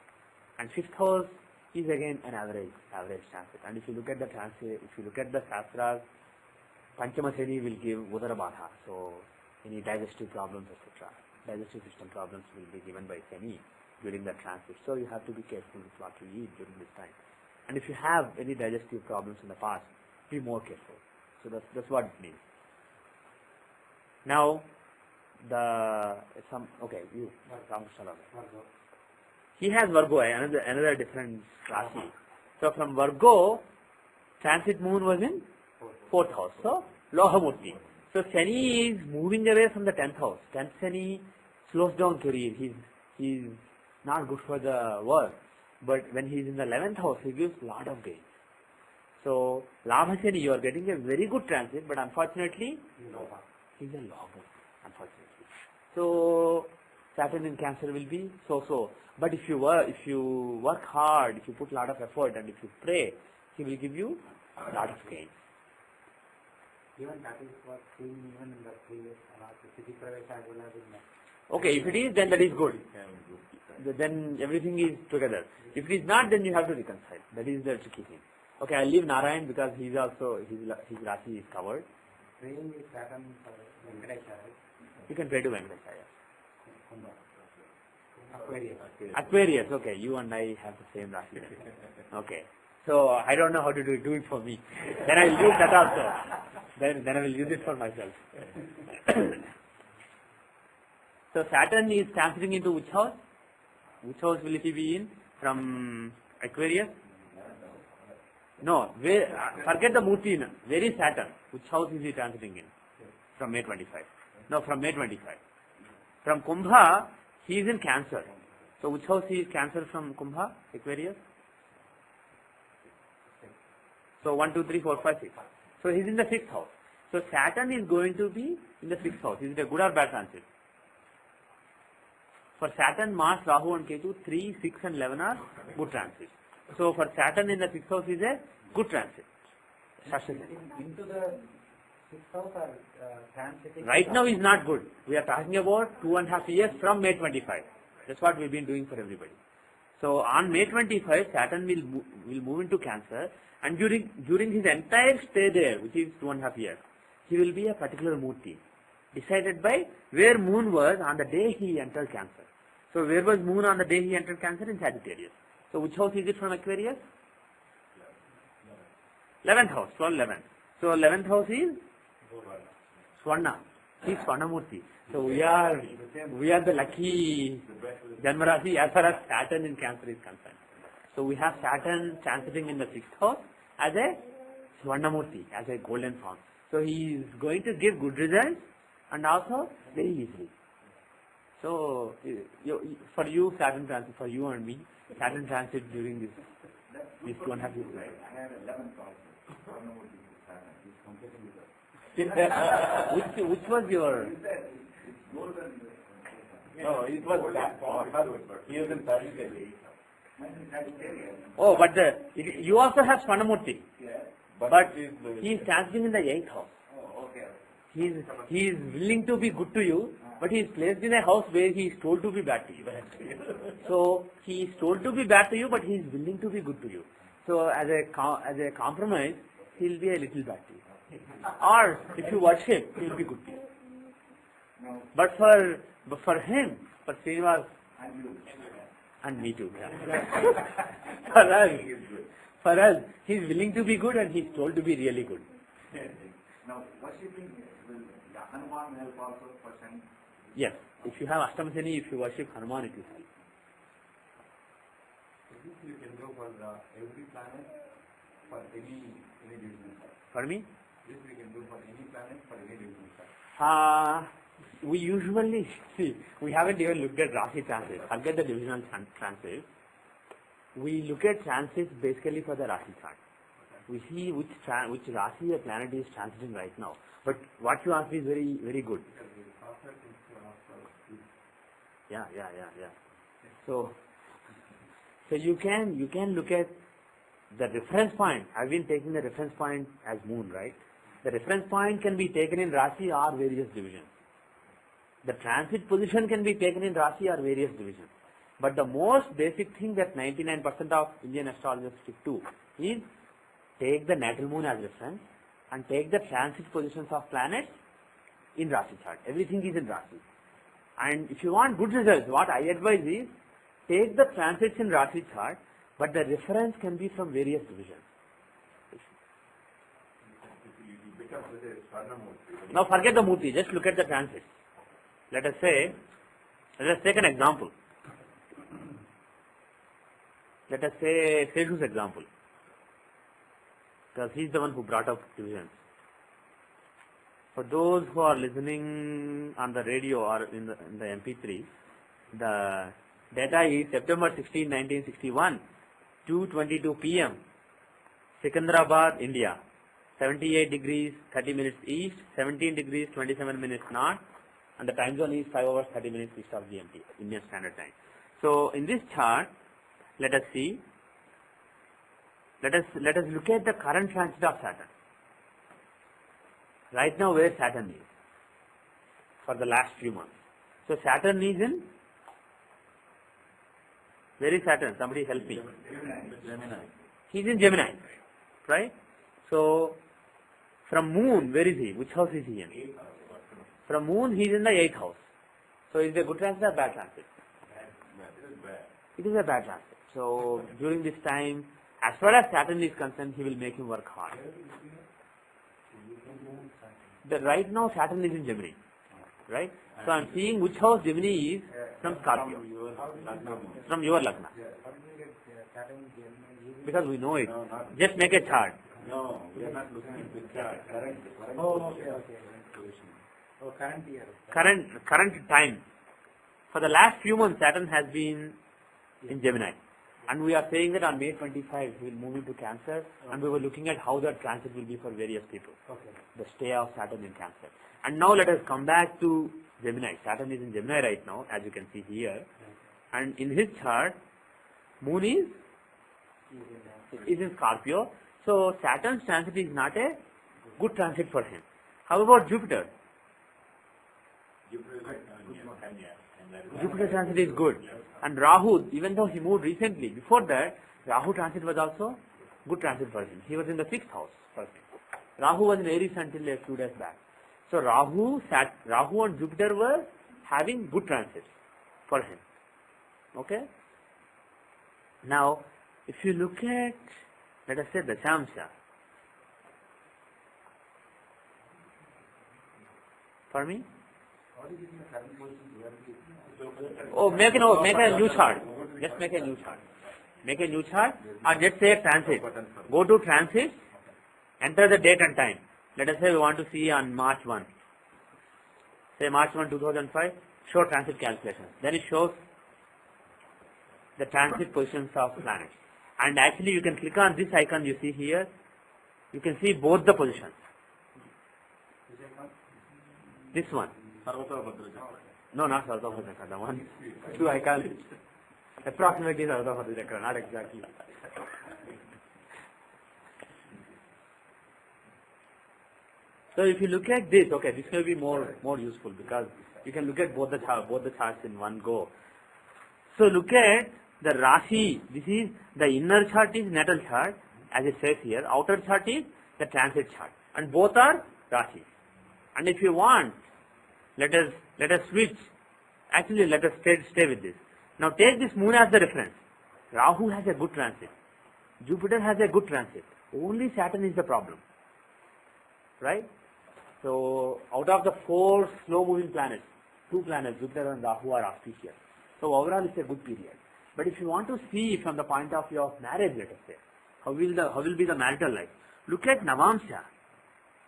Speaker 1: And 5th house is again an average transit. And if you look at the transit, if you look at the Shastras, Panchama Shani will give Udara Badha, so any digestive problems, etc. Digestive system problems will be given by Shani during the transit. So you have to be careful with what you eat during this time. And if you have any digestive problems in the past, be more careful. So that's what it means. Now, you, Ramakrishna. He has Virgo, another different Rashi. So from Virgo, transit moon was in 4th house. So, Lohamurti. So Shani is moving away from the 10th house. 10th Shani slows down career. He's not good for the work. But when he's in the 11th house, he gives lot of gain. So, Labha Shani, you are getting a very good transit, but unfortunately, he's a Loha, unfortunately. So, Saturn in Cancer will be so-so. But if you work hard, if you put a lot of effort and if you pray, he will give you a lot of gain.
Speaker 2: Even that is what seen even in the previous city private as well as in the...
Speaker 1: Okay, if it is, then that is good. Then everything is together. If it is not, then you have to reconcile. That is the tricky thing. Okay, I'll leave Narayan because he's also, his Rashi is covered.
Speaker 2: Praying with Saturn for Venkatesha, right?
Speaker 1: You can pray to Venkatesha.
Speaker 2: Aquarius.
Speaker 1: Okay, you and I have the same Rashi. Okay. So, I don't know how to do it for me. Then I will use that also. Then I will use it for myself. So, Saturn is transiting into which house? Which house will it be in? From Aquarius? No, forget the Murti. Where is Saturn? Which house is he transiting in? From May 25. No, from May 25. From Kumbha, he is in Cancer. So, which house he is Cancer from Kumbha? Aquarius? So, 1, 2, 3, 4, 5, 6. So, he is in the 6th house. So, Saturn is going to be in the 6th house. Is it a good or bad transit? For Saturn, Mars, Rahu and Ketu, 3, 6 and 11 are good transits. So, for Saturn in the 6th house is a good transit.
Speaker 2: Into the 6th house or transiting?
Speaker 1: Right now is not good. We are talking about 2.5 years from May 25. That's what we've been doing for everybody. So, on May 25, Saturn will move into Cancer, and during his entire stay there, which is 2.5 years, he will be a particular Murti, decided by where Moon was on the day he entered Cancer. So, where was Moon on the day he entered Cancer? In Sagittarius. So, which house is it from Aquarius? 11th house, 12, 11. So, 11th house is Swarna. He is Swarnamurti. So, we are the lucky Janmarasi as far as Saturn in Cancer is concerned. So, we have Saturn transiting in the 6th house as a Swarnamurti, as a golden form. So, he is going to give good results and also very easily. So, for you, Saturn transit, for you and me, Saturn transit during this 2.5 years.
Speaker 4: I had 11 calls.
Speaker 1: Which was your?
Speaker 4: No, it was that. He was in Sagittarius.
Speaker 1: Oh, but you also have Swarnamurti.
Speaker 4: Yeah.
Speaker 1: But he is transiting in the 8th house.
Speaker 4: Oh, okay.
Speaker 1: He is willing to be good to you, but he is placed in a house where he is told to be bad to you. So he is told to be bad to you, but he is willing to be good to you. So as a compromise, he will be a little bad to you. Or if you worship, he will be good to you. But for him, for Srinivas, and me too. Yeah. For us, he is willing to be good and he is told to be really good.
Speaker 4: Now, worshipping, will Hanuman help also for Shani?
Speaker 1: Yes. If you have Ashtama Shani, if you worship Hanuman, it will help.
Speaker 3: This you can do for every planet, for any division.
Speaker 1: For me?
Speaker 3: This we can do for any planet, for any division.
Speaker 1: We usually see, we haven't even looked at Rashi transit. Forget the divisional transit. We look at transits basically for the Rashi chart. We see which Rashi a planet is transiting right now. But what you asked is very, very good. Yeah. So you can look at the reference point. I've been taking the reference point as Moon, right? The reference point can be taken in Rashi or various divisions. The transit position can be taken in Rashi or various divisions. But the most basic thing that 99% of Indian astrologers stick to is take the natal moon as reference and take the transit positions of planets in Rasi chart. Everything is in Rasi. And if you want good results, what I advise is, take the transits in Rasi chart, but the reference can be from various divisions. Now forget the Murti, just look at the transits. Let us take an example. Let us say Seshu's example, because he is the one who brought up divisions. For those who are listening on the radio or in the MP3, the data is September 16, 1961, 2:22 p.m. Secunderabad, India, 78 degrees 30 minutes east, 17 degrees 27 minutes north, and the time zone is 5 hours 30 minutes east of GMT, Indian Standard Time. So in this chart, let us see. Let us look at the current transit of Saturn. Right now, where Saturn is for the last few months. So Saturn is in. Where is Saturn? Somebody help me.
Speaker 4: Gemini.
Speaker 1: He is in Gemini, right? So from Moon, where is he? Which house is he in? From Moon, he is in the 8th house. So is it a good transit or bad transit? It is a bad transit. So during this time, as far as Saturn is concerned, he will make him work hard. Right now Saturn is in Gemini, right? So I am seeing which house Gemini is from Scorpio, from your Lagna. Because we know it. Just make a chart.
Speaker 4: No, we are not looking at the chart.
Speaker 2: Current year.
Speaker 1: Current time. For the last few months, Saturn has been in Gemini. And we are saying that on May 25, he will move into Cancer, and we were looking at how that transit will be for various people. The stay of Saturn in Cancer. And now let us come back to Gemini. Saturn is in Gemini right now, as you can see here. And in his chart, Moon is in Scorpio. So Saturn's transit is not a good transit for him. How about Jupiter? Jupiter transit is good. And Rahu, even though he moved recently, before that, Rahu transit was also good transit for him. He was in the 6th house first. Rahu was in Aries until a few days back. So Rahu and Jupiter were having good transit for him. Okay? Now, if you look at, let us say, the Dashamsha. For me? Oh, make a new chart. Just make a new chart. Make a new chart, or just say transit. Go to transit, enter the date and time. Let us say we want to see on March 1. Say March 1, 2005. Show transit calculations. Then it shows the transit positions of planets. And actually you can click on this icon you see here. You can see both the positions. This one. No, not Sarvabhadra, the one. Two icons. Approximately Sarvabhadra, not exactly. So if you look at this, okay, this will be more useful because you can look at both the charts in one go. So look at the Rashi. This is the inner chart is natal chart, as it says here. Outer chart is the transit chart, and both are Rashi. And if you want, let us switch. Actually, let us stay with this. Now take this Moon as the reference. Rahu has a good transit. Jupiter has a good transit. Only Saturn is the problem. Right? So out of the 4 slow-moving planets, 2 planets, Jupiter and Rahu, are auspicious. So overall, it's a good period. But if you want to see from the point of view of marriage, let us say, how will be the marital life? Look at Navamsha.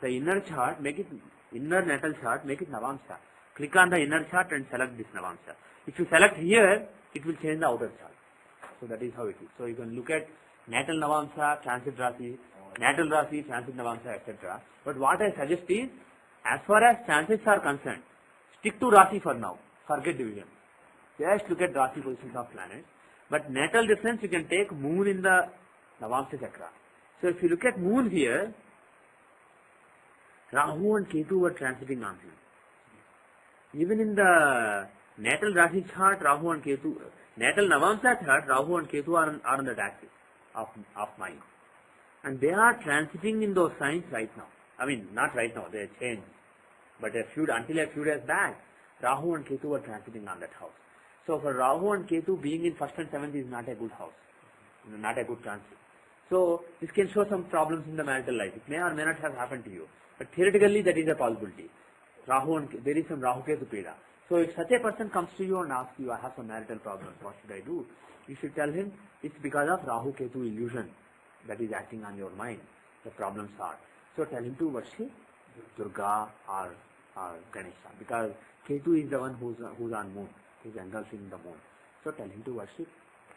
Speaker 1: The inner chart, make it inner natal chart, make it Navamsha. Click on the inner chart and select this Navamsha. If you select here, it will change the outer chart. So that is how it is. So you can look at natal Navamsha, transit Rasi, natal Rasi, transit Navamsha, etc. But what I suggest is, as far as transits are concerned, stick to Rasi for now. Forget division. Just look at Rasi positions of planets. But natal difference, you can take Moon in the Navamsha Chakra. So if you look at Moon here, Rahu and Ketu were transiting on him. Even in the natal Rasi chart, Rahu and Ketu, natal Navamsha chart, Rahu and Ketu are on the axis of mind. And they are transiting in those signs right now. I mean, not right now, they changed. But until a few days back, Rahu and Ketu were transiting on that house. So for Rahu and Ketu, being in 1st and 7th is not a good house, not a good transit. So this can show some problems in the marital life. It may or may not have happened to you. But theoretically, that is a possibility. There is some Rahu Ketu Pida. So if such a person comes to you and asks you, I have some marital problems, what should I do? You should tell him, it's because of Rahu Ketu illusion that is acting on your mind. The problems are. So tell him to worship Durga or Ganesha, because Ketu is the one who's on moon, who's engulfing the moon. So tell him to worship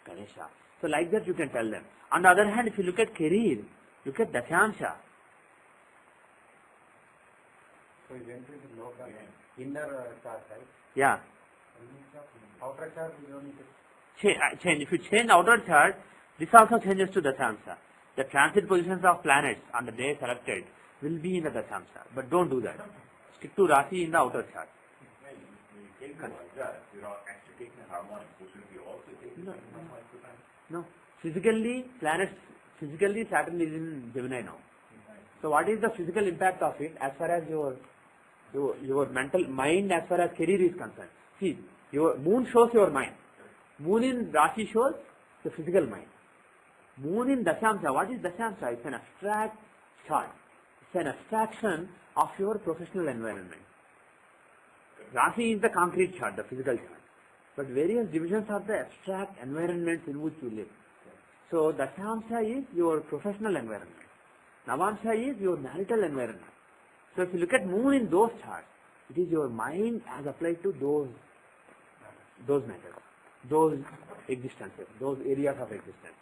Speaker 1: Ganesha. So like that you can tell them. On the other hand, if you look at career, look at Dashyamsha.
Speaker 2: So you went into the local inner chart, right?
Speaker 1: Yeah.
Speaker 2: Outer chart, we don't need to
Speaker 1: Change. If you change outer chart, this also changes to Dashyamsha. The transit positions of planets on the day selected will be in the Dashyamsha. But don't do that. Stick to Rasi in the outer chart.
Speaker 3: When you take the Vajra, you're not actually taking a harmonic, so should we also take the harmonic?
Speaker 1: No. Physically Saturn is in Gemini now. So what is the physical impact of it as far as your mental mind, as far as career is concerned? See, your moon shows your mind. Moon in Rashi shows the physical mind. Moon in Dashyamsha, what is Dashyamsha? It's an abstract chart. It's an abstraction of your professional environment. Rashi is the concrete chart, the physical chart. But various divisions are the abstract environments in which you live. So Dashyamsha is your professional environment. Navamsha is your marital environment. So if you look at moon in those charts, it is your mind as applied to those matters, those existences, those areas of existence.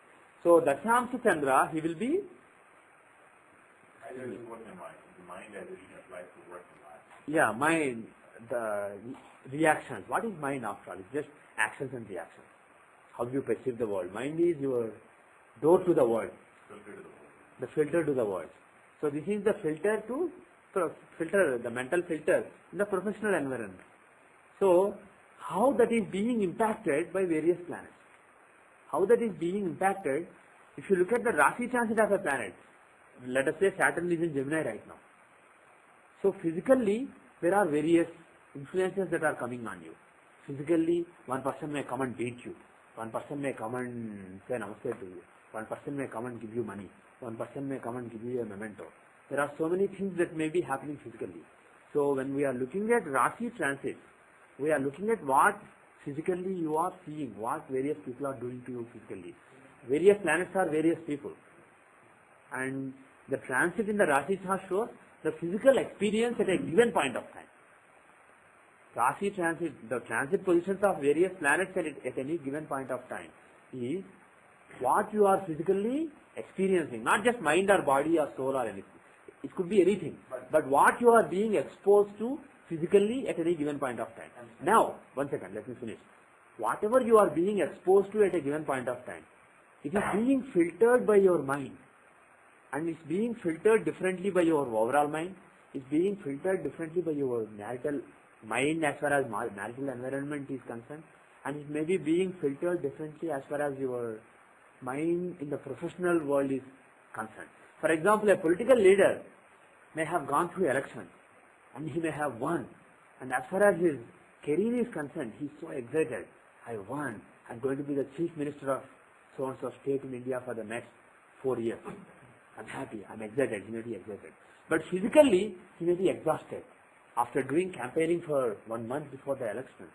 Speaker 1: So Dashyamsha Chandra, he will be
Speaker 3: Either it work in mind. The mind as it applies to work in mind.
Speaker 1: Yeah, mind, the reactions. What is mind after all? It's just actions and reactions. How you perceive the world. Mind is your door to the world, the filter to the world. So this is the the mental filter in the professional environment. So how that is being impacted by various planets. How that is being impacted, if you look at the Rashi transit of a planet, let us say Saturn is in Gemini right now. So physically, there are various influences that are coming on you. Physically, one person may come and beat you. One person may come and say namaste to you. One person may come and give you money. One person may come and give you a memento. There are so many things that may be happening physically. So when we are looking at Rashi transit, we are looking at what physically you are seeing, what various people are doing to you physically. Various planets are various people. And the transit in the Rashi chart shows the physical experience at a given point of time. Rashi transit, the transit positions of various planets at any given point of time is what you are physically experiencing, not just mind or body or soul or anything. It could be anything, but what you are being exposed to physically at any given point of time. Now, one second, let me finish. Whatever you are being exposed to at a given point of time, it is being filtered by your mind. And it's being filtered differently by your overall mind. It's being filtered differently by your marital mind as far as marital environment is concerned. And it may be being filtered differently as far as your mind in the professional world is concerned. For example, a political leader may have gone through elections and he may have won. And as far as his career is concerned, he is so excited. I won. I'm going to be the chief minister of so-and-so state in India for the next 4 years. I'm happy, I'm excited, he may be excited. But physically, he may be exhausted. After doing campaigning for 1 month before the election,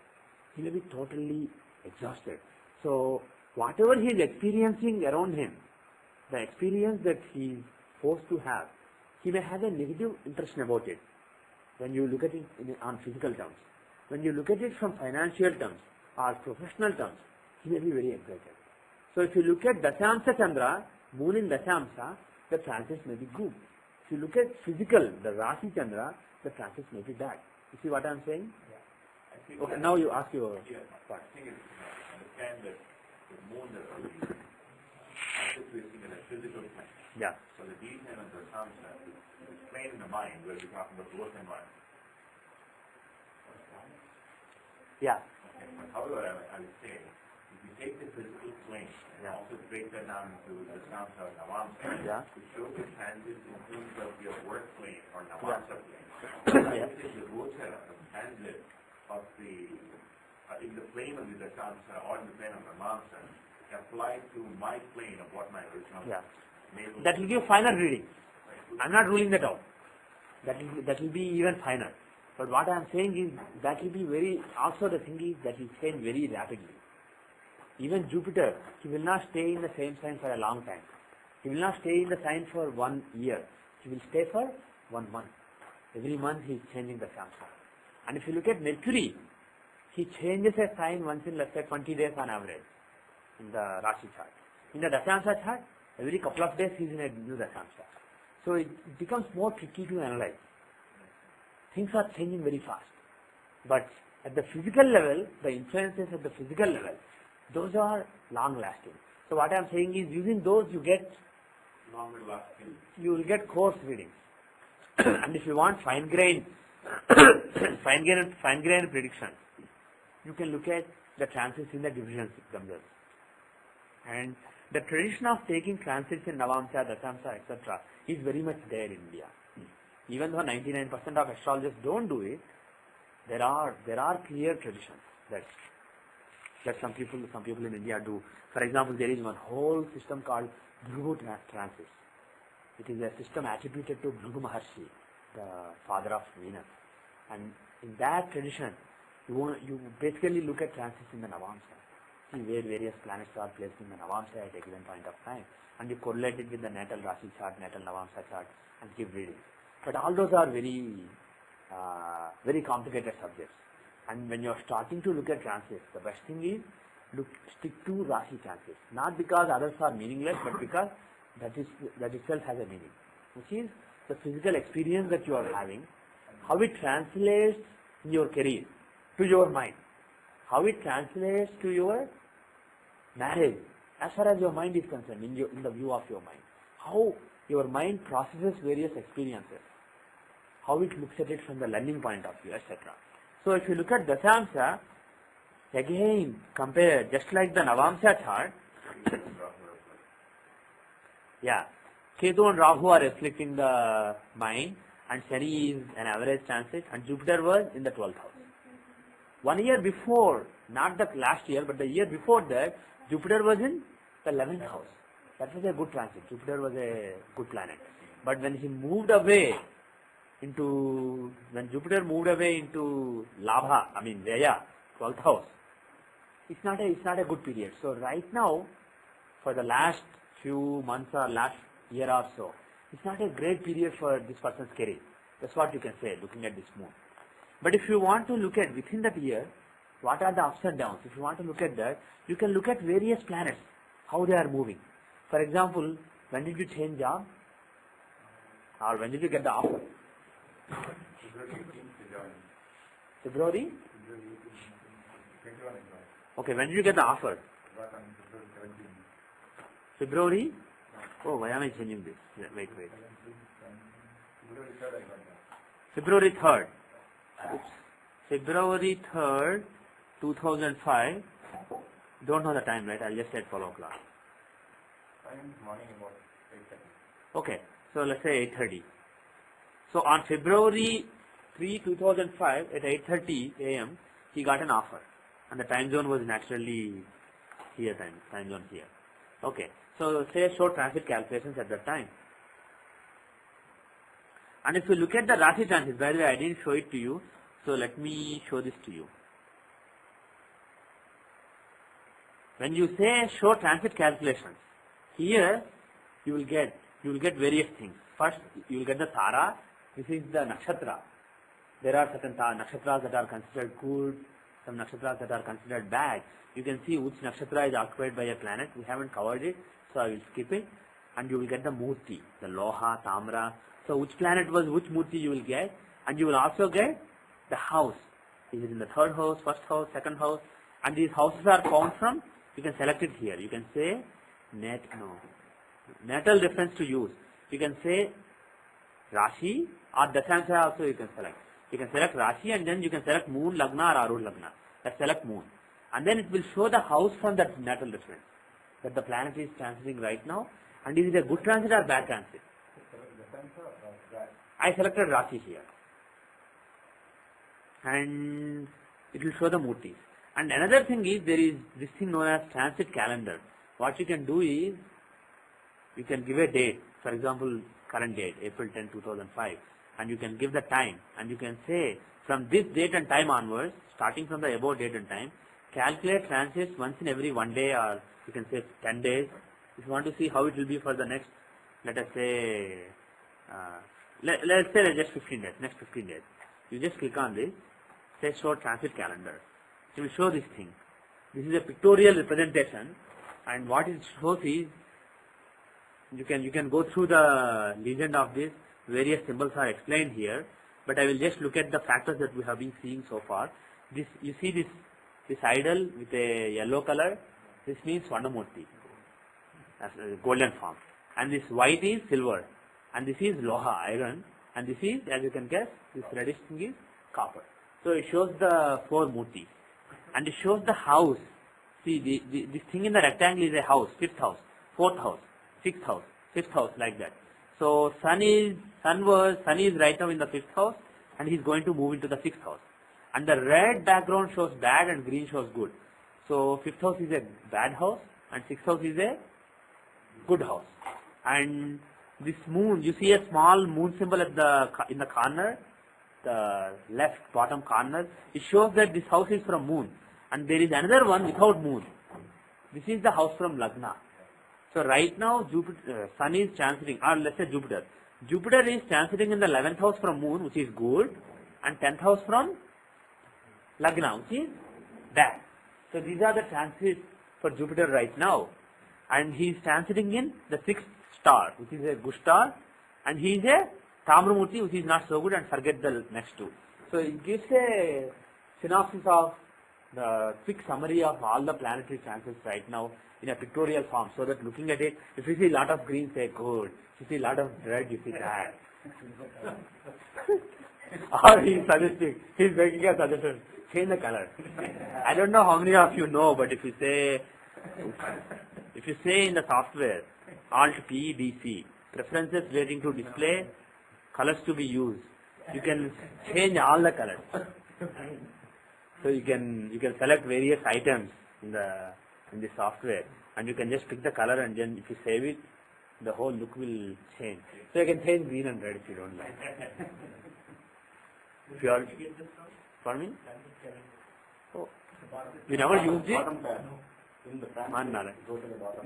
Speaker 1: he may be totally exhausted. So, whatever he is experiencing around him, the experience that he is forced to have, he may have a negative impression about it when you look at it on physical terms. When you look at it from financial terms or professional terms, he may be very excited. So, if you look at Dashyamsha Chandra, moon in Dashyamsha, the transits may be good. If you look at physical, the Rashi Chandra, the transits may be bad. You see what I am saying?
Speaker 3: Yeah.
Speaker 1: Okay, now you ask your part.
Speaker 3: I think it's understand that the moon is situating in a physical plane.
Speaker 1: Yeah.
Speaker 3: So the detail of the concept is plain in the mind where we're talking about the work environment.
Speaker 1: Yeah.
Speaker 3: Okay. But however, I would say, if you take the physical plane and
Speaker 1: Yeah.
Speaker 3: Also break that down into the Samsa or Navamsa.
Speaker 1: Yeah.
Speaker 3: To show the transits in terms of your work plane or
Speaker 1: Yeah.
Speaker 3: Navamsa plane.
Speaker 1: Yeah.
Speaker 3: This is the Gochara, the transit of the, in the plane of the Dasamsa or in the plane of Navamsa, applied to my plane of what my original
Speaker 1: Yeah.
Speaker 3: natal.
Speaker 1: That will give final reading. I'm not ruling that out. That will be even finer. But what I am saying is that will be very, also the thing is that will change very rapidly. Even Jupiter, he will not stay in the same sign for a long time. He will not stay in the sign for 1 year. He will stay for 1 month. Every month he is changing the Samsa. And if you look at Mercury, he changes a sign once in, let's say, 20 days on average in the Rashi chart. In the Dasamsa chart, every couple of days he is in a new Dasamsa. So it becomes more tricky to analyze. Things are changing very fast. But at the physical level, the influences at the physical level, those are long lasting. So what I am saying is, using those you
Speaker 3: Longer lasting.
Speaker 1: will get coarse readings. And if you want fine grained prediction, you can look at the transits in the divisions themselves. And the tradition of taking transits in Navamsa, Dasamsa, etc. is very much there in India. Even though 99% of astrologers don't do it, there are clear traditions that some people in India do. For example, there is one whole system called Bhrigu transits. It is a system attributed to Bhrigu Maharshi, the father of Venus. And in that tradition, you basically look at transits in the Navamsa. See where various planets are placed in the Navamsa at a given point of time. And you correlate it with the natal Rashi chart, natal Navamsa chart, and keep reading. But all those are very complicated subjects. And when you are starting to look at transits, the best thing is stick to Rashi transits. Not because others are meaningless, but because that itself has a meaning, which is the physical experience that you are having, how it translates in your career, to your mind, how it translates to your marriage, as far as your mind is concerned, in the view of your mind, how your mind processes various experiences, how it looks at it from the learning point of view, etc. So if you look at Dasamsa, again compare, just like the Navamsa chart, yeah, Ketu and Rahu are reflecting the mind, and Shani is an average transit, and Jupiter was in the 12th house. 1 year before, not the last year, but the year before that, Jupiter was in the 11th house. That was a good transit. Jupiter was a good planet. But when Jupiter moved away into Labha, Vyaya, 12th house, it's not a good period. So right now, for the last few months or last year or so, it's not a great period for this person's career. That's what you can say, looking at this moon. But if you want to look at within that year, what are the ups and downs? If you want to look at that, you can look at various planets, how they are moving. For example, when did you change job? Or when did you get the offer? February? Okay, when did you get the offer? February? Oh, why am I changing this? Yeah, wait. February 3rd. Oops. February 3rd, 2005. Don't know the time, right? I'll just say 12 o'clock.
Speaker 2: Morning about 8:30.
Speaker 1: Okay, so let's say 8:30. So on February 3, 2005 at 8:30 a.m. he got an offer, and the time zone was naturally here, time zone here. Okay, so say show transit calculations at that time. And if you look at the Rashi transit, by the way, I didn't show it to you, so let me show this to you. When you say show transit calculations, here you will get various things. First, you will get the Tara. This is the nakshatra. There are certain nakshatras that are considered good, some nakshatras that are considered bad. You can see which nakshatra is occupied by a planet. We haven't covered it, so I will skip it. And you will get the murti, the loha, tamra. So which planet was which murti you will get, and you will also get the house. Is it in the 3rd house, 1st house, 2nd house? And these houses are found from, you can select it here. You can say natal reference to use. You can say Rashi or Dasamsa also you can select. You can select Rashi and then you can select Moon, Lagna or Arud Lagna. Let's select Moon. And then it will show the house from that natal reference. that the planet is transiting right now, and is it a good transit or bad transit? I selected Rashi here, and it will show the Murtis. And another thing is, there is this thing known as transit calendar. What you can do is, you can give a date, for example, current date, April 10, 2005, and you can give the time, and you can say, from this date and time onwards, starting from the above date and time, calculate transits once in every 1 day, or you can say 10 days. If you want to see how it will be for the next, let us say, let's say just 15 days, next 15 days. You just click on this, say show transit calendar. It will show this thing. This is a pictorial representation, and what it shows is, you can go through the legend of this. Various symbols are explained here, but I will just look at the factors that we have been seeing so far. This, you see this idol with a yellow color. This means Swarnamurti, as a golden form, and this white is silver, and this is Loha, iron, and this is, as you can guess, this reddish thing is copper. So it shows the 4 Murtis, and it shows the house. See, this thing in the rectangle is a house, 5th house, 4th house, 6th house, 5th house, like that. So sun is right now in the 5th house, and he is going to move into the 6th house. And the red background shows bad and green shows good. So 5th house is a bad house, and 6th house is a good house. And this moon, you see a small moon symbol at in the corner, the left bottom corner. It shows that this house is from moon, and there is another one without moon. This is the house from Lagna. So right now, sun is transiting, or let's say Jupiter. Jupiter is transiting in the 11th house from moon, which is good, and 10th house from Lagna, which is bad. So these are the transits for Jupiter right now, and he is transiting in the 6th star, which is a good star, and he is a Tamramurti, which is not so good, and forget the next two. So it gives a synopsis of the quick summary of all the planetary transits right now in a pictorial form, so that looking at it, if you see a lot of green, say good. If you see a lot of red, you see bad. Or he is suggesting, he is making a suggestion, change the color. I don't know how many of you know, but if you say in the software, Alt P D C, preferences relating to display, colors to be used, you can change all the colors. So you can select various items in the software, and you can just pick the color, and then if you save it, the whole look will change. So you can change green and red if you don't like. If you are, pardon me? Oh, you never used it?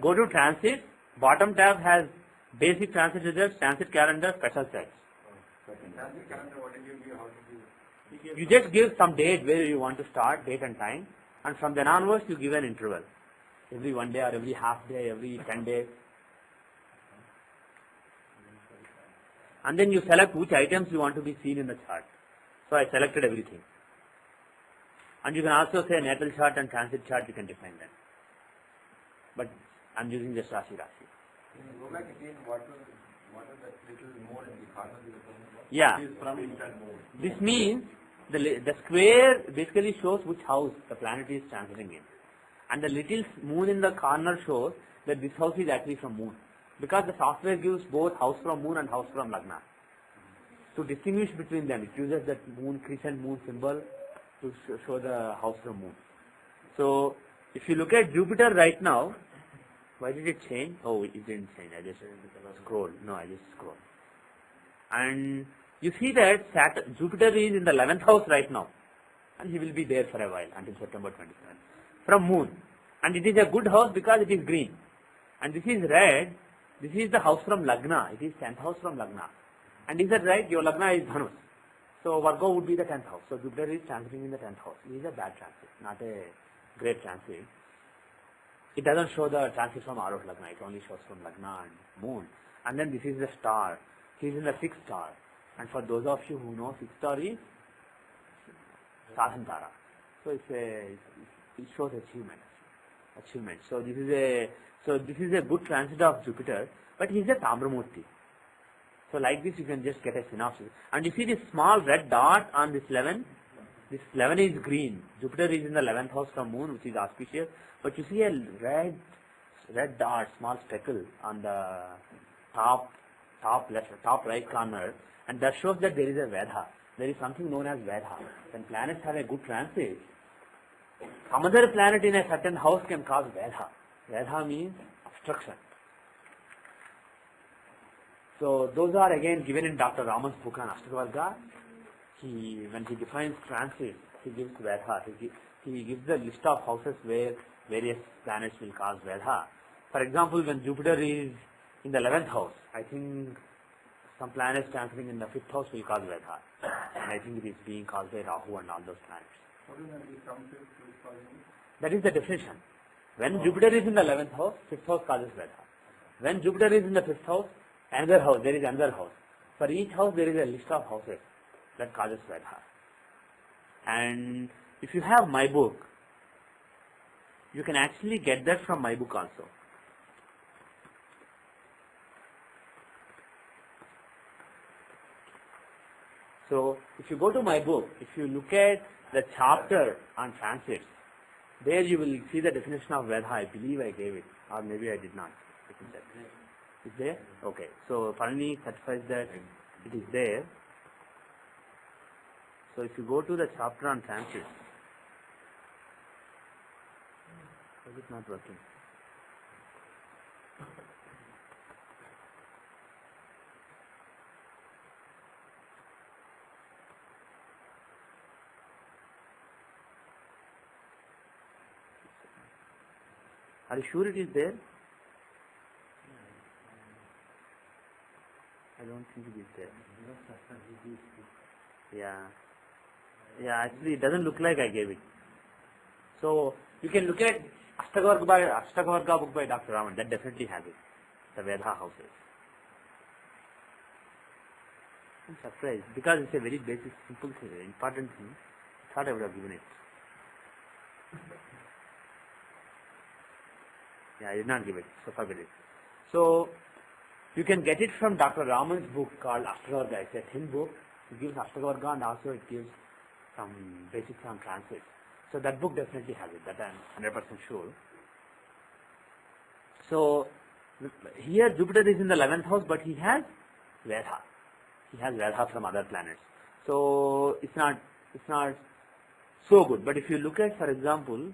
Speaker 1: Go to transit. Bottom tab has basic transit results, transit calendar, special sets. You just give some date where you want to start, date and time, and from then onwards you give an interval. Every 1 day or every half day, every 10 days. And then you select which items you want to be seen in the chart. So I selected everything. And you can also say natal chart and transit chart, you can define them. But I'm using just Rashi.
Speaker 2: Can you go back again? What is that little more in the corner?
Speaker 1: Yeah. This means the square basically shows which house the planet is transiting in. And the little moon in the corner shows that this house is actually from moon. Because the software gives both house from moon and house from Lagna. To distinguish between them, it uses that moon, crescent moon symbol to show the house from moon. So, if you look at Jupiter right now, why did it change? Oh, it didn't change. I just scrolled. No, I just scrolled. And you see that Jupiter is in the 11th house right now. And he will be there for a while, until September 27th. From moon. And it is a good house because it is green. And this is red. This is the house from Lagna. It is 10th house from Lagna. And is that right? Your Lagna is Dhanus. So Virgo would be the 10th house. So Jupiter is transiting in the 10th house. It is a bad transit, not a great transit. It doesn't show the transit from Arush Lagna. It only shows from Lagna and Moon. And then this is the star. He is in the 6th star. And for those of you who know, 6th star is Sahantara. So it shows achievement. So this is a good transit of Jupiter, but he is a Tamramurti. So like this you can just get a synopsis. And you see this small red dot on this 11. This 11 is green. Jupiter is in the 11th house from Moon, which is auspicious. But you see a red red dot, small speckle on the top left, top right corner, and that shows that there is a Vedha. There is something known as Vedha. When planets have a good transit, some other planet in a certain house can cause Vedha. Vedha means obstruction. So those are again given in Dr. Raman's book on Ashtavarga. When he defines transit, he gives Vedha. He gives a list of houses where various planets will cause Vedha. For example, when Jupiter is in the 11th house, I think some planets transiting in the 5th house will cause Vedha. And I think it is being caused by Rahu and all those planets.
Speaker 2: What is the transit is causing?
Speaker 1: That is the definition. When Jupiter is in the 11th house, 5th house causes Vedha. When Jupiter is in the 5th house, another house, there is another house. For each house, there is a list of houses that causes Vedha. And if you have my book, you can actually get that from my book also. So, if you go to my book, if you look at the chapter on transits, there you will see the definition of Vedha. I believe I gave it, or maybe I did not. Is there? Okay. So, Parani certifies that it is there. So, if you go to the chapter on transits, is it not working? Are you sure it is there? I don't think it is there. Yeah, actually it doesn't look like I gave it. So, you can look at Ashtavarga book by Dr. Raman, that definitely has it. The Vedha houses. I'm surprised, because it's a very basic, simple thing, important thing. I thought I would have given it. Yeah, I did not give it, so forget it. So, you can get it from Dr. Raman's book called Ashtavarga. It's a thin book. It gives Ashtavarga and also it gives some basics on transit. So that book definitely has it, that I'm 100% sure. So, here Jupiter is in the 11th house, but he has Vedha. He has Vedha from other planets. So, it's not so good. But if you look at, for example,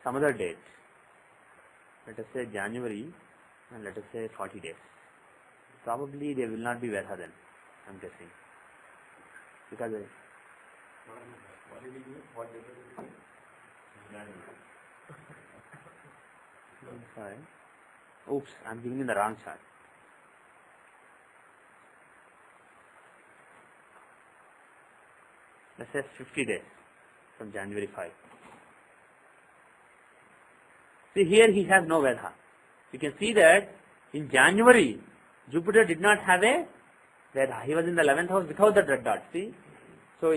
Speaker 1: some other date, let us say January, and let us say 40 days. Probably there will not be Vedha then, I'm guessing. Because sorry. Oops, I'm giving you the wrong chart. Let's say 50 days from January 5. See, here he has no Vedha. You can see that in January, Jupiter did not have a Vedha. He was in the 11th house without the red dot. See? So,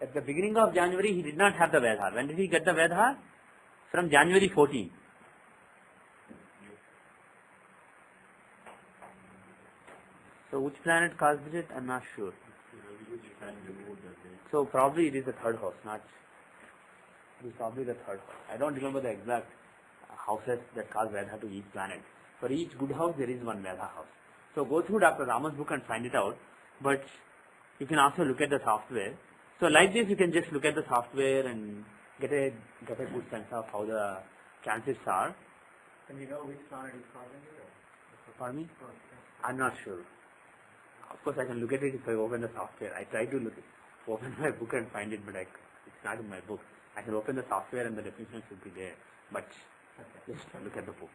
Speaker 1: at the beginning of January, he did not have the Vedha. When did he get the Vedha? From January 14. So, which planet caused it? I'm not sure. So, probably it is the third house, not. It is probably the third house. I don't remember the exact houses that cause Vedha to each planet. For each good house, there is one Vedha house. So, go through Dr. Raman's book and find it out. But you can also look at the software. So, like this, you can just look at the software and get a good sense of how the transits are.
Speaker 2: Can you know which planet is causing it?
Speaker 1: Pardon me? I'm not sure. Of course, I can look at it if I open the software. I try to open my book and find it, but it's not in my book. I can open the software and the definition should be there. But just look at the book.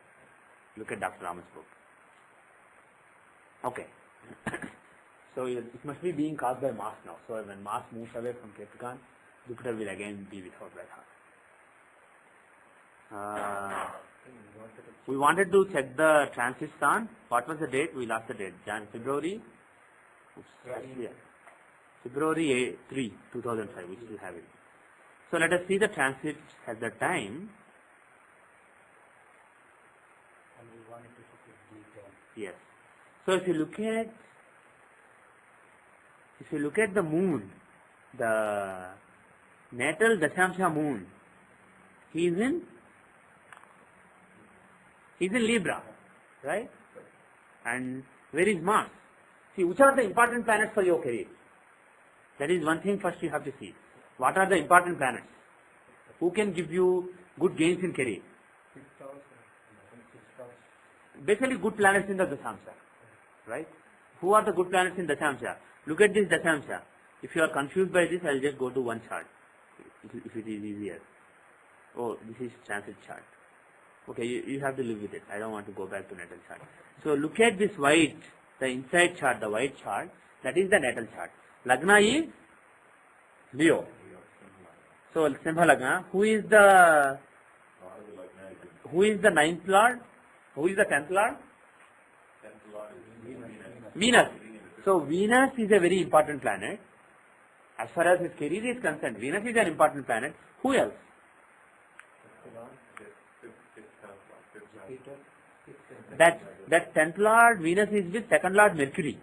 Speaker 1: Look at Dr. Raman's book. Okay. So it must be being caused by Mars now. So when Mars moves away from Capricorn, Jupiter will again be without Vedha. We wanted to check the transits on. What was the date? We lost the date. February. February 3, 2005. We still have it. So let us see the transits at the time.
Speaker 2: And we wanted to look at detail.
Speaker 1: Yes. So if you look at the moon, the natal Dashamsha moon, he is He's in Libra, right? And where is Mars? See, which are the important planets for your career? That is one thing first you have to see. What are the important planets? Who can give you good gains in career? Basically good planets in the Dashamsha, right? Who are the good planets in Dashamsha? Look at this Dashamsha. If you are confused by this, I will just go to one chart, if it is easier. Oh, this is transit chart. Okay, you have to live with it. I don't want to go back to natal chart. So look at this white, the inside chart, the white chart. That is the natal chart. Lagna is Leo. So Simha Lagna. Who is the ninth lord? Who is the 10th lord? Venus. So Venus is a very important planet. As far as his career is concerned, Venus is an important planet. Who else? That 10th lord Venus is with 2nd lord Mercury,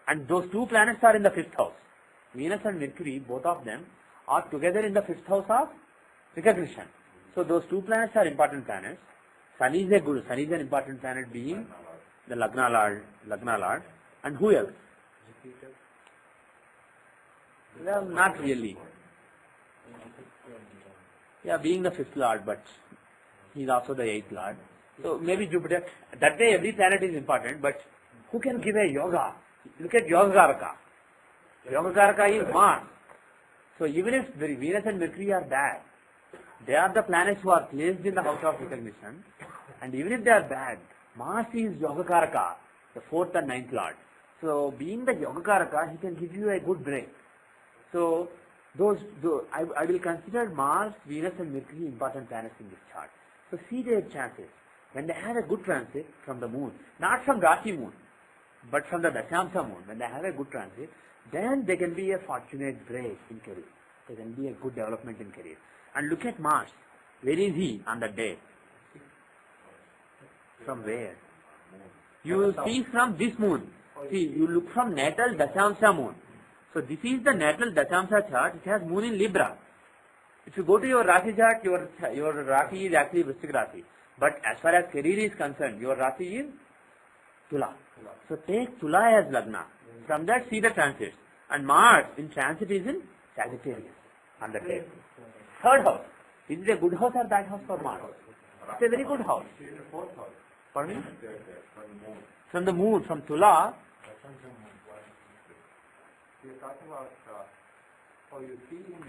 Speaker 1: and those two planets are in the 5th house. Venus and Mercury, both of them, are together in the 5th house of recognition. So those two planets are important planets. Sun is an important planet, being the Lagna Lord. And who else? Well, not really. Yeah, being the 5th lord, but he is also the 8th lord. So maybe Jupiter. That way every planet is important, but who can give a yoga? Look at Yogakaraka. Yogakaraka is Mars. So even if Venus and Mercury are bad, they are the planets who are placed in the house of recognition, and even if they are bad, Mars is Yogakaraka, the 4th and 9th lord. So being the Yogakaraka, he can give you a good break. So I will consider Mars, Venus and Mercury important planets in this chart. So see their chances. When they have a good transit from the moon, not from Rashi moon, but from the Dashamsha moon, when they have a good transit, then there can be a fortunate break in career. There can be a good development in career. And look at Mars. Where is he on that day? From where? You will see from this moon. See, you look from natal Dashamsha moon. So this is the natal Dashamsha chart. It has moon in Libra. If you go to your Rashi chart, your Rashi is actually Vrishchik Rashi. But as far as career is concerned, your Rashi is Tula. So take Tula as Lagna. From that see the transits. And Mars in transit is in Sagittarius on the day. 3rd house. Is it a good house or bad house for Mars? It's a very good house. Pardon me? From the moon, from Tula.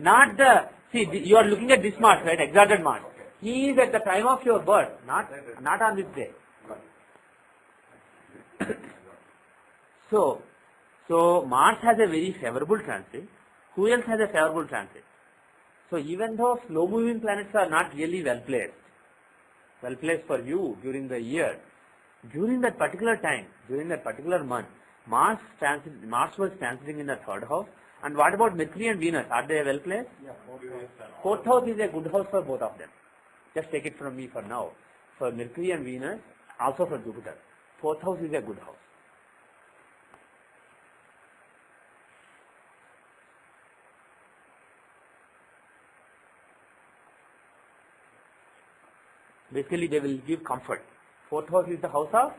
Speaker 1: Not the, see, you are looking at this Mars, right? Exalted Mars. He is at the time of your birth, not on this day. So Mars has a very favorable transit. Who else has a favorable transit? So even though slow moving planets are not really well placed for you during the year, during that particular time, during that particular month, Mars was transiting in the 3rd house. And what about Mercury and Venus? Are they well placed?
Speaker 2: Yeah,
Speaker 1: 4th house is a good house for both of them. Just take it from me for now. For Mercury and Venus, also for Jupiter. 4th house is a good house. Basically, they will give comfort. 4th house is the house of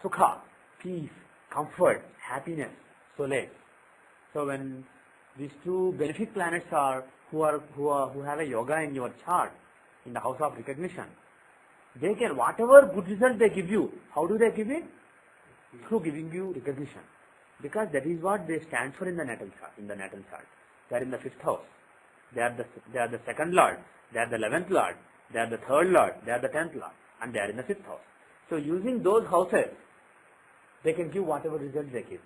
Speaker 1: Sukha, peace, comfort, happiness, solace. So when these two benefic planets are who have a yoga in your chart, in the house of recognition, they can, whatever good result they give you, how do they give it? Through giving you recognition. Because that is what they stand for in the natal chart. They are in the 5th house. They are the 2nd lord. They are the 11th lord. They are the 3rd lord. They are the 10th lord. And they are in the 5th house. So using those houses, they can give whatever result they give.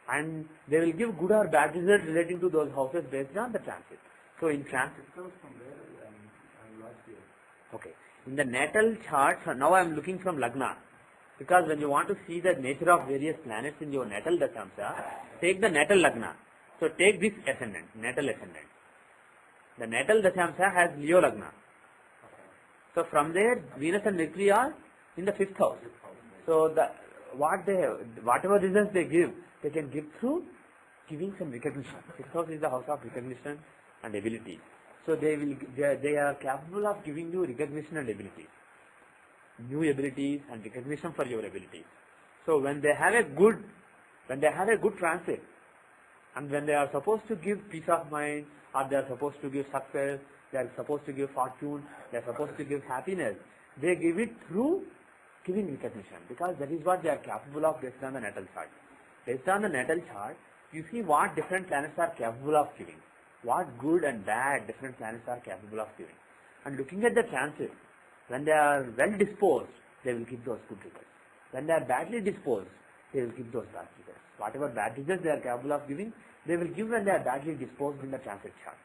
Speaker 1: And they will give good or bad results relating to those houses based on the transit. So in transit, okay. In the natal chart, now I am looking from Lagna. Because when you want to see the nature of various planets in your natal Dashamsha, take the natal Lagna. So take this ascendant, natal ascendant. The natal Dashamsha has Leo Lagna. So from there, Venus and Mercury are in the 5th house. So whatever results they give, they can give through giving some recognition. 5th house is the house of recognition and ability. So they are capable of giving you recognition and ability. new abilities and recognition for your abilities. So when they have a good transit, and when they are supposed to give peace of mind, or they are supposed to give success, they are supposed to give fortune, they are supposed to give happiness, they give it through giving recognition, because that is what they are capable of based on the natal chart. Based on the natal chart, you see what different planets are capable of giving, what good and bad different planets are capable of giving. And looking at the transit, when they are well disposed, they will give those good results. When they are badly disposed, they will give those bad results. Whatever bad results they are capable of giving, they will give when they are badly disposed in the transit chart.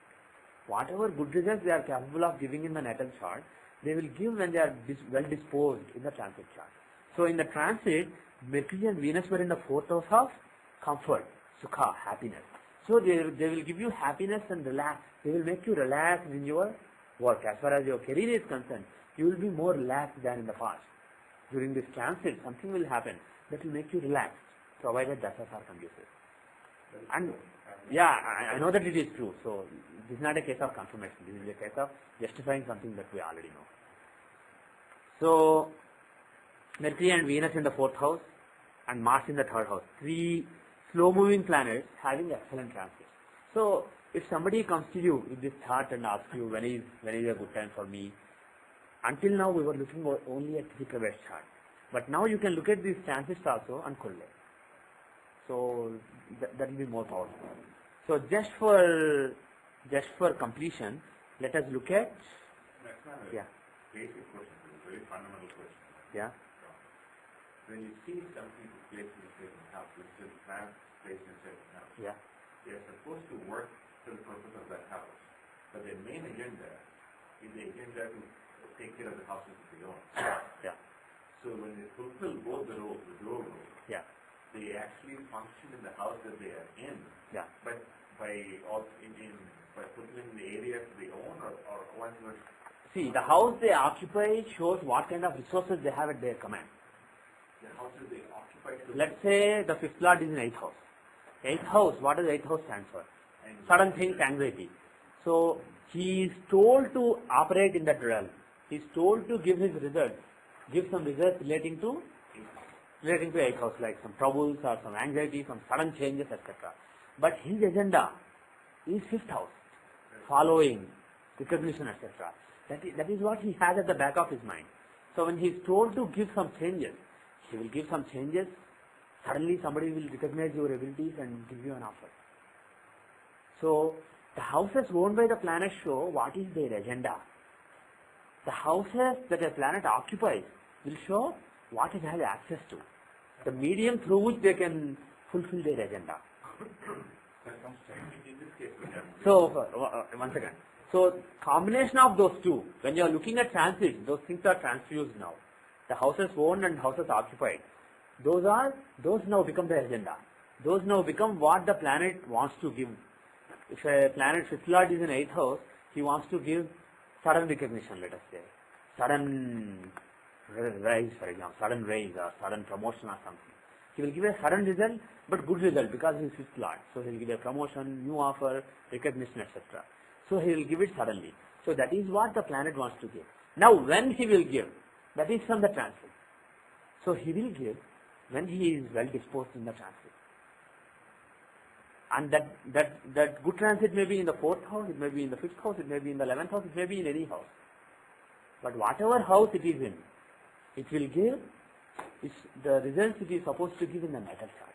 Speaker 1: Whatever good results they are capable of giving in the natal chart, they will give when they are well disposed in the transit chart. So in the transit, Mercury and Venus were in the fourth house of comfort, sukha, happiness. So they will give you happiness and relax. They will make you relax in your work. As far as your career is concerned, you will be more relaxed than in the past. During this transit, something will happen that will make you relaxed, provided dasas are conducive. And yeah, I know that it is true. So this is not a case of confirmation. This is a case of justifying something that we already know. So Mercury and Venus in the fourth house and Mars in the third house. Three slow-moving planets having excellent transits. So if somebody comes to you with this thought and asks you when is a good time for me, until now we were looking only at the West chart, but now you can look at these transits also and correlate. So that will be more powerful. So just for completion, let us look at
Speaker 3: That's not a basic question. It's a very fundamental question.
Speaker 1: yeah.
Speaker 3: When you see something placed in a certain house, which is plant placed in a certain house,
Speaker 1: Yeah.
Speaker 3: they are supposed to work for the purpose of that house. But their main agenda is the agenda to take care of the houses that they own.
Speaker 1: Yeah.
Speaker 3: So when they fulfill both the roles, the dual role,
Speaker 1: Yeah.
Speaker 3: they actually function in the house that they are in,
Speaker 1: Yeah.
Speaker 3: but by fulfilling the area that they own, or one was
Speaker 1: See, the house they occupy shows what kind of resources they have at their command.
Speaker 3: the houses they occupy. To
Speaker 1: Let's say the fifth lord is in eighth house. Eighth house, what does eighth house stand for? Sudden things, anxiety. So he is told to operate in that realm. He is told to give his results, give some results relating to eighth house, like some troubles or some anxiety, some sudden changes, etc. But his agenda is fifth house, following, recognition, etc. That is what he has at the back of his mind. So when he is told to give some changes, he will give some changes. Suddenly somebody will recognize your abilities and give you an offer. So the houses owned by the planet show what is their agenda. The houses that a planet occupies will show what it has access to, the medium through which they can fulfill their agenda.
Speaker 3: in this case, we have
Speaker 1: So, one second. So, combination of those two, when you are looking at transit, those things are transfused now. The houses owned and houses occupied, those now become the agenda. Those now become what the planet wants to give. If a planet fifth lord is in eighth house, he wants to give sudden recognition, let us say, sudden rise, for example, sudden raise or sudden promotion or something. He will give a sudden result, but good result because he is fifth lord. So he will give a promotion, new offer, recognition, etc. So he will give it suddenly. So that is what the planet wants to give. Now when he will give, that is from the transit. So he will give when he is well disposed in the transit. And that good transit may be in the fourth house, it may be in the fifth house, it may be in the 11th house, it may be in any house. But whatever house it is in, it will give the results it is supposed to give in the natal chart.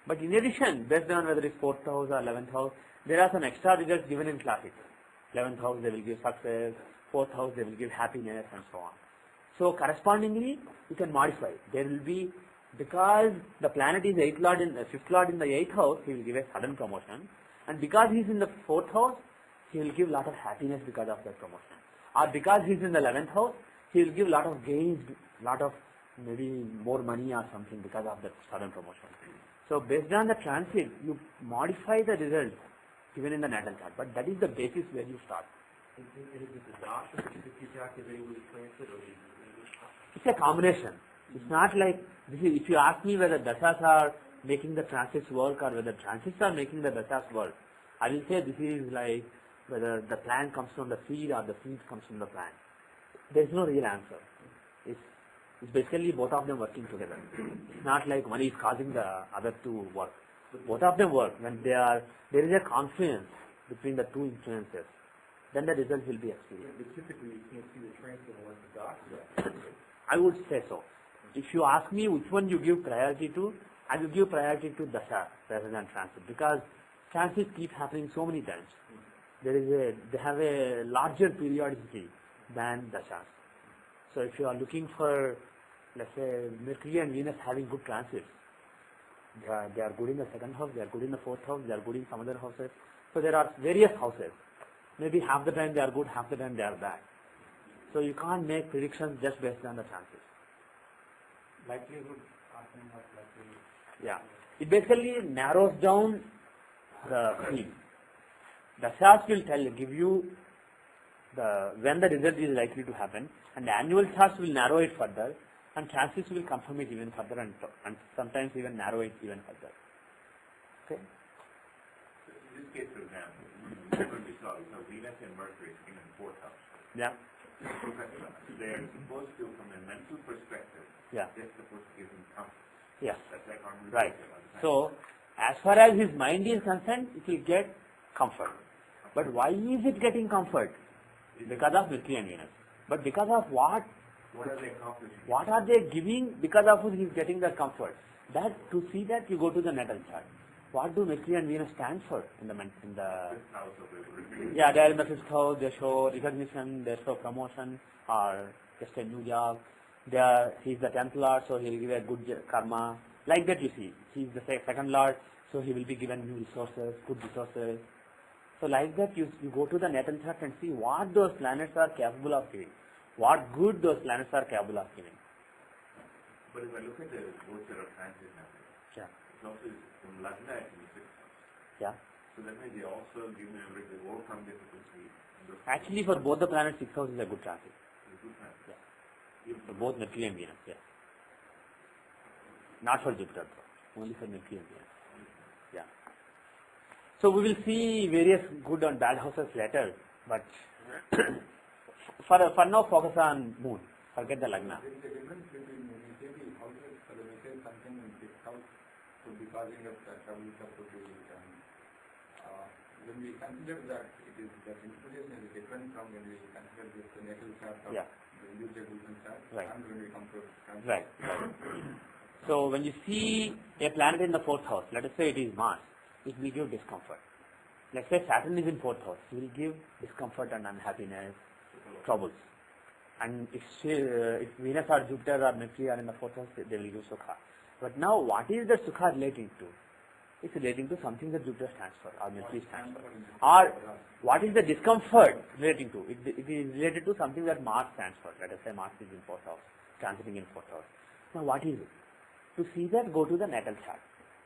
Speaker 1: But in addition, based on whether it's 4th house or 11th house, there are some extra results given in classics. 11th house they will give success, 4th house they will give happiness, and so on. So correspondingly, you can modify. There will be, because the planet is 5th lord in the 8th house, he will give a sudden promotion. And because he is in the 4th house, he will give lot of happiness because of that promotion. Or because he is in the 11th house, he will give lot of gains, lot of maybe more money or something because of that sudden promotion. So based on the transit, you modify the results given in the natal chart. But that is the basis where you start. It's a combination. It's not like, if you ask me whether dasas are making the transits work or whether transits are making the dasas work, I will say this is like whether the plant comes from the seed or the seed comes from the plant. There is no real answer. It's basically both of them working together. It's not like one is causing the other to work. Both of them work. When there is a confluence between the two influences, then the result will be experienced.
Speaker 5: But typically you can't see the transit unless the doctor.
Speaker 1: I would say so. If you ask me which one you give priority to, I will give priority to dasha rather than transit, because transits keep happening so many times. They have a larger periodicity than dashas. So if you are looking for, let's say, Mercury and Venus having good transits, they are good in the second house, they are good in the fourth house, they are good in some other houses. So there are various houses. Maybe half the time they are good, half the time they are bad. So you can't make predictions just based on the transits.
Speaker 2: Likelihood, asking what likelihood.
Speaker 1: Yeah. It basically narrows down the field. Dashas will give you when the result is likely to happen, and the annual charts will narrow it further, and transits will confirm it even further, and sometimes even narrow it even further. Okay?
Speaker 3: In this case, for example, when we saw Venus and Mercury in the fourth house.
Speaker 1: Yeah.
Speaker 3: They are supposed to, from a mental perspective,
Speaker 1: Yeah.
Speaker 3: they're supposed to give him comfort.
Speaker 1: Yeah.
Speaker 3: That's like harmony.
Speaker 1: Right. So, as far as his mind is concerned, it will get comfort. But why is it getting comfort? Because of Mercury and Venus. But because of what?
Speaker 3: What are they accomplishing?
Speaker 1: What are they giving? Because of whom he is getting that comfort. That to see that, you go to the natal chart. What do Mercury and Venus stand for in the
Speaker 3: Fifth house of the
Speaker 1: Yeah, they are in the fifth house. They show recognition. They show promotion or just a new job. He is the 10th lord, so he will give a good karma. Like that, you see. He is the second lord, so he will be given new resources, good resources. So like that, you go to the natal chart and see what those planets are capable of giving. What good those planets are capable of giving.
Speaker 3: But if I look at the Jyothishya of transit now,
Speaker 1: Yeah.
Speaker 3: it's also from Lagna in the sixth house.
Speaker 1: Yeah.
Speaker 3: So that means they also give me they overcome difficulty.
Speaker 1: Actually, for both the planets, 6th house is a good transit.
Speaker 3: Yeah.
Speaker 1: Yeah. For both Mercury and Venus, yeah. Not for Jupiter, though. Only for Mercury and Venus. Yeah. So we will see various good and bad houses later, but for now, focus on Moon. Forget the Lagna.
Speaker 5: There is a difference between when you say the houses, so when you say something in this house could be causing us trouble, could be, when we consider that it is, that interpretation is different from when we consider this natal chart of
Speaker 1: Yeah.
Speaker 5: the individual chart,
Speaker 1: Right.
Speaker 5: and when we come to transit.
Speaker 1: Right. So when you see a planet in the 4th house, let us say it is Mars, it will give discomfort. Let's say Saturn is in 4th house, it will give discomfort and unhappiness, troubles. And if Venus or Jupiter or Mercury are in the 4th house, they will give Sukha. But now, what is the Sukha relating to? It's relating to something that Jupiter stands for, or Mercury stands for. Or what is the discomfort relating to? It is related to something that Mars stands for. Let us say Mars is in 4th house, transiting in 4th house. Now what is it? To see that, go to the natal chart.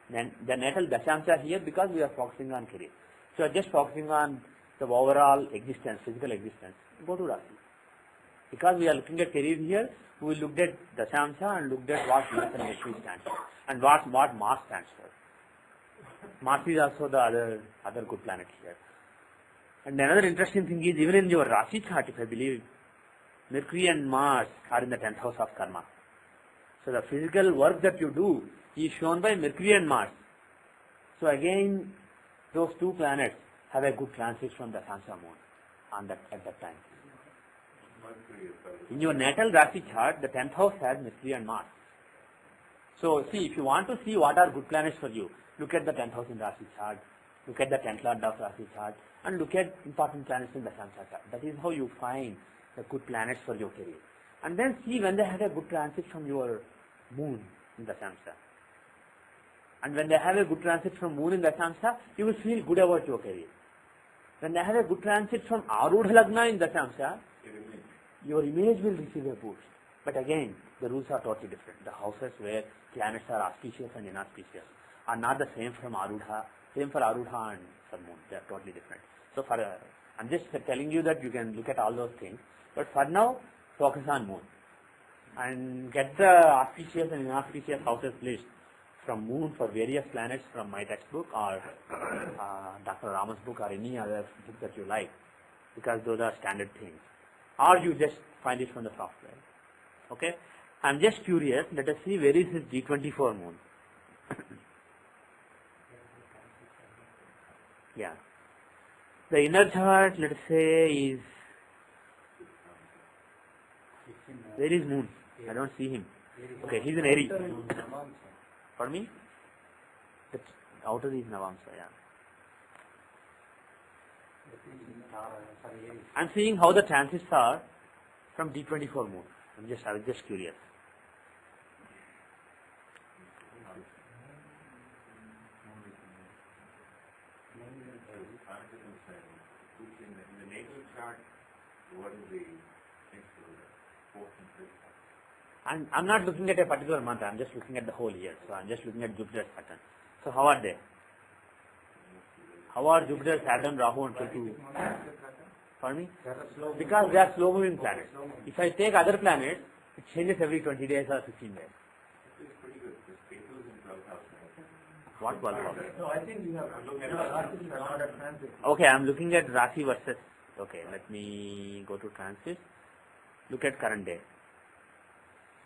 Speaker 1: Then the natal dashamsha here, because we are focusing on career. So we are just focusing on the overall existence, physical existence. Go to Rasi. Because we are looking at career here, we looked at dashamsha and looked at what Venus and Mercury stands for, and what Mars stands for. Mars is also the other good planet here. And another interesting thing is, even in your Rasi chart, if I believe, Mercury and Mars are in the 10th house of karma. So the physical work that you do is shown by Mercury and Mars. So again, those two planets have a good transit from the Dashamsha moon at that time. In your natal Rasi chart, the 10th house has Mercury and Mars. So see, if you want to see what are good planets for you, look at the 10th house in Rasi chart, look at the 10th lord of Rasi chart, and look at important planets in the Dashamsha chart. That is how you find the good planets for your career. And then see when they have a good transit from your moon in the Dashamsha. And when they have a good transit from moon in the Dashamsha, you will feel good about your career. When they have a good transit from Arudha Lagna in the Dashamsha, your image will receive a boost. But again, the rules are totally different. The houses where planets are auspicious and inauspicious are not the same from Arudha. Same for Arudha and for moon. They are totally different. So I'm just telling you that you can look at all those things. But for now, focus on moon. And get the auspicious and inauspicious houses list from moon for various planets from my textbook or Dr. Rama's book or any other book that you like. Because those are standard things. Or you just find it from the software. Okay? I'm just curious. Let us see where is his D24 moon. Yeah. The inner chart, let us say, is where is moon? I don't see him. Okay, he's in Aries. Pardon me? The outer is Navamsa, yeah. I'm seeing how the transits are from D24 moon. I was just curious.
Speaker 3: In the natal chart, what is the next fourth and fifth?
Speaker 1: I'm not looking at a particular month, I'm just looking at the whole year. So I'm just looking at Jupiter's pattern. So how are they? How are Jupiter, Saturn, Rahu and Ketu? Pardon me? Because they are slow moving planets. If I take other planets, it changes every 20 days or 15 days.
Speaker 3: It's pretty good. This Ketu is in 12th house.
Speaker 1: What 12 house?
Speaker 5: No, I think you have to look at transit.
Speaker 1: Okay, I'm looking at Rasi versus. Okay, let me go to transit. Look at current day.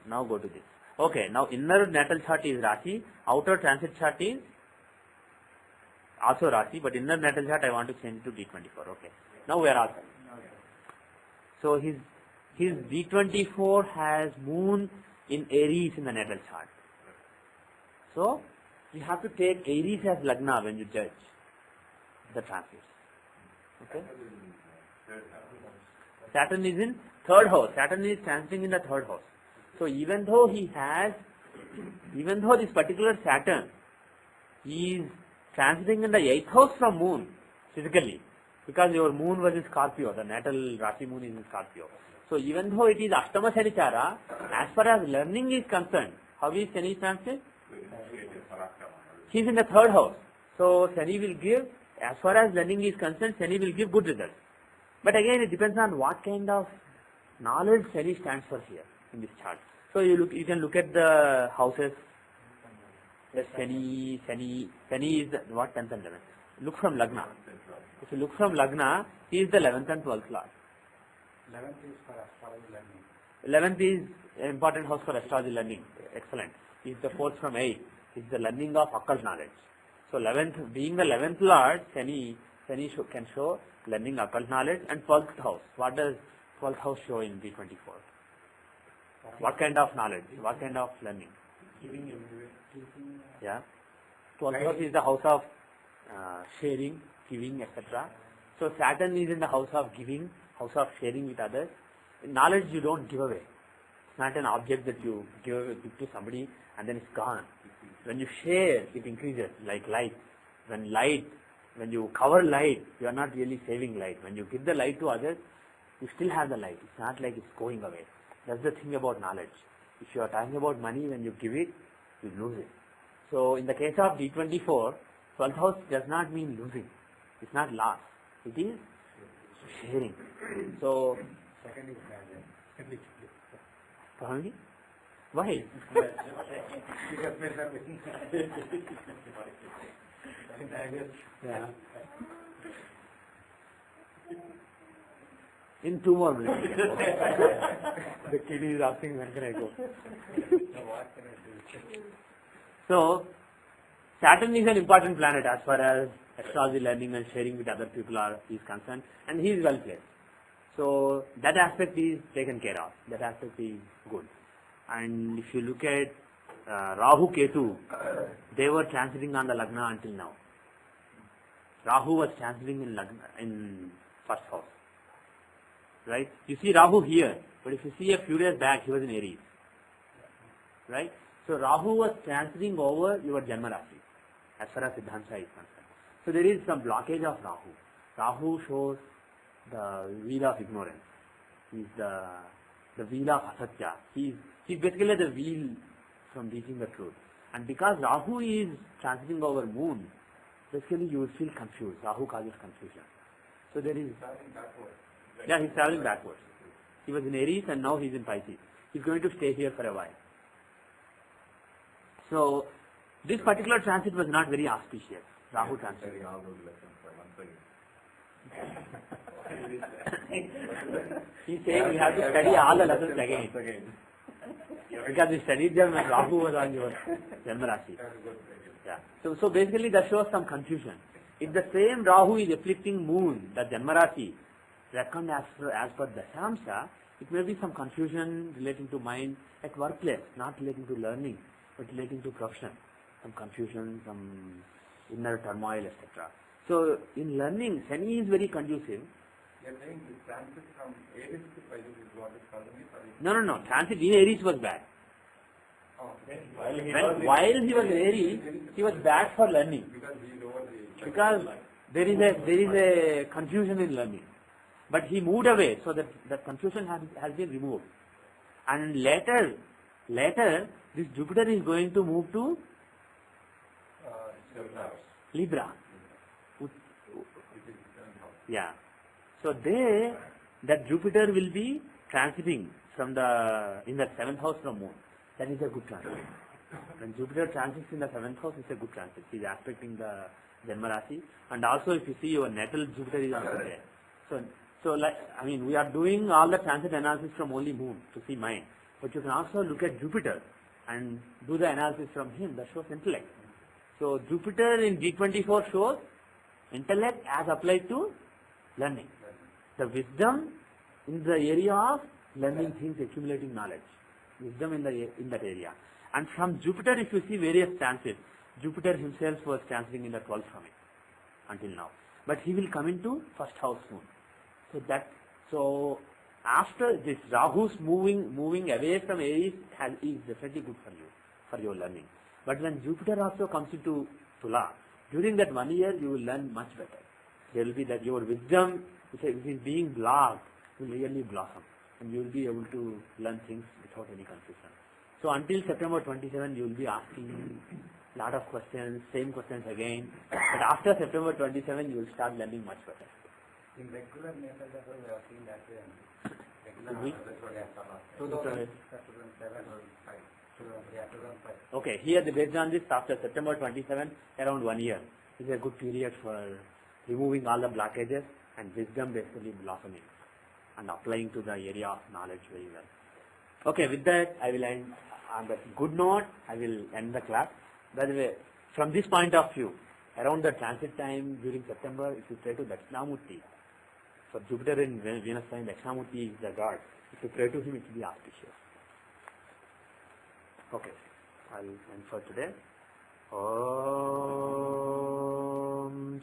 Speaker 1: Now go to this. Okay, now inner natal chart is Rasi, outer transit chart is also Rasi, but inner natal chart I want to change to D24. Okay, now we are all set. So his D24 has moon in Aries in the natal chart. So you have to take Aries as Lagna when you judge the transits. Okay. Saturn is in third house. Saturn is transiting in the third house. So even though this particular Saturn is transiting in the 8th house from moon physically, because your moon was in Scorpio, the natal Rasi moon is in Scorpio. So even though it is Ashtama Shanichara, as far as learning is concerned, how is Shani transit? He is in the third house. So Shani will give, as far as learning is concerned, Shani will give good results. But again, it depends on what kind of knowledge Shani stands for here in this chart. So you can look at the houses. The Shani is the, what, 10th and 11th. Look from Lagna. If you look from Lagna, he is the 11th and 12th lord.
Speaker 2: 11th is for astrology learning.
Speaker 1: 11th is an important house for astrology learning. Excellent. He is the 4th from 8th. He is the learning of occult knowledge. So 11th, being the 11th lord, Shani can show learning occult knowledge. And 12th house. What does 12th house show in B24? What kind of knowledge? What kind of learning? Yeah. 12th house is the house of sharing, giving, etc. So Saturn is in the house of giving, house of sharing with others. Knowledge you don't give away. It's not an object that you give to somebody and then it's gone. When you share, it increases, like light. When you cover light, you are not really saving light. When you give the light to others, you still have the light. It's not like it's going away. That's the thing about knowledge. If you are talking about money, when you give it, you lose it. So in the case of D24, 12th house does not mean losing. It's not loss. It is sharing. So,
Speaker 2: Second is magic.
Speaker 1: Pahani? Why? Yeah. In 2 more minutes. The kid is asking when can I go. So, Saturn is an important planet as far as astrology learning and sharing with other people is concerned, and he is well placed. So that aspect is taken care of. That aspect is good. And if you look at Rahu Ketu, they were transiting on the Lagna until now. Rahu was transiting in first house. Right? You see Rahu here, but if you see a few days back, he was in Aries. Right? So Rahu was transiting over your Janma Rashi, as far as Siddhanta is concerned. So there is some blockage of Rahu. Rahu shows the wheel of ignorance. He's the wheel of asatya. He's basically the wheel from reaching the truth. And because Rahu is transiting over moon, basically you will feel confused. Rahu causes confusion. So there is... Yeah, he's traveling backwards. He was in Aries and now he's in Pisces. He's going to stay here for a while. So, this particular transit was not very auspicious. Rahu transit. He's saying we have to study all the lessons again. Because we studied them when Rahu was on your Janma Rashi. Yeah. So basically that shows some confusion. If the same Rahu is afflicting moon, the Janma Rashi, reckoned as per Dashamsa, it may be some confusion relating to mind at workplace, not relating to learning, but relating to profession. Some confusion, some inner turmoil, etc. So in learning, Shani is very conducive.
Speaker 5: You're saying the transit from Aries to Pisces is what is causing it?
Speaker 1: No. Transit in Aries was bad. While he was in Aries, he was bad for learning.
Speaker 5: Because he lowered the...
Speaker 1: Because there is a confusion in learning. But he moved away, so that confusion has been removed. And later, this Jupiter is going to move to Libra. Yeah. So that Jupiter will be transiting in the 7th house from Moon. That is a good transit. When Jupiter transits in the 7th house, it's a good transit. He is aspecting the Janma Rashi. And also if you see your natal Jupiter is also there. So we are doing all the transit analysis from only Moon to see mind. But you can also look at Jupiter and do the analysis from him. That shows intellect. So Jupiter in D24 shows intellect as applied to learning. The wisdom in the area of learning things, accumulating knowledge. Wisdom in that area. And from Jupiter, if you see various transits, Jupiter himself was transiting in the 12th from it until now. But he will come into 1st house soon. So after this, Rahu's moving away from Aries is definitely good for you, for your learning. But when Jupiter also comes into Tula, during that 1 year you will learn much better. There will be that your wisdom, which is being blocked, will really blossom. And you will be able to learn things without any confusion. So until September 27, you will be asking a lot of questions, same questions again. But after September 27, you will start learning much better.
Speaker 2: In regular natal level, we have seen that way.
Speaker 1: We?
Speaker 2: 2007 or 5. 2005.
Speaker 1: Okay, here based on this, after September 27, around 1 year, is a good period for removing all the blockages and wisdom basically blossoming and applying to the area of knowledge very well. Okay, with that, I will end on that good note. I will end the class. By the way, from this point of view, around the transit time during September, if you pray to Dakshinamurti, for Jupiter in Venus sign, Dakshinamurti is the god. If you pray to him, it will be auspicious. Okay, I'll end for today. Om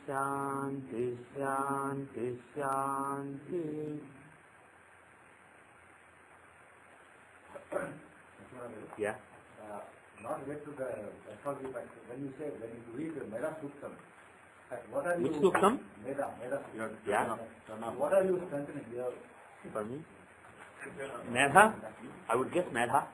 Speaker 1: Shanti Shanti Shanti. Yeah.
Speaker 2: Not related to the astrology, but when you read the Meda Suktam, what are you...
Speaker 1: Which Suktam?
Speaker 2: Meda.
Speaker 1: Yeah.
Speaker 2: What are you strengthening?
Speaker 1: For me? Medha? I would guess Medha.